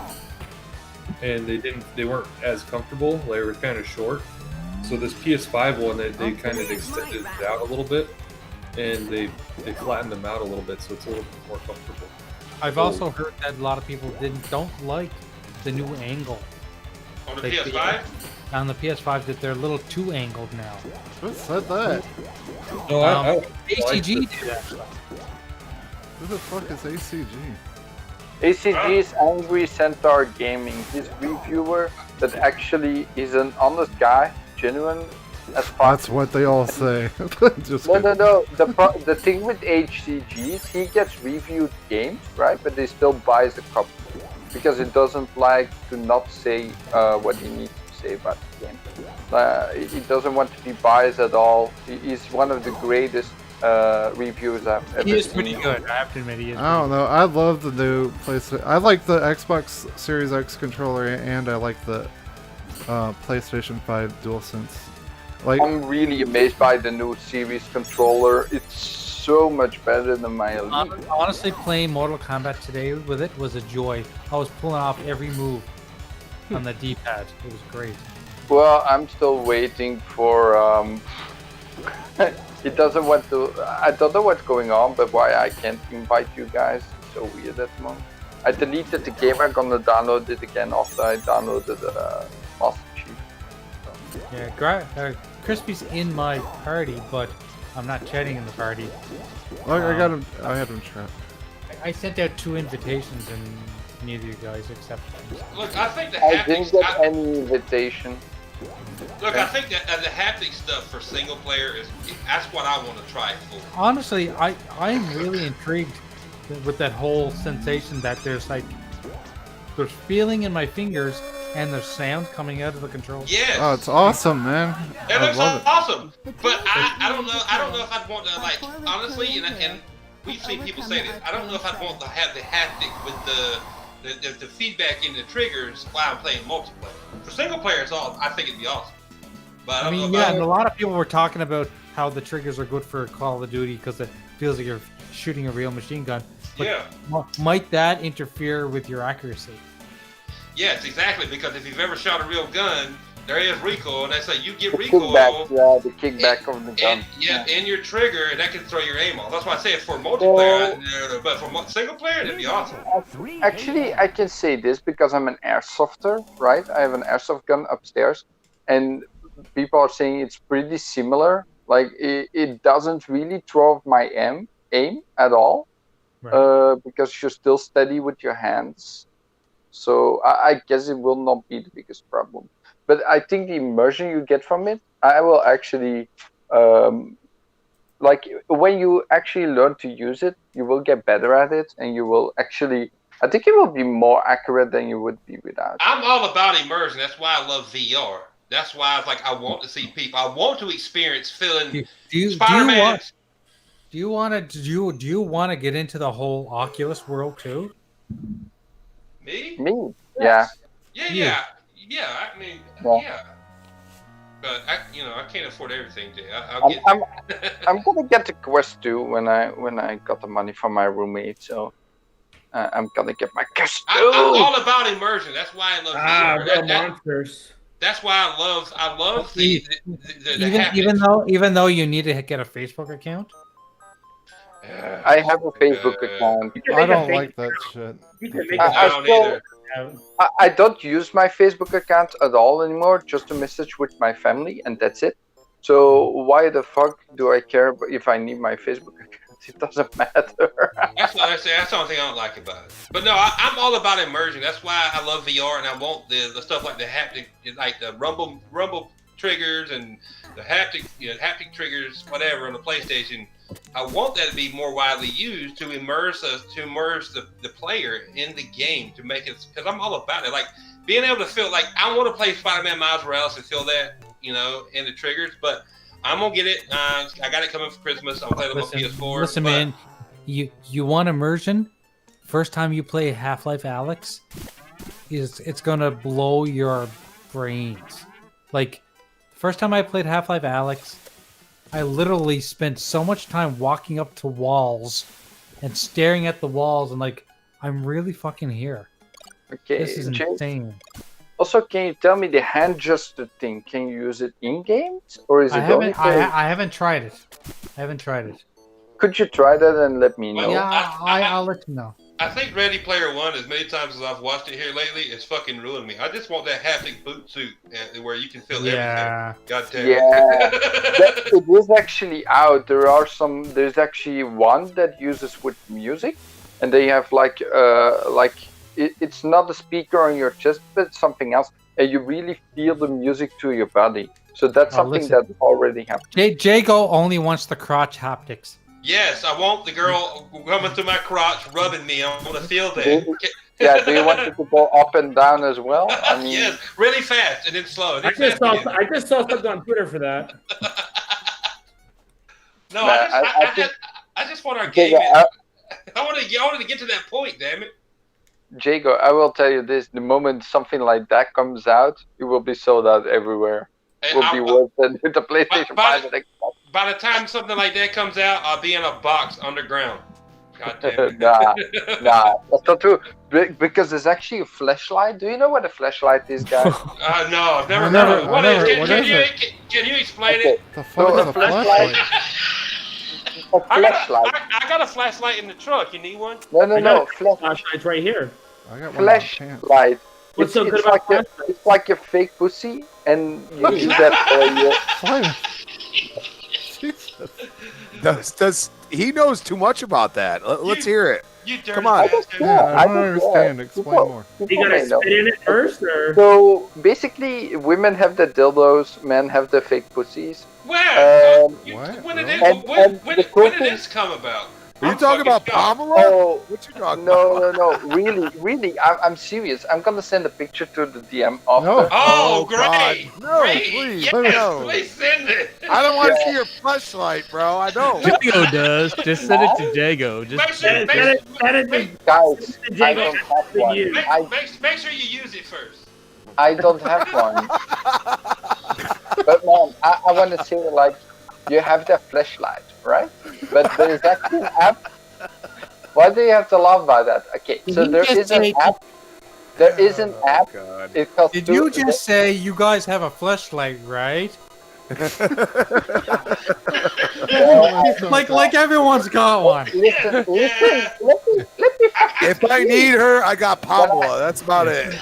and they weren't as comfortable. They were kind of short. So this PS5 one, they kind of extended it out a little bit, and they flattened them out a little bit, so it's a little bit more comfortable. I've also heard that a lot of people don't like the new angle. On the Like PS5? On the PS5, that they're a little too angled now. Who said that? No, ACG did that. Who the fuck is ACG? ACG is Angry Centaur Gaming. His reviewer that actually is an honest guy, genuine as fuck. That's what they all say. Just No. kidding. The thing with HCGs, he gets reviewed games, right? But he still buys a copy because he doesn't like to not say what he needs to say about the game. He doesn't want to be biased at all. He's one of the greatest reviews I've ever seen. He is pretty good. I have to admit, he is. I don't know. I love the new PlayStation. I like the Xbox Series X controller, and I like the PlayStation 5 DualSense. Like, I'm really amazed by the new Series controller. It's so much better than my Elite. Honestly, playing Mortal Kombat today with it was a joy. I was pulling off every move on the D-pad. It was great. Well, I'm still waiting for. It doesn't want to. I don't know what's going on, but why I can't invite you guys? It's so weird at the moment. I deleted the game. I'm gonna download it again after I downloaded Master Chief. Yeah, Crispy's in my party, but I'm not chatting in the party. I got him. I had him chat. I sent out 2 invitations and neither of you guys accepted them. Look, I think the I haptics. didn't get any invitation. Look, I think that the haptic stuff for single player that's what I want to try it for. Honestly, I'm really intrigued with that whole sensation that there's feeling in my fingers and there's sound coming out of the controller. Yes. Oh, it's awesome, man. It I looks love it. awesome, but I don't know if I'd want to, like, honestly, and we've seen people say this. I don't know if I'd want to have the haptic with the feedback in the triggers while I'm playing multiplayer. For single player, it's all. I think it'd be awesome. But I mean, yeah, and a lot of people were talking about how the triggers are good for Call of Duty because it feels like you're shooting a real machine gun. But yeah. Might that interfere with your accuracy? Yes, exactly. Because if you've ever shot a real gun, there is recoil, and they say you get The recoil. kickback, yeah, the kickback of the gun. And your trigger, and that can throw your aim off. That's why I say it's for multiplayer, but for single player, it'd be awesome. Actually, I can say this because I'm an airsofter, right? I have an airsoft gun upstairs, and people are saying it's pretty similar. Like, it doesn't really throw off my aim at all, because you're still steady with your hands. So I guess it will not be the biggest problem. But I think the immersion you get from it, I will actually, like, when you actually learn to use it, you will get better at it, and you will actually, I think it will be more accurate than you would be without. I'm all about immersion. That's why I love VR. That's why it's like I want to see people. I want to experience feeling Spider-Man. Do you want to get into the whole Oculus world too? Me? Me? Yeah. Yeah. I mean, yeah. But I can't afford everything. I'm gonna get the Quest 2 when I got the money from my roommate. So I'm gonna get my Quest 2. I'm all about immersion. That's why I love VR. Monsters. That's why I love the even though you need to get a Facebook account. I have a Facebook account. I don't like that shit. I don't use my Facebook account at all anymore, just to message with my family, and that's it. So why the fuck do I care if I need my Facebook account? It doesn't matter. That's what I say. That's the only thing I don't like about it. But no, I'm all about immersion. That's why I love VR, and I want the stuff like the haptic, like the rumble triggers and the haptic triggers, whatever, on the PlayStation. I want that to be more widely used to immerse the player in the game, to make it, because I'm all about it. Like, being able to feel like I want to play Spider-Man Miles Morales and feel that, in the triggers, but I'm gonna get it. I got it coming for Christmas. I'm playing it on PS4. Listen, but- man, you want immersion? First time you play Half-Life Alyx, it's gonna blow your brains. Like, the first time I played Half-Life Alyx, I literally spent so much time walking up to walls and staring at the walls and like, I'm really fucking here. Okay, This is James, insane. also, can you tell me the hand gesture thing? Can you use it in games, or is it I only? haven't tried it. I haven't tried it. Could you try that and let me know? Well, Yeah, I'll let you know. I think Ready Player One, as many times as I've watched it here lately, it's fucking ruined me. I just want that haptic boot suit where you can feel Yeah. everything. God damn Yeah, it. it is actually out. There's actually one that uses with music, and they have it's not a speaker on your chest, but it's something else, and you really feel the music to your body. So that's something listen. that already happened. Jago only wants the crotch haptics. Yes, I want the girl coming through my crotch, rubbing me. I want to feel that. Yeah, do you want it to go up and down as well? I mean, Yes, really fast and then slow. And I then just fast saw again. I just saw something on Twitter for that. No, Nah, I just want our Okay, game. yeah, I wanted to get to that point. Damn it. Jago, I will tell you this: the moment something like that comes out, it will be sold out everywhere. It will be worse than the PlayStation 5 and Xbox. By the time something like that comes out, I'll be in a box underground. God damn it. Nah, that's not true. Because there's actually a flashlight. Do you know what a flashlight is, guys? No, I've never I heard never- of it. I What never- is? what Can is you it? can you explain Okay. it? The fuck So is a a flashlight. flashlight? A flashlight. I got a flashlight in the truck. You need one? No. Flashlight's right here. I got one in my pants. Flashlight. What's so good about It's like a fake pussy, and you use that for your. Fine. Jesus. Does he knows too much about that? Let's hear it. You dirty Come on. bastard. Yeah, I don't understand. Explain more. You gotta spit in it first, or So basically, women have the dildos, men have the fake pussies. Where? What? When did, Really? it, when, when, the when did cool this come about? Are you I'm talking about fucking shocked. Pamela? Oh, What you talking no, about? really, I'm serious. I'm gonna send a picture to the DM after. No. Oh, God. great! No, Great! please, Yes, no. please send it. I don't want to see your flashlight, bro. I don't. Jago does. Just send it to Jago. Make Just sure, Send it to Guys, I Jago don't have to one. you. make sure you use it first. I don't have one. But man, I want to say like, you have the flashlight, right? But there is actually an app. Why do you have to laugh about that? Okay, so Did there you just is an say- app. There is an app. God. It costs Did you just say you guys have a flashlight, right? Like everyone's got one. Listen, let me If I need her, I got Pamela. That's about it.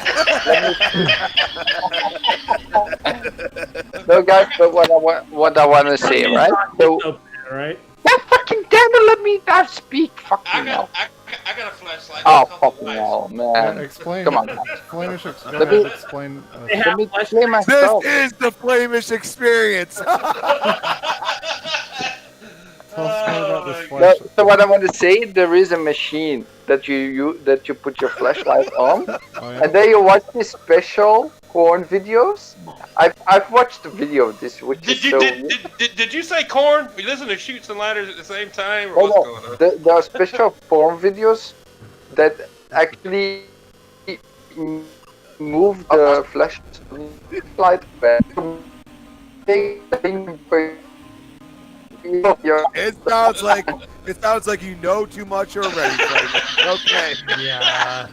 No, guys, but what I want to say, right? So, right? yeah, fucking damn it, let me speak. Fucking I hell. got a flashlight. Oh, It's called fucking Lights. hell, Yeah, man. explain. Come on. Flamish, go Let me- ahead, explain. They Let have me flashlights. play myself. This is the Flamish experience. Tell us more about this No, flashlight. so what I want to say, there is a machine that you put your flashlight on, Oh, yeah? and then you watch these special porn videos. I've watched the video of this, which is so. Did you say corn? We listen to Shoots and Ladders at the same time, or Oh, what's no, going on? there are special porn videos that actually move the flashlight back. It sounds like you know too much already. Flamish. Okay. Yeah.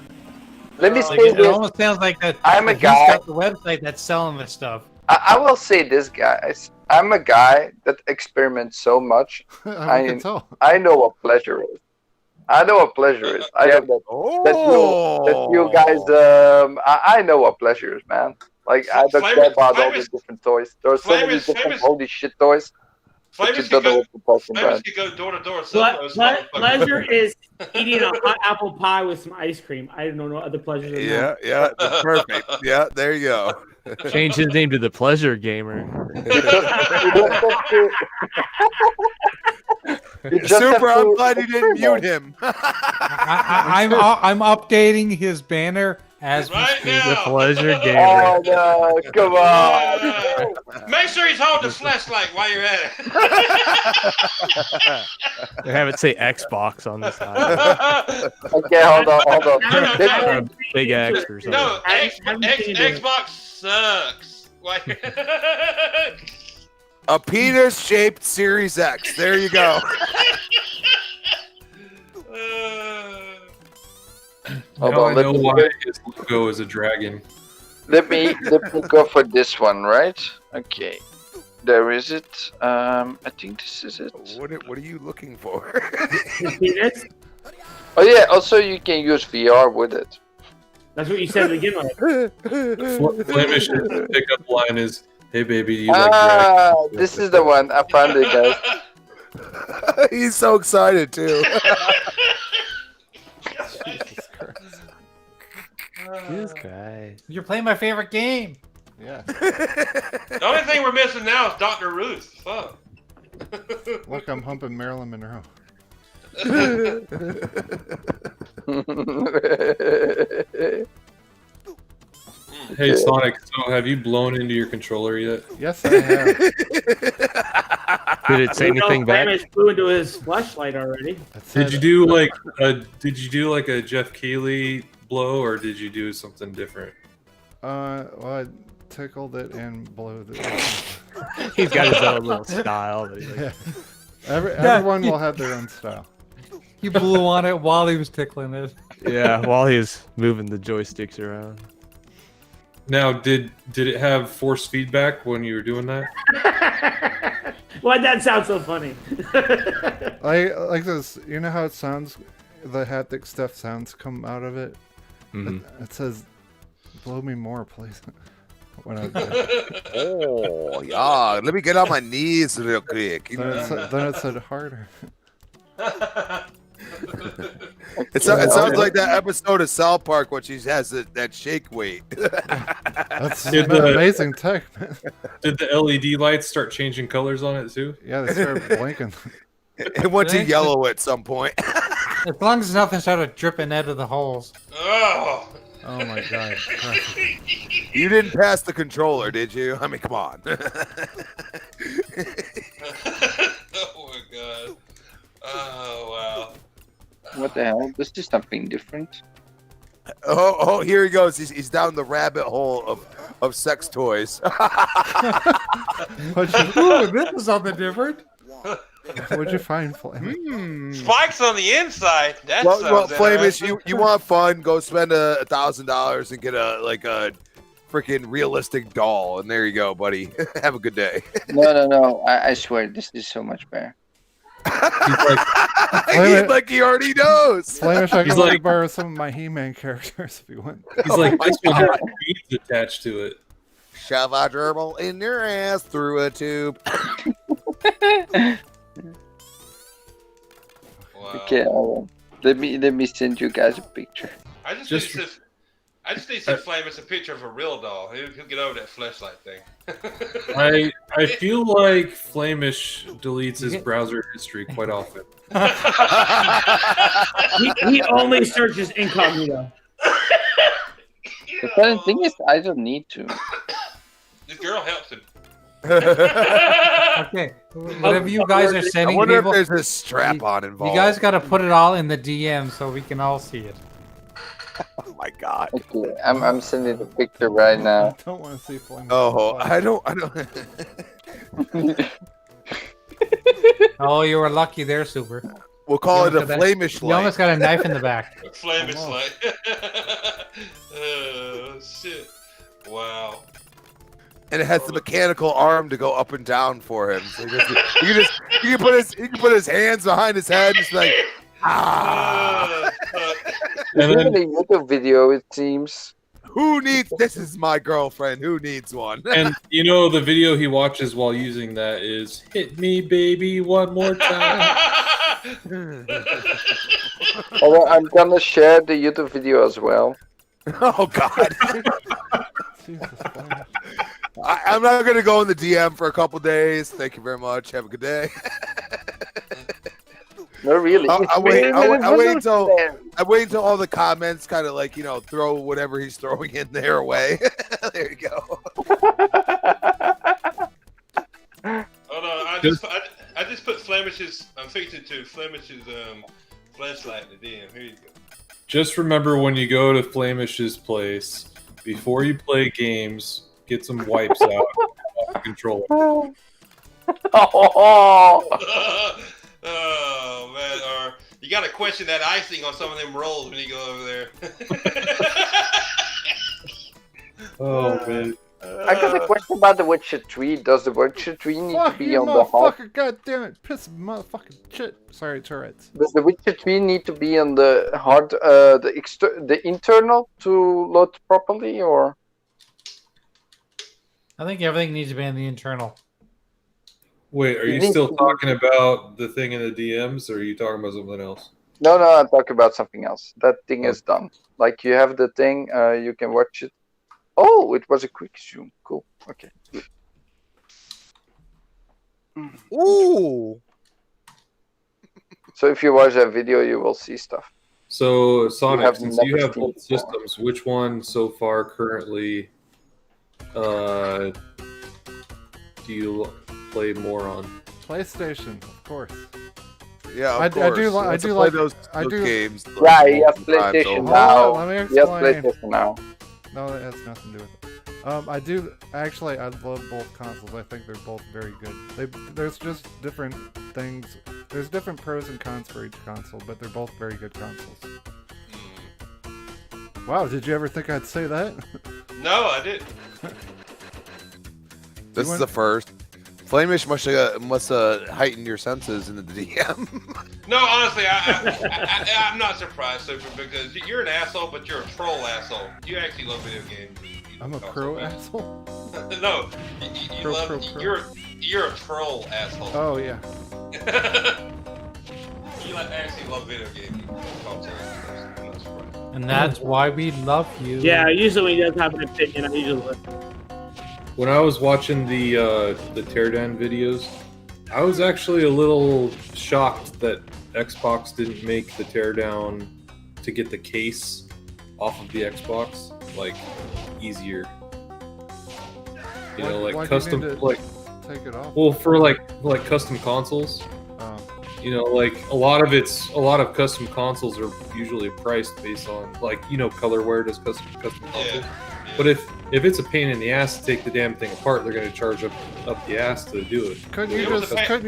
Let me Like, say it this. almost sounds like that. I'm a that guy- He's got the website that's selling this stuff. I will say this, guys. I'm a guy that experiments so much. I can tell. I know what pleasure is. I know what pleasure is. I know that you guys. I know what pleasure is, man. Like I don't care about all the different toys. There are so many different holy shit toys. But you Flavors don't could know go, what you're talking Flavors about. could go door to door. selling those motherfuckers. Pleasure is eating a hot apple pie with some ice cream. I don't know other pleasures than Yeah, that. yeah, that's perfect. Yeah, there you go. change his name to the Pleasure Gamer. You just have Super, I'm to glad you didn't mute him. I'm updating his banner as we Right speak. The now. pleasure gamer. Oh no! Come on! Yeah. Make sure he's holding the flashlight while you're at They have it say Xbox on the side. Okay, hold on. Or a big X or it. something. No, Xbox sucks. Why- A penis-shaped Series X. There you go. Hold Now on, I let know me- why his logo is a dragon. Let me go for this one, right? Okay. There is it. I think this is it. What are you looking for? Penis? Oh yeah, also you can use VR with it. That's what you said to begin with. Flamish's pickup line is, "Hey baby, do you like dragons?" This is the one. I found it, guys. He's so excited too. Jesus Christ. You're playing my favorite game. Yeah. The only thing we're missing now is Dr. Ruth. Fuck. Look, I'm humping Marilyn Monroe. Hey Sonic, so have you blown into your controller yet? Yes, I have. Did it say anything back? Flamus flew into his flashlight already. Did you do like a Jeff Keighley blow, or did you do something different? Well, I tickled it and blew it. He's got his own little style. That he likes. Yeah. Everyone will have their own style. He blew on it while he was tickling it. Yeah, while he's moving the joysticks around. Now, did it have force feedback when you were doing that? Why'd that sound so funny? Like this. You know how it sounds? The haptic stuff sounds come out of it. It says, "Blow me more, please." When I Oh yeah, let me get on my knees real quick. then it said harder. It sounds like that episode of South Park when she has that shake weight. That's Did amazing tech, man. Did the LED lights start changing colors on it too? Yeah, they started blinking. It went to yellow at some point. As long as nothing started dripping out of the holes. Oh. Oh my god. You didn't pass the controller, did you? I mean, come on. Oh my god. Oh wow. What the hell? This is something different. Oh, here he goes. He's down the rabbit hole of sex toys. Ooh, this is something different. What'd you find, Flame? Spikes on the inside. That Well, sounds Flamus, interesting. you want fun? Go spend $1,000 and get a freaking realistic doll, and there you go, buddy. Have a good day. No. I swear, this is so much better. Like he already knows. Flamish, I He's can like- borrow some of my He-Man characters if you want. He's like, this one has beads attached to it. Shove a gerbil in your ass through a tube. Wow. Okay, let me send you guys a picture. I just Just- need to send Flamus a picture of a real doll. He'll get over that flashlight thing. I feel like Flamish deletes his browser history quite often. He only searches incognito. The funny thing is, I don't need to. This girl helps him. Okay, whatever you guys are I sending wonder people, if there's a strap-on involved. you guys got to put it all in the DM so we can all see it. Oh my god. Okay, I'm sending the picture right now. I don't want to see Flame. Oh, I don't. Oh, you were lucky there, Super. We'll call You it a almost got Flamish You almost got a knife in the back. Flamus light. Oh shit! Wow. And it has the mechanical arm to go up and down for him. So he can put his hands behind his head and just like Uh, It's even a YouTube video, it seems. Who needs this? Is my girlfriend. Who needs one? And you know the video he watches while using that is "Hit me, baby, one more time." Although I'm gonna share the YouTube video as well. Oh God. Jesus, Flame. I'm not gonna go in the DM for a couple days. Thank you very much. Have a good day. No, really. I'll it's wait. really I'll wait until I wait until all the comments kind of like throw whatever he's throwing in there away. There you go. Oh no, I just put Flemish's. I'm fixing to Flemish's flashlight in the DM. Here you go. Just remember when you go to Flamish's place, before you play games, get some wipes out off the controller. Oh man, or you got to question that icing on some of them rolls when you go over there. Oh man. I got a question about the Witcher 3. Does the Witcher 3 need to Fuck be you, on the hard? motherfucker! God damn it! Piss of motherfucking shit. Sorry, Tourette's. Does the Witcher 3 need to be on the hard, the internal to load properly, or? I think everything needs to be in the internal. Wait, are you still talking about the thing in the DMs, or are you talking about something else? No, I'm talking about something else. That thing is done. Like you have the thing, you can watch it. Oh, it was a quick zoom. Cool. Okay. Ooh. So if you watch that video, you will see stuff. So Sonic, have since never you have seen both it systems, which one so far currently do you play more on? PlayStation, of course. Yeah, of I course. do He wants to like play those do. games. Yeah, he has multiple times PlayStation over. now. Let me He has explain. PlayStation now. No, that has nothing to do with it. I do actually. I love both consoles. I think they're both very good. There's just different things. There's different pros and cons for each console, but they're both very good consoles. Wow, did you ever think I'd say that? No, I didn't. This is the first. Flamish must heighten your senses in the DM. No, honestly, I'm not surprised, Super, because you're an asshole, but you're a troll asshole. You actually love video games. I'm a pro asshole. No, you love. Pro. You're a troll asshole. Oh yeah. You actually love video games. And that's why we love you. Yeah, usually when he does have an opinion, I usually listen. When I was watching the teardown videos, I was actually a little shocked that Xbox didn't make the teardown to get the case off of the Xbox easier. You know, Why custom do you need to take it off. Well, for like custom consoles. You know, a lot of custom consoles are usually priced based on colorware does custom consoles. Yeah. But if it's a pain in the ass to take the damn thing apart, they're going to charge up the ass to do it. Couldn't you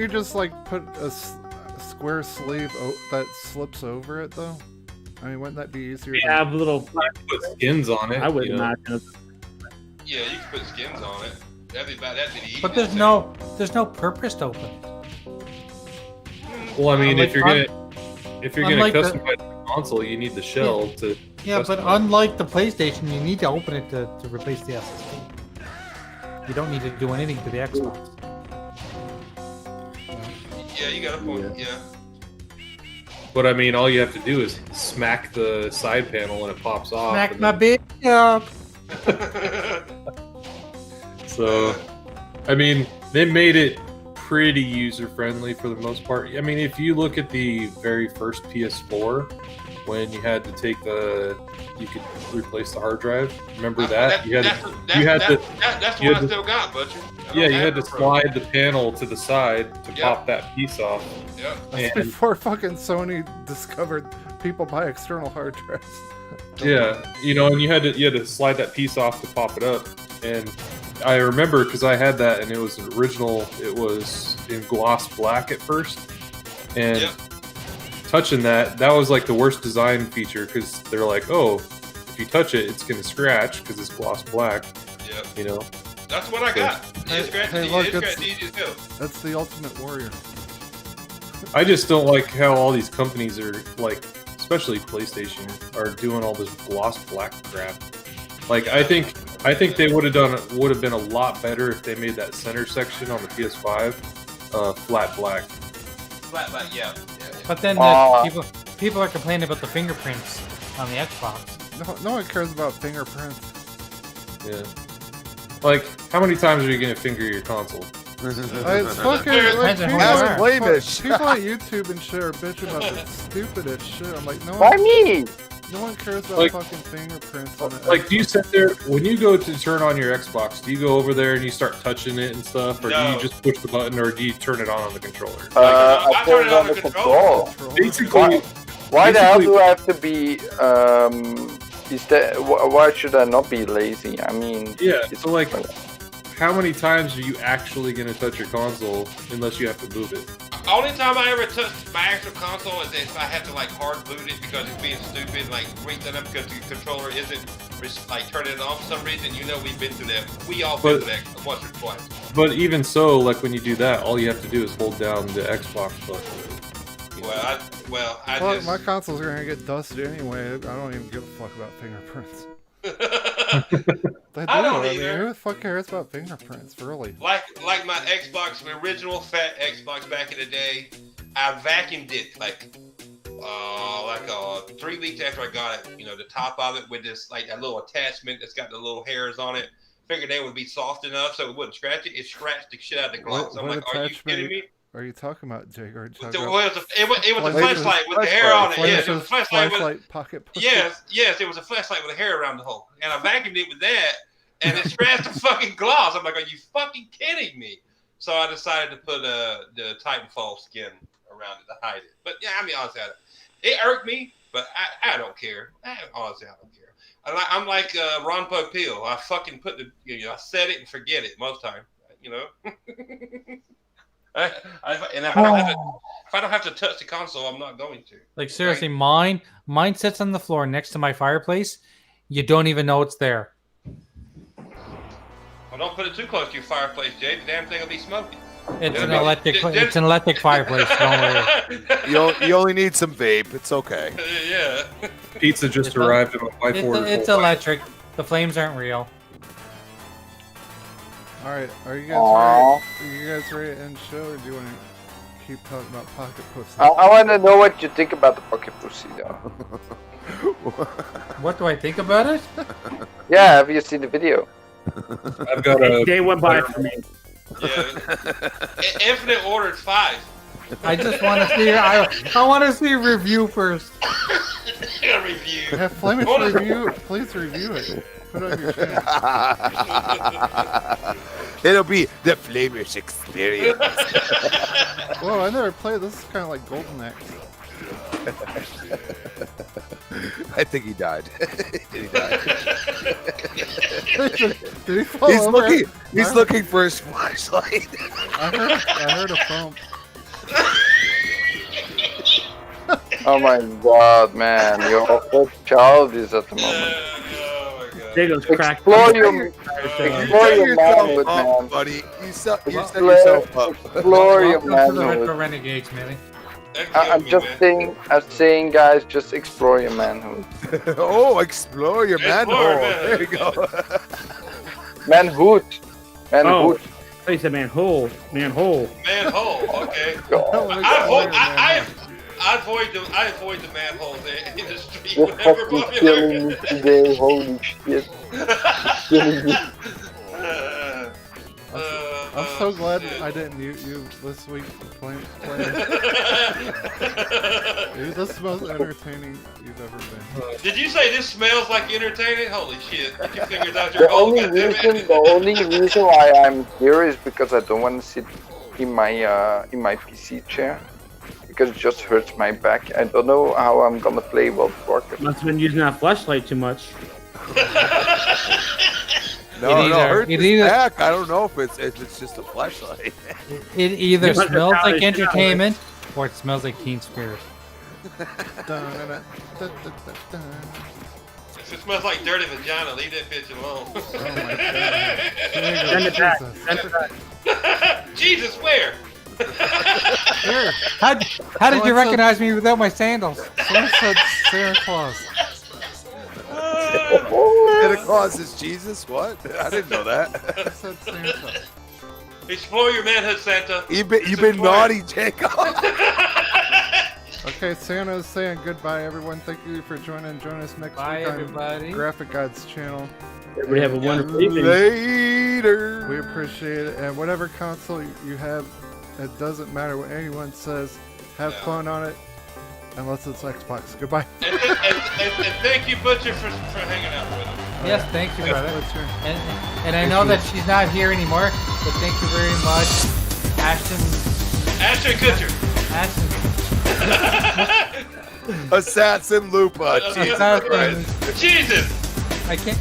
just put a square sleeve that slips over it though? I mean, wouldn't that be easier? We have little put skins on it. I would imagine. Yeah, you can put skins on it. That'd be about that easy. But there's no purpose to open it. Well, I mean, if you're gonna unlike customize the console, you need the shell to. Yeah, but unlike the PlayStation, you need to open it to replace the SSD. You don't need to do anything to the Xbox. Yeah, you got a point. Yeah. But I mean, all you have to do is smack the side panel and it pops off. Smack my big up. So, I mean, they made it pretty user-friendly for the most part. I mean, if you look at the very first PS4, when you had to you could replace the hard drive. Remember that? That's what I still got, Butcher. Yeah, you had to slide the panel to the side to pop that piece off. Yep. That's before fucking Sony discovered people buy external hard drives. Yeah, and you had to slide that piece off to pop it up. And I remember because I had that, and it was an original. It was in gloss black at first, and touching that was like the worst design feature because they're like, oh, if you touch it, it's gonna scratch because it's gloss black. Yep. You know. That's what I got. That's the Ultimate Warrior. I just don't like how all these companies are especially PlayStation, are doing all this gloss black crap. I think they would have been a lot better if they made that center section on the PS5 flat black. Flat black, yeah. But then people are complaining about the fingerprints on the Xbox. No one cares about fingerprints. Yeah. How many times are you gonna finger your console? It's fucking like Depends on who people, you Ask are. Flamish. people on YouTube and shit are bitching about the stupidest shit. I'm like, no Why one, me? no one cares about Like- fucking fingerprints on it. Like, do you sit there when you go to turn on your Xbox? Do you go over there and you start touching it and stuff, or do No. you just push the button, or do you turn it on the controller? I I put turn it it on the control. Basically, Why the hell Basically- do I have to be? Why should I not be lazy? I mean, yeah. it's So, like, how many times are you actually going to touch your console unless you have to move it? Only time I ever touch my actual console is if I have to like hard boot it because it's being stupid, like reaching up because the controller isn't like turning it on for some reason. You know, we've been through that. We all been But- through that once or twice. But even so, like when you do that, all you have to do is hold down the Xbox button. Well, I Well, just my consoles are gonna get dusted anyway. I don't even give a fuck about fingerprints. They do. I don't mean, either. who the fuck cares about fingerprints, really? like my Xbox, my original fat Xbox back in the day. I vacuumed it like 3 weeks after I got it. You know, the top of it with this like that little attachment that's got the little hairs on it. Figured they would be soft enough so it wouldn't scratch it. It scratched the shit out of the glass. I'm like, are you kidding me? Are you talking about, Jake? Are you talking Well, about it was a Flamish's- flashlight with the hair on it. Yes, it was a Flamish's flashlight with flashlight pocket pussy? yes, it was a flashlight with a hair around the hole. And I vacuumed it with that, and it scratched the fucking gloss. I'm like, are you fucking kidding me? So I decided to put the Titanfall skin around it to hide it. But yeah, I mean, honestly, it irked me, but I don't care. Honestly, I don't care. I'm like Ron Popeil. I fucking put I set it and forget it most time. You know. And if I don't have to touch the console, I'm not going to. Like seriously, mine sits on the floor next to my fireplace. You don't even know it's there. Well, don't put it too close to your fireplace, Jay. The damn thing will be smoking. It's an electric. It's an electric fireplace. Don't worry. You only need some vape. It's okay. Yeah. Pizza just arrived in my wife ordered. It's electric. The flames aren't real. All right, are you guys Aw. ready? Are you guys ready to end the show, or do you want to keep talking about pocket pussy? I want to know what you think about the pocket pussy, though. What do I think about it? Yeah, have you seen the video? I've got a. Day went by for me. Yeah. Infinite ordered 5. I just want to see. I want to see a review first. A review. Have Flemish review. Please review it. Put it on your channel. It'll be the Flamish experience. Whoa, I never played. This is kind of like Golden Axe. I think he died. He died. Did he fall over? He's looking for his flashlight. I heard a thump. Oh my god, man, you're so childish at the moment. Jacob's cracked. Explore your manhood, Oh, man. buddy, you set yourself up. Explore your Welcome to the Retro manhood. Renegades, Manny. I'm just saying, guys, just explore your manhood. Oh, explore your manhole. manhood. There you go. Manhood. Oh, Manhood. I said manhole. Manhole. Manhole. Okay. God. I avoid the manholes in the street You're whenever fucking killing me today, holy shit. Killing me. I'm so glad I didn't mute you this week playing. Dude, this is the most entertaining you've ever been. Did you say this smells like entertaining? Holy shit! Get your fingers out your The hole, only reason why I'm here is because I don't want to sit in my PC chair. Because it just hurts my back. I don't know how I'm gonna play World of Warcraft. Must have been using that flashlight too much. No, hurt it his either- back. I don't know if it's just a flashlight. It either Must have smells pounded like shit out of it. entertainment or it smells like Teen Spirit. If it smells like dirty vagina, leave that bitch alone. Oh my god. Send it back. Jesus. Send it back. Jesus, where? Here, How did you Someone recognize me without my sandals? someone said Santa Claus. Santa Claus is Jesus? What? I didn't know that. I said Santa. Explore your manhood, Santa. You've been naughty, Jacob. Okay, Santa is saying goodbye, everyone. Thank you for joining. Join us next Bye, week on everybody. Graphic God's channel. Everybody have a wonderful evening. Later. later. We appreciate it, and whatever console you have, it doesn't matter what anyone says. Have fun on it, unless it's Xbox. Goodbye. And thank you, Butcher, for hanging out with us. Yes, thank you, brother. Butcher. And I know that she's not here anymore, but thank you very much, Ashton Kutcher. Ashton. Assassin Lupa. Jesus Christ. Jesus. I can't.